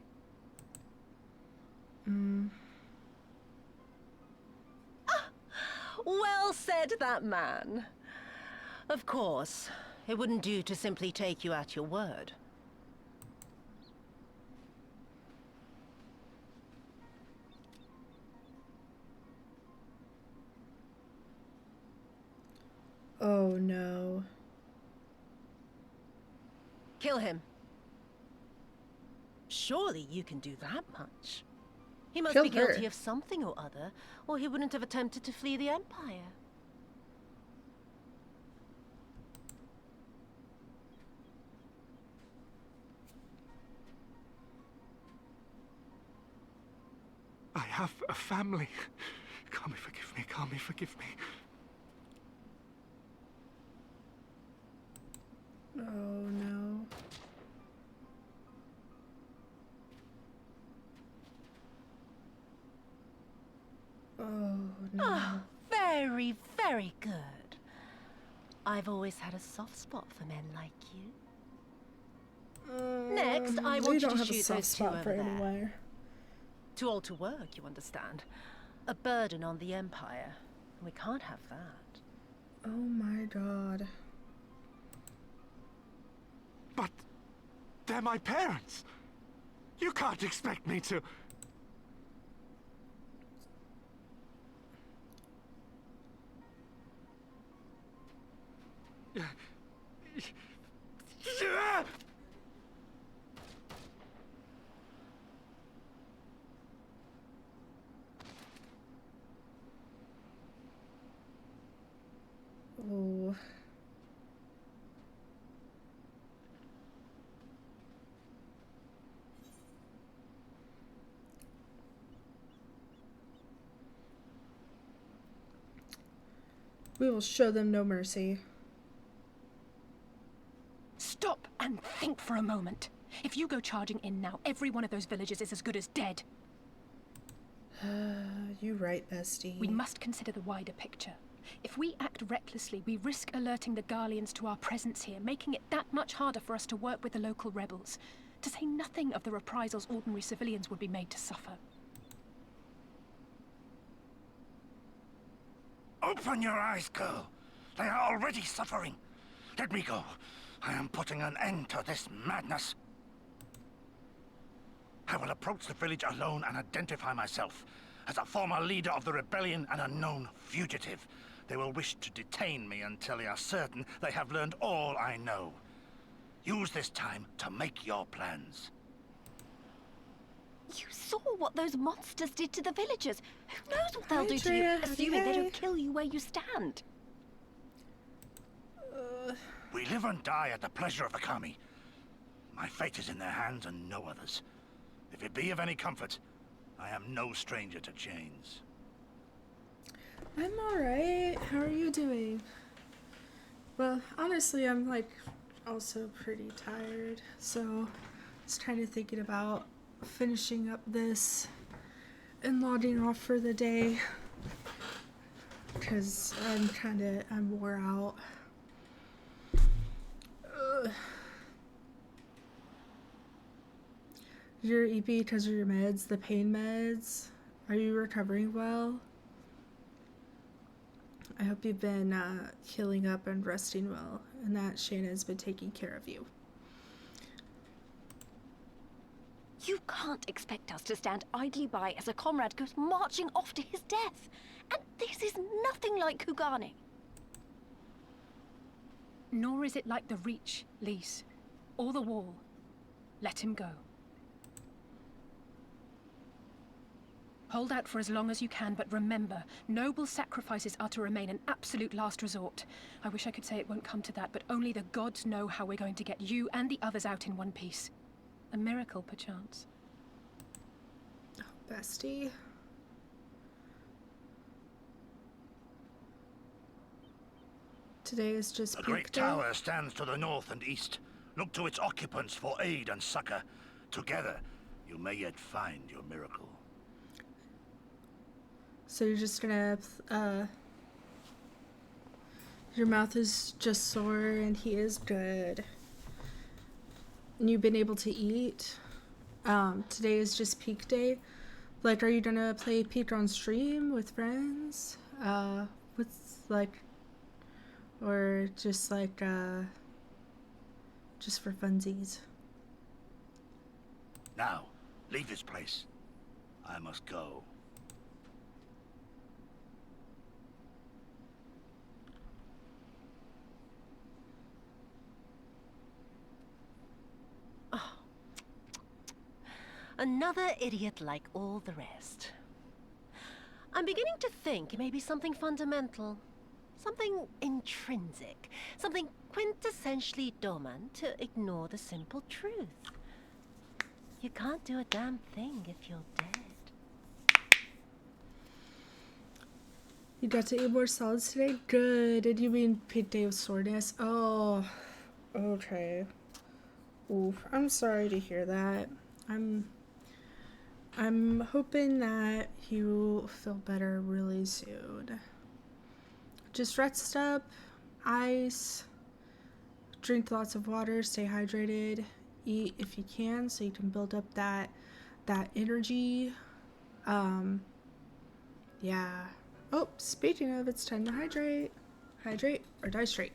Well said, that man. Of course, it wouldn't do to simply take you at your word. Oh no. Kill him. Surely you can do that much. He must Kill be guilty her. of something or other, or he wouldn't have attempted to flee the Empire. I have a family. Kami, forgive me. Kami, forgive me. Oh no. Oh no. Ah, very, very good. I've always had a soft spot for men like you. Next, I want we you don't to have a shoot soft those two spot over for there. anywhere. Too old to work, you understand. A burden on the Empire. We can't have that. Oh my god. But they're my parents. You can't expect me to... Oh. We will show them no mercy. Stop and think for a moment. If you go charging in now, every one of those villagers is as good as dead. You right, bestie. We must consider the wider picture. If we act recklessly, we risk alerting the Garleans to our presence here, making it that much harder for us to work with the local rebels. To say nothing of the reprisals ordinary civilians would be made to suffer. Open your eyes, girl. They are already suffering. Let me go. I am putting an end to this madness. I will approach the village alone and identify myself as a former leader of the rebellion and a known fugitive. They will wish to detain me until they are certain they have learned all I know. Use this time to make your plans. You saw what those monsters did to the villagers. Who knows what they'll Hi, do to you, Drea. assuming they Hey. don't kill you where you stand. We live and die at the pleasure of the Kami. My fate is in their hands and no others. If it be of any comfort, I am no stranger to chains. I'm alright. How are you doing? Well, honestly, I'm like also pretty tired, so I was kind of thinking about finishing up this and logging off for the day because I'm wore out. Your EP because of your meds, the pain meds. Are you recovering well? I hope you've been healing up and resting well, and that Shannon's been taking care of you. You can't expect us to stand idly by as a comrade goes marching off to his death. And this is nothing like Kugane. Nor is it like the Reach, Lise, or the Wall. Let him go. Hold out for as long as you can, but remember, noble sacrifices are to remain an absolute last resort. I wish I could say it won't come to that, but only the gods know how we're going to get you and the others out in one piece. A miracle, perchance. Oh, bestie. Today is just The peak great day. tower stands to the north and east. Look to its occupants for aid and succor. Together, you may yet find your miracle. So you're just gonna, your mouth is just sore and he is good. And you've been able to eat. Today is just peak day. Like, are you gonna play peak on stream with friends? What's like, or just like, just for funsies? Now, leave this place. I must go. Another idiot like all the rest. I'm beginning to think it may be something fundamental. Something intrinsic. Something quintessentially Doman to ignore the simple truth. You can't do a damn thing if you're dead. You got to eat more salads today? Good. Did you mean peak day of soreness? Oh, okay. Oof. I'm sorry to hear that. I'm hoping that you feel better really soon. Just rest up, ice, drink lots of water, stay hydrated, eat if you can so you can build up that energy. Yeah. Oh, speaking of, it's time to hydrate. Hydrate or die straight.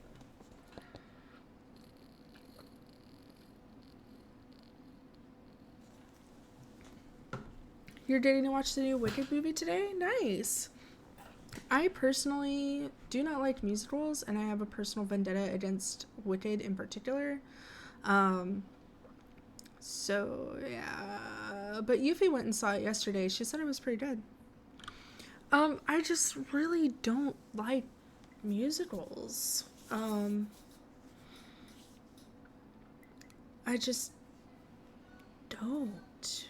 You're getting to watch the new Wicked movie today? Nice. I personally do not like musicals, and I have a personal vendetta against Wicked in particular. So, yeah. But Yuffie went and saw it yesterday. She said it was pretty good. I just really don't like musicals. I just don't.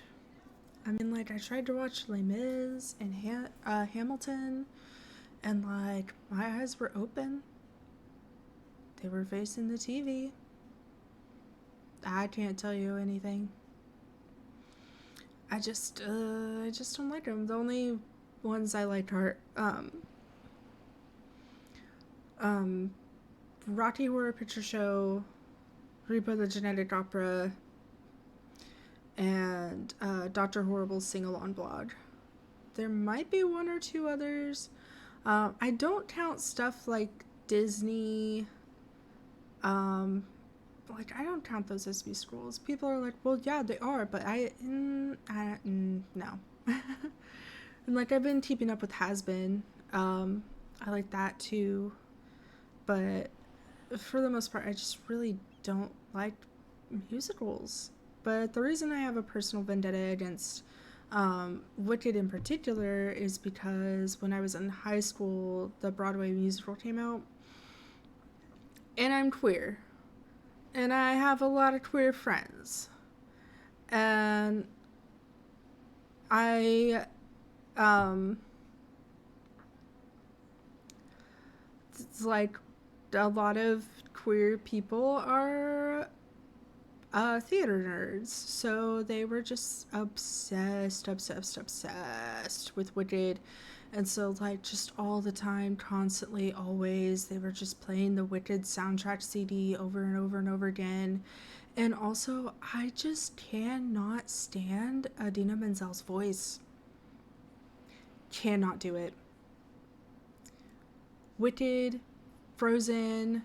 I mean, like, I tried to watch Les Mis and Hamilton, and, like, my eyes were open. They were facing the TV. I can't tell you anything. I just don't like them. The only ones I like are, Rocky Horror Picture Show, Reaper the Genetic Opera, and Dr. Horrible's Sing-Along blog. There might be one or two others. I don't count stuff like Disney. Like, I don't count those as musicals. People are like, well, yeah, they are, but no. And, like, I've been keeping up with Has-Been. I like that, too. But for the most part, I just really don't like musicals. But the reason I have a personal vendetta against Wicked in particular is because when I was in high school, the Broadway musical came out. And I'm queer. And I have a lot of queer friends. And it's like a lot of queer people are theater nerds, so they were just obsessed with Wicked, and so, like, just all the time, constantly, always, they were just playing the Wicked soundtrack CD over and over and over again, And also, I just cannot stand Adina Menzel's voice. Cannot do it. Wicked, Frozen,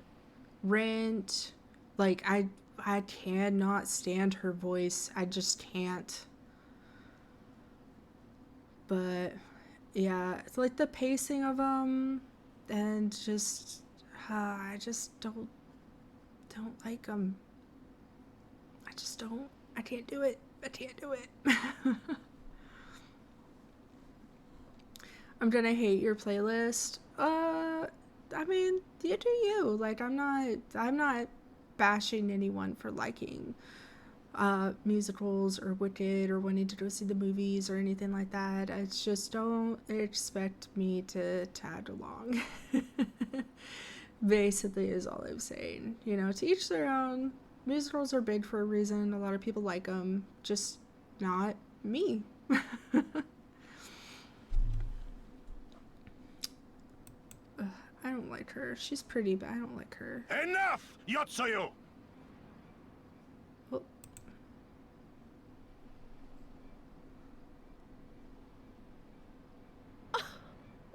Rent, like I cannot stand her voice. I just can't. But yeah, it's like the pacing of them, and just I just don't like them. I just don't. I can't do it. I can't do it. I'm gonna hate your playlist. I mean, you do you. Like, I'm not bashing anyone for liking musicals or Wicked or wanting to go see the movies or anything like that. It's just, don't expect me to tag along. Basically is all I'm saying. You know, to each their own. Musicals are big for a reason. A lot of people like them. Just not me. I don't like her. She's pretty, but I don't like her. Enough, Yotsuyu! Oh.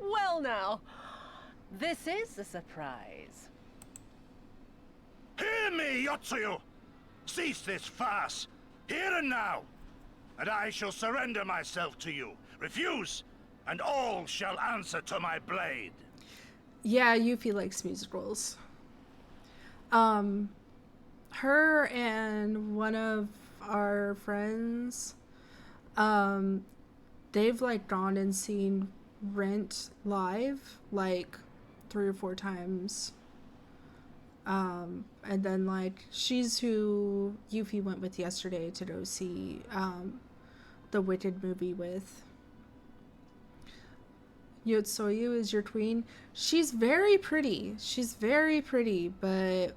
Well now, this is a surprise. Hear me, Yotsuyu! Cease this farce, here and now, and I shall surrender myself to you. Refuse, and all shall answer to my blade. Yeah, Yuffie likes musicals. Her and one of our friends, they've like gone and seen Rent live like 3 or 4 times. And then like she's who Yuffie went with yesterday to go see the Wicked movie with. Yotsuyu is your queen. She's very pretty. She's very pretty, but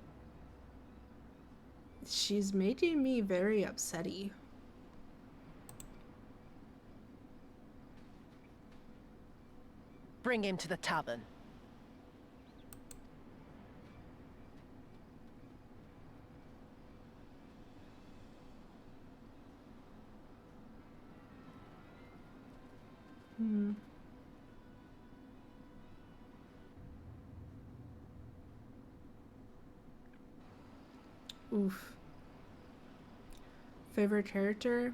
she's making me very upsetty. Bring him to the tavern. Oof. Favorite character?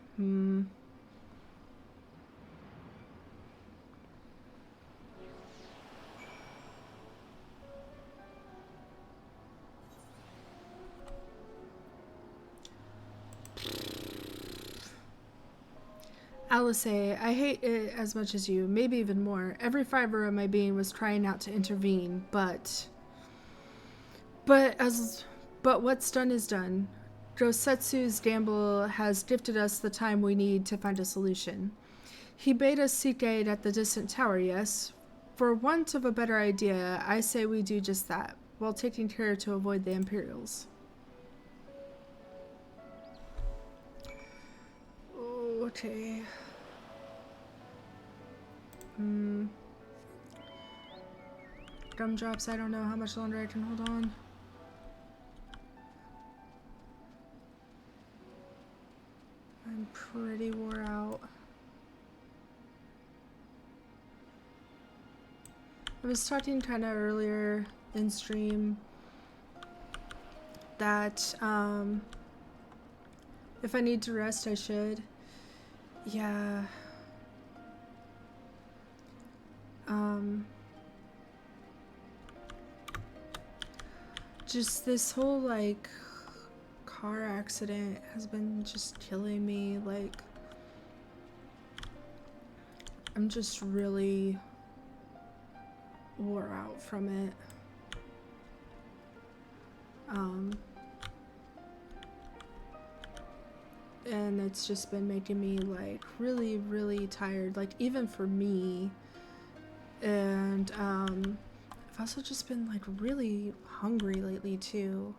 Alice, I hate it as much as you, maybe even more. Every fiber of my being was trying not to intervene, but what's done is done. Josetsu's gamble has gifted us the time we need to find a solution. He bade us seek aid at the distant tower, yes? For want of a better idea, I say we do just that, while taking care to avoid the Imperials. Okay. Gumdrops, I don't know how much longer I can hold on. I'm pretty wore out. I was talking kind of earlier in stream that if I need to rest, I should. Yeah. Just this whole like car accident has been just killing me. Like, I'm just really wore out from it. And it's just been making me like really, really tired, like even for me. And I've also just been like really hungry lately too,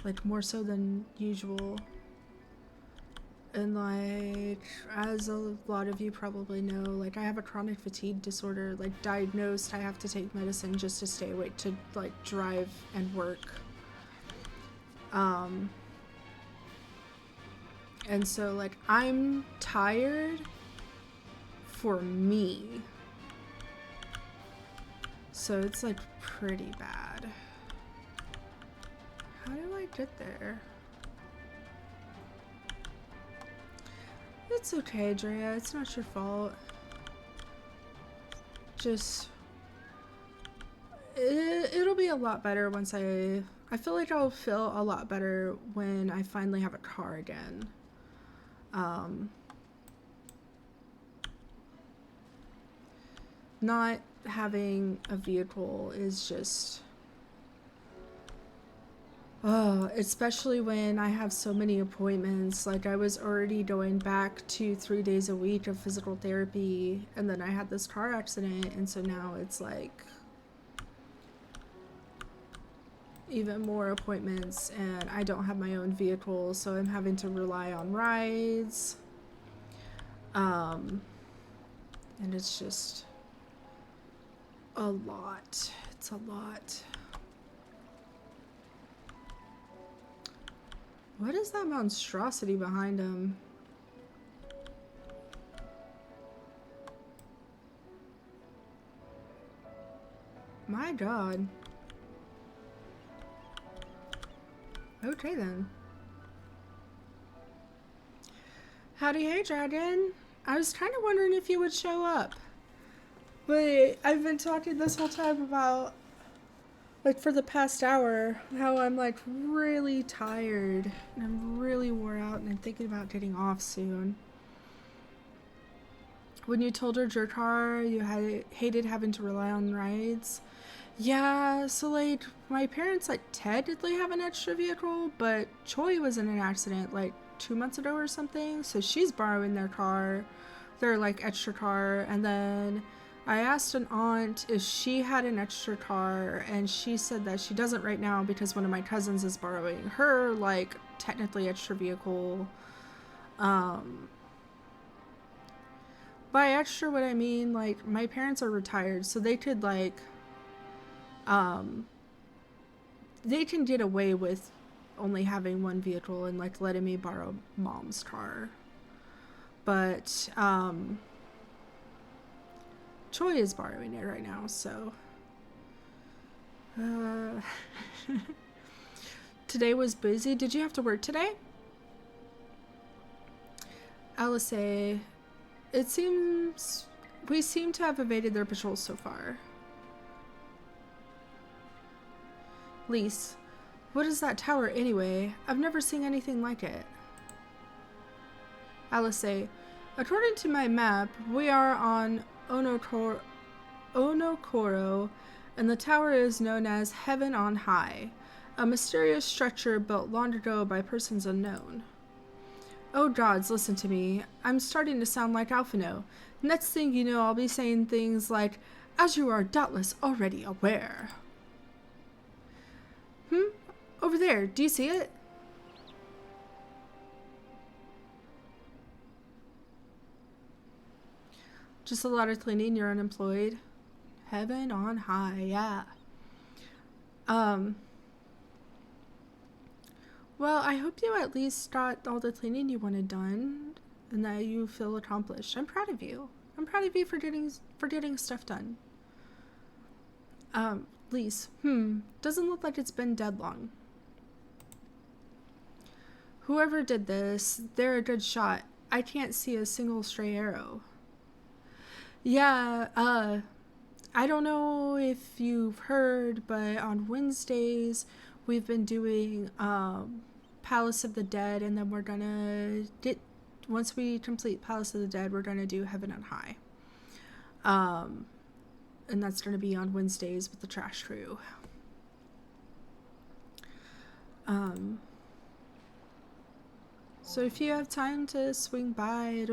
like more so than usual. And like, as a lot of you probably know, like I have a chronic fatigue disorder, like diagnosed. I have to take medicine just to stay awake, to like drive and work. And so, like, I'm tired for me. So it's, like, pretty bad. How do I get there? It's okay, Drea. It's not your fault. Just... It'll be a lot better once I feel like I'll feel a lot better when I finally have a car again. Not having a vehicle is just... Oh, especially when I have so many appointments. Like, I was already going back to 3 days a week of physical therapy, and then I had this car accident, and so now it's like even more appointments, and I don't have my own vehicle, so I'm having to rely on rides. And it's just a lot. It's a lot. What is that monstrosity behind him? My God. Okay then. Howdy, hey dragon. I was kind of wondering if you would show up. But I've been talking this whole time about, like, for the past hour, how I'm, like, really tired. And I'm really wore out, and I'm thinking about getting off soon. When you told her your car, you hated having to rely on rides. Yeah, so, like, my parents, like, technically have an extra vehicle, but Choi was in an accident, like, 2 months ago or something, so she's borrowing their car, their, like, extra car, and then I asked an aunt if she had an extra car, and she said that she doesn't right now because one of my cousins is borrowing her, like, technically extra vehicle. By extra, what I mean, like, my parents are retired, so they could, like, they can get away with only having one vehicle and, like, letting me borrow mom's car. But, Choi is borrowing it right now, so... Today was busy. Did you have to work today? Alice, it seems... we seem to have evaded their patrols so far. Lise, what is that tower anyway? I've never seen anything like it. Alice, according to my map, we are on Onokoro, and the tower is known as Heaven on High, a mysterious structure built long ago by persons unknown. Oh gods, listen to me. I'm starting to sound like Alphino. Next thing you know, I'll be saying things like, as you are doubtless already aware. Over there, do you see it? Just a lot of cleaning, you're unemployed. Heaven on high, yeah. Well, I hope you at least got all the cleaning you wanted done and that you feel accomplished. I'm proud of you. I'm proud of you for getting stuff done. Lise, doesn't look like it's been dead long. Whoever did this, they're a good shot. I can't see a single stray arrow. Yeah, I don't know if you've heard, but on Wednesdays we've been doing Palace of the Dead, and then we're gonna once we complete Palace of the Dead, we're gonna do Heaven on High. And that's gonna be on Wednesdays with the trash crew. So if you have time to swing by,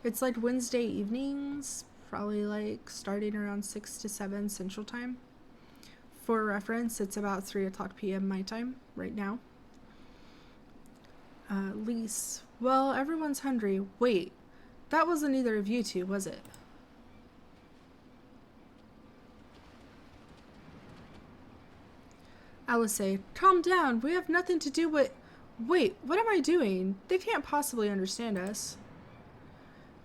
it's like Wednesday evenings, probably like starting around 6 to 7 Central Time. For reference, it's about 3 o'clock p.m. my time right now. Lise, well, everyone's hungry. Wait, that wasn't either of you two, was it? Alice, calm down. We have nothing to do with... Wait, what am I doing? They can't possibly understand us.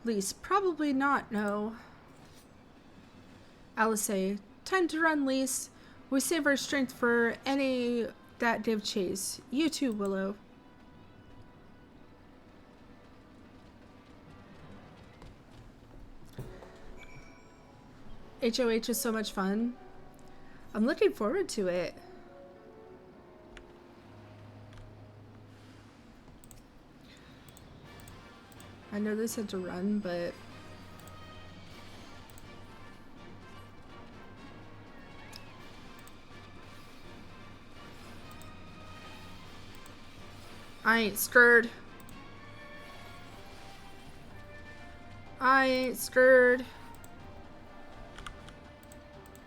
Lise, probably not, no. Alice, time to run, Lise. We save our strength for any that give chase. You too, Willow. HOH is so much fun. I'm looking forward to it. I know they said to run, but I ain't scared. I ain't scared.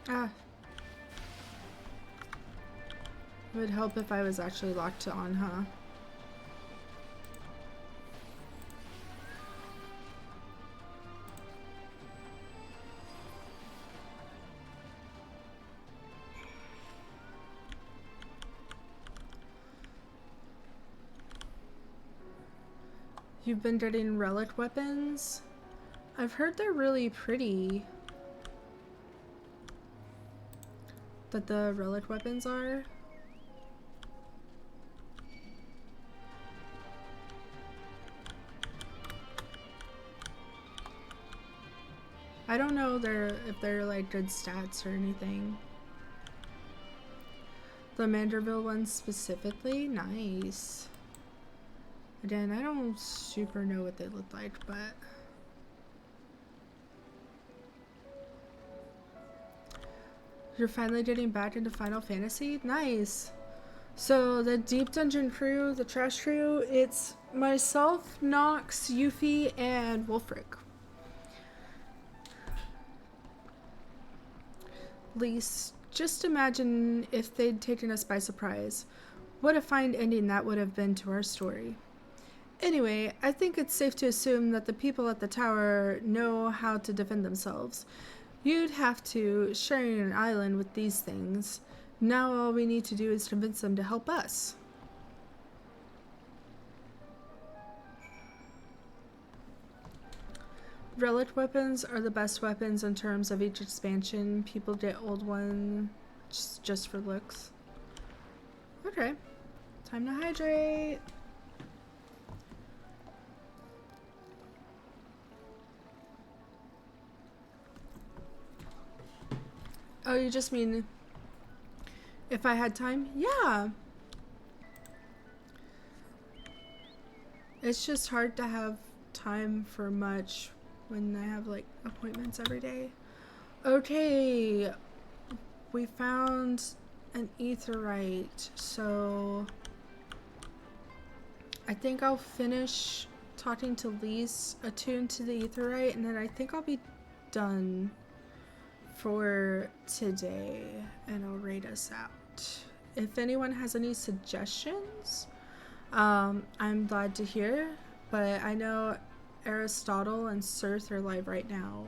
Ah. It would help if I was actually locked on, huh? You've been getting relic weapons? I've heard they're really pretty. That the relic weapons are. I don't know if they're like good stats or anything. The Manderville ones specifically? Nice. Again, I don't super know what they look like, but you're finally getting back into Final Fantasy? Nice. So the Deep Dungeon crew, the Trash crew, it's myself, Nox, Yuffie, and Wolfric. Lise, just imagine if they'd taken us by surprise. What a fine ending that would have been to our story. Anyway, I think it's safe to assume that the people at the tower know how to defend themselves. You'd have to sharing an island with these things. Now all we need to do is convince them to help us. Relic weapons are the best weapons in terms of each expansion. People get old ones just for looks. Okay, time to hydrate. Oh, you just mean if I had time? Yeah. It's just hard to have time for much when I have like appointments every day. Okay. We found an aetheryte, so I think I'll finish talking to Lise, attune to the aetheryte, and then I think I'll be done for today, and I'll rate us out. If anyone has any suggestions, I'm glad to hear, but I know Aristotle and Cirth are live right now,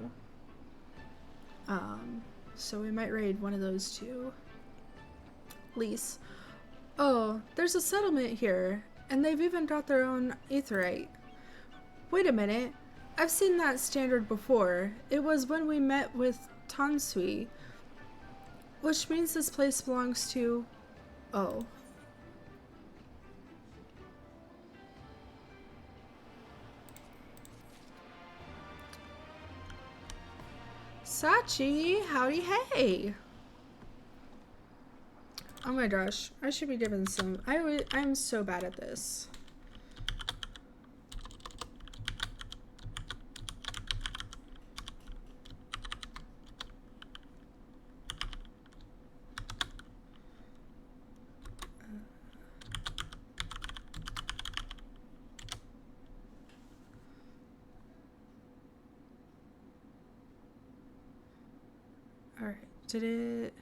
so we might raid one of those two. Lise. Oh, there's a settlement here, and they've even got their own aetheryte. Wait a minute, I've seen that standard before. It was when we met with Tansui, which means this place belongs to... Oh. Sachi, howdy hey. Oh my gosh, I should be given some... I'm so bad at this. Alright, did it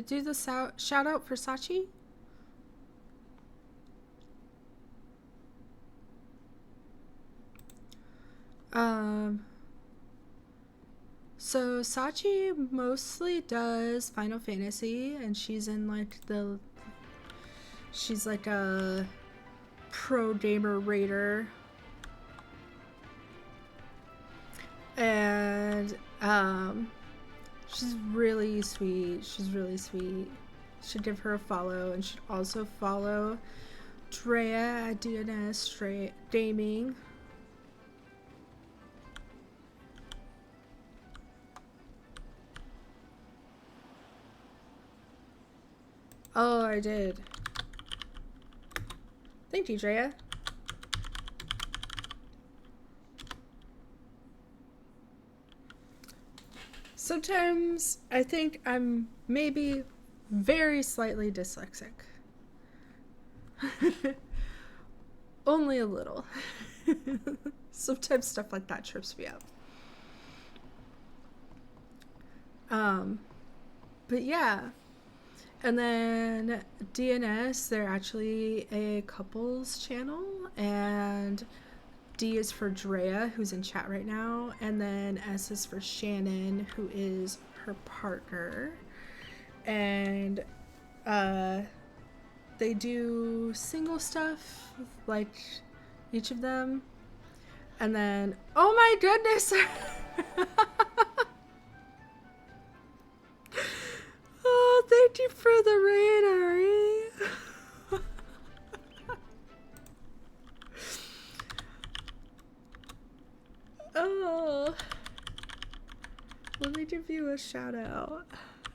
do the shout out for Sachi? So Sachi mostly does Final Fantasy, and she's in like she's like a pro gamer raider. And she's really sweet. She's really sweet. Should give her a follow, and should also follow Drea at DNS Gaming. Oh, I did. Thank you, Drea. Sometimes I think I'm maybe very slightly dyslexic. Only a little. Sometimes stuff like that trips me up. But yeah. And then DNS, they're actually a couples channel, and D is for Drea, who's in chat right now, and then S is for Shannon, who is her partner. And they do single stuff, like each of them. And then, oh my goodness! Oh, thank you for the raid, Ari. Oh, let me give you a shout out.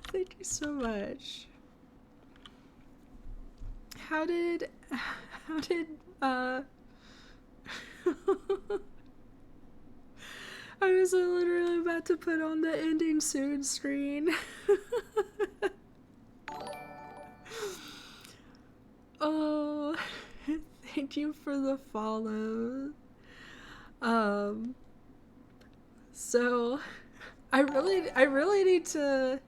Thank you so much. How did I was literally about to put on the ending soon screen. Oh, thank you for the follow. So I really need to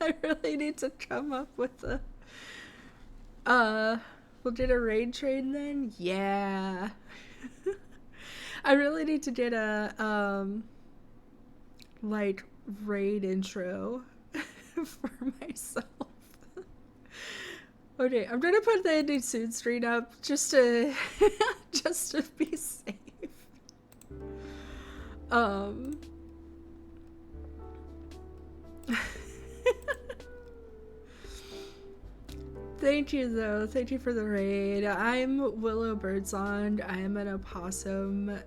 I really need to come up with we'll get a raid train then? Yeah. I really need to get a like raid intro for myself. Okay, I'm gonna put the ending soon screen up just to just to be safe. Thank you though. Thank you for the raid. I'm Willow Birdsong. I am an opossum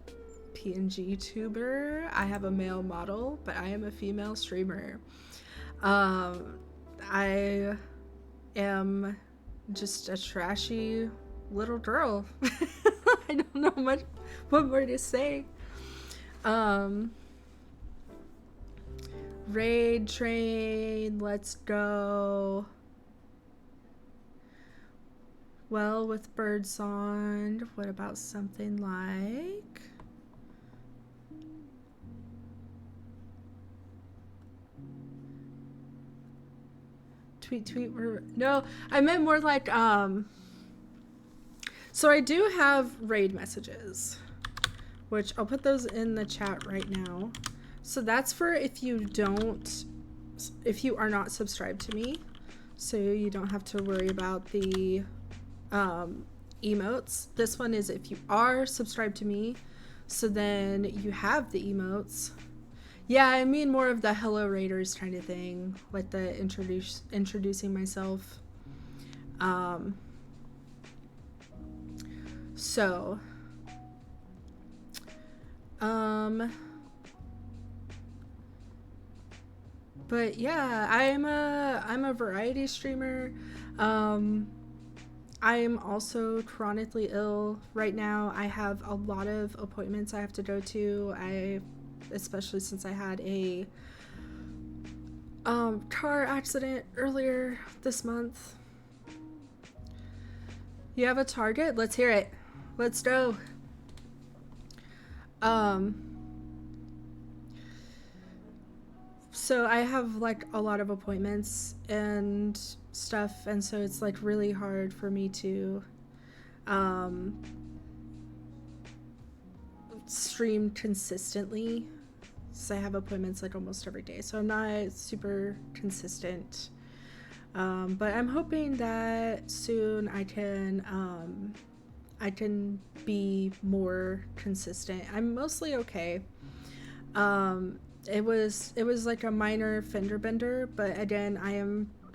PNG tuber. I have a male model, but I am a female streamer. I am just a trashy little girl. I don't know what more to say. Raid train, let's go. Well, with Birdsong, what about something like tweet no, I meant more like so I do have raid messages, which I'll put those in the chat right now. So that's for if you are not subscribed to me, so you don't have to worry about the emotes. This one is if you are subscribed to me, so then you have the emotes. Yeah, I mean more of the hello raiders kind of thing, like the introducing myself. So but yeah, I'm a variety streamer. I am also chronically ill right now. I have a lot of appointments I have to go to. Especially since I had a car accident earlier this month. You have a target? Let's hear it. Let's go. So I have like a lot of appointments and stuff, and so it's like really hard for me to stream consistently. because I have appointments like almost every day, so I'm not super consistent. But I'm hoping that soon I can be more consistent. I'm mostly okay. It was like a minor fender bender, but again,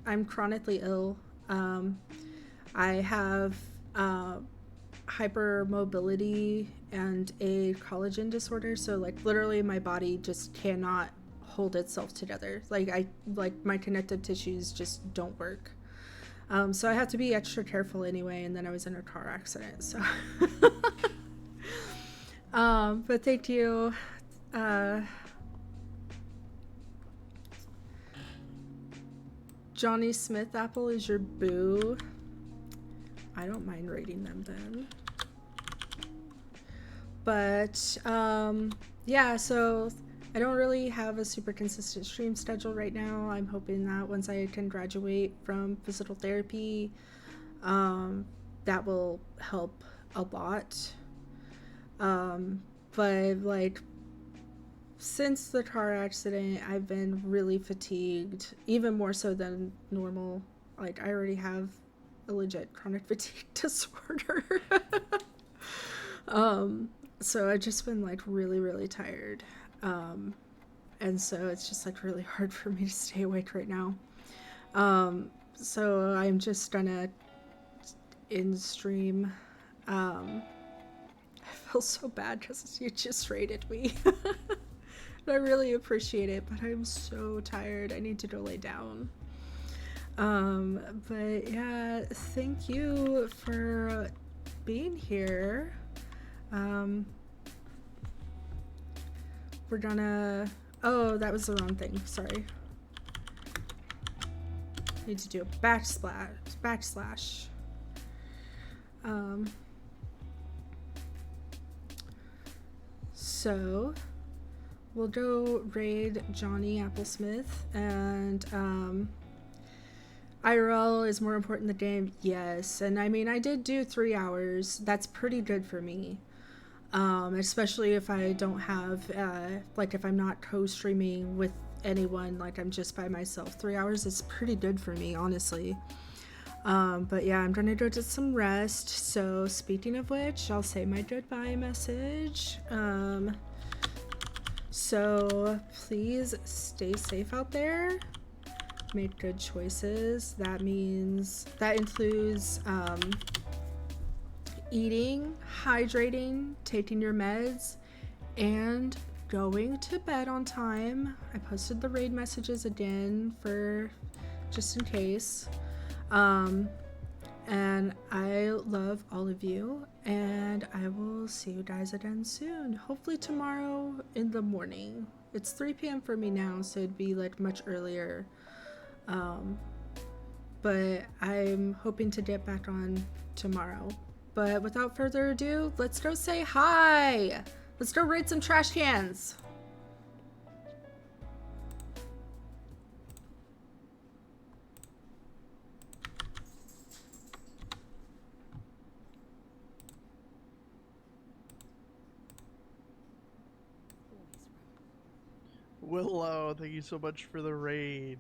I'm chronically ill. I have hypermobility and a collagen disorder, so like literally my body just cannot hold itself together. Like my connective tissues just don't work. So I have to be extra careful anyway, and then I was in a car accident, so but thank you. Johnny Smith Apple is your boo. I don't mind rating them then. But yeah, so I don't really have a super consistent stream schedule right now. I'm hoping that once I can graduate from physical therapy, that will help a lot. But like, since the car accident, I've been really fatigued, even more so than normal. Like, I already have a legit chronic fatigue disorder. So I've just been like really tired. And so it's just like really hard for me to stay awake right now. So I'm just gonna in stream. I feel so bad because you just rated me. I really appreciate it, but I'm so tired. I need to go lay down. But yeah, thank you for being here. We're gonna... Oh, that was the wrong thing. Sorry. Need to do a backslash. So we'll go raid Johnny Applesmith, and IRL is more important than the game. Yes, and I mean, I did do 3 hours. That's pretty good for me. Especially if I don't have, like if I'm not co-streaming with anyone, like I'm just by myself. 3 hours is pretty good for me, honestly. But yeah, I'm gonna go get some rest. So speaking of which, I'll say my goodbye message. So please stay safe out there. Make good choices. That includes, eating, hydrating, taking your meds, and going to bed on time. I posted the raid messages again for just in case. And I love all of you, and I will see you guys again soon. Hopefully tomorrow in the morning. It's 3 p.m. for me now, so it'd be like much earlier. But I'm hoping to get back on tomorrow. But without further ado, let's go say hi! Let's go raid some trash cans! Willow, thank you so much for the raid.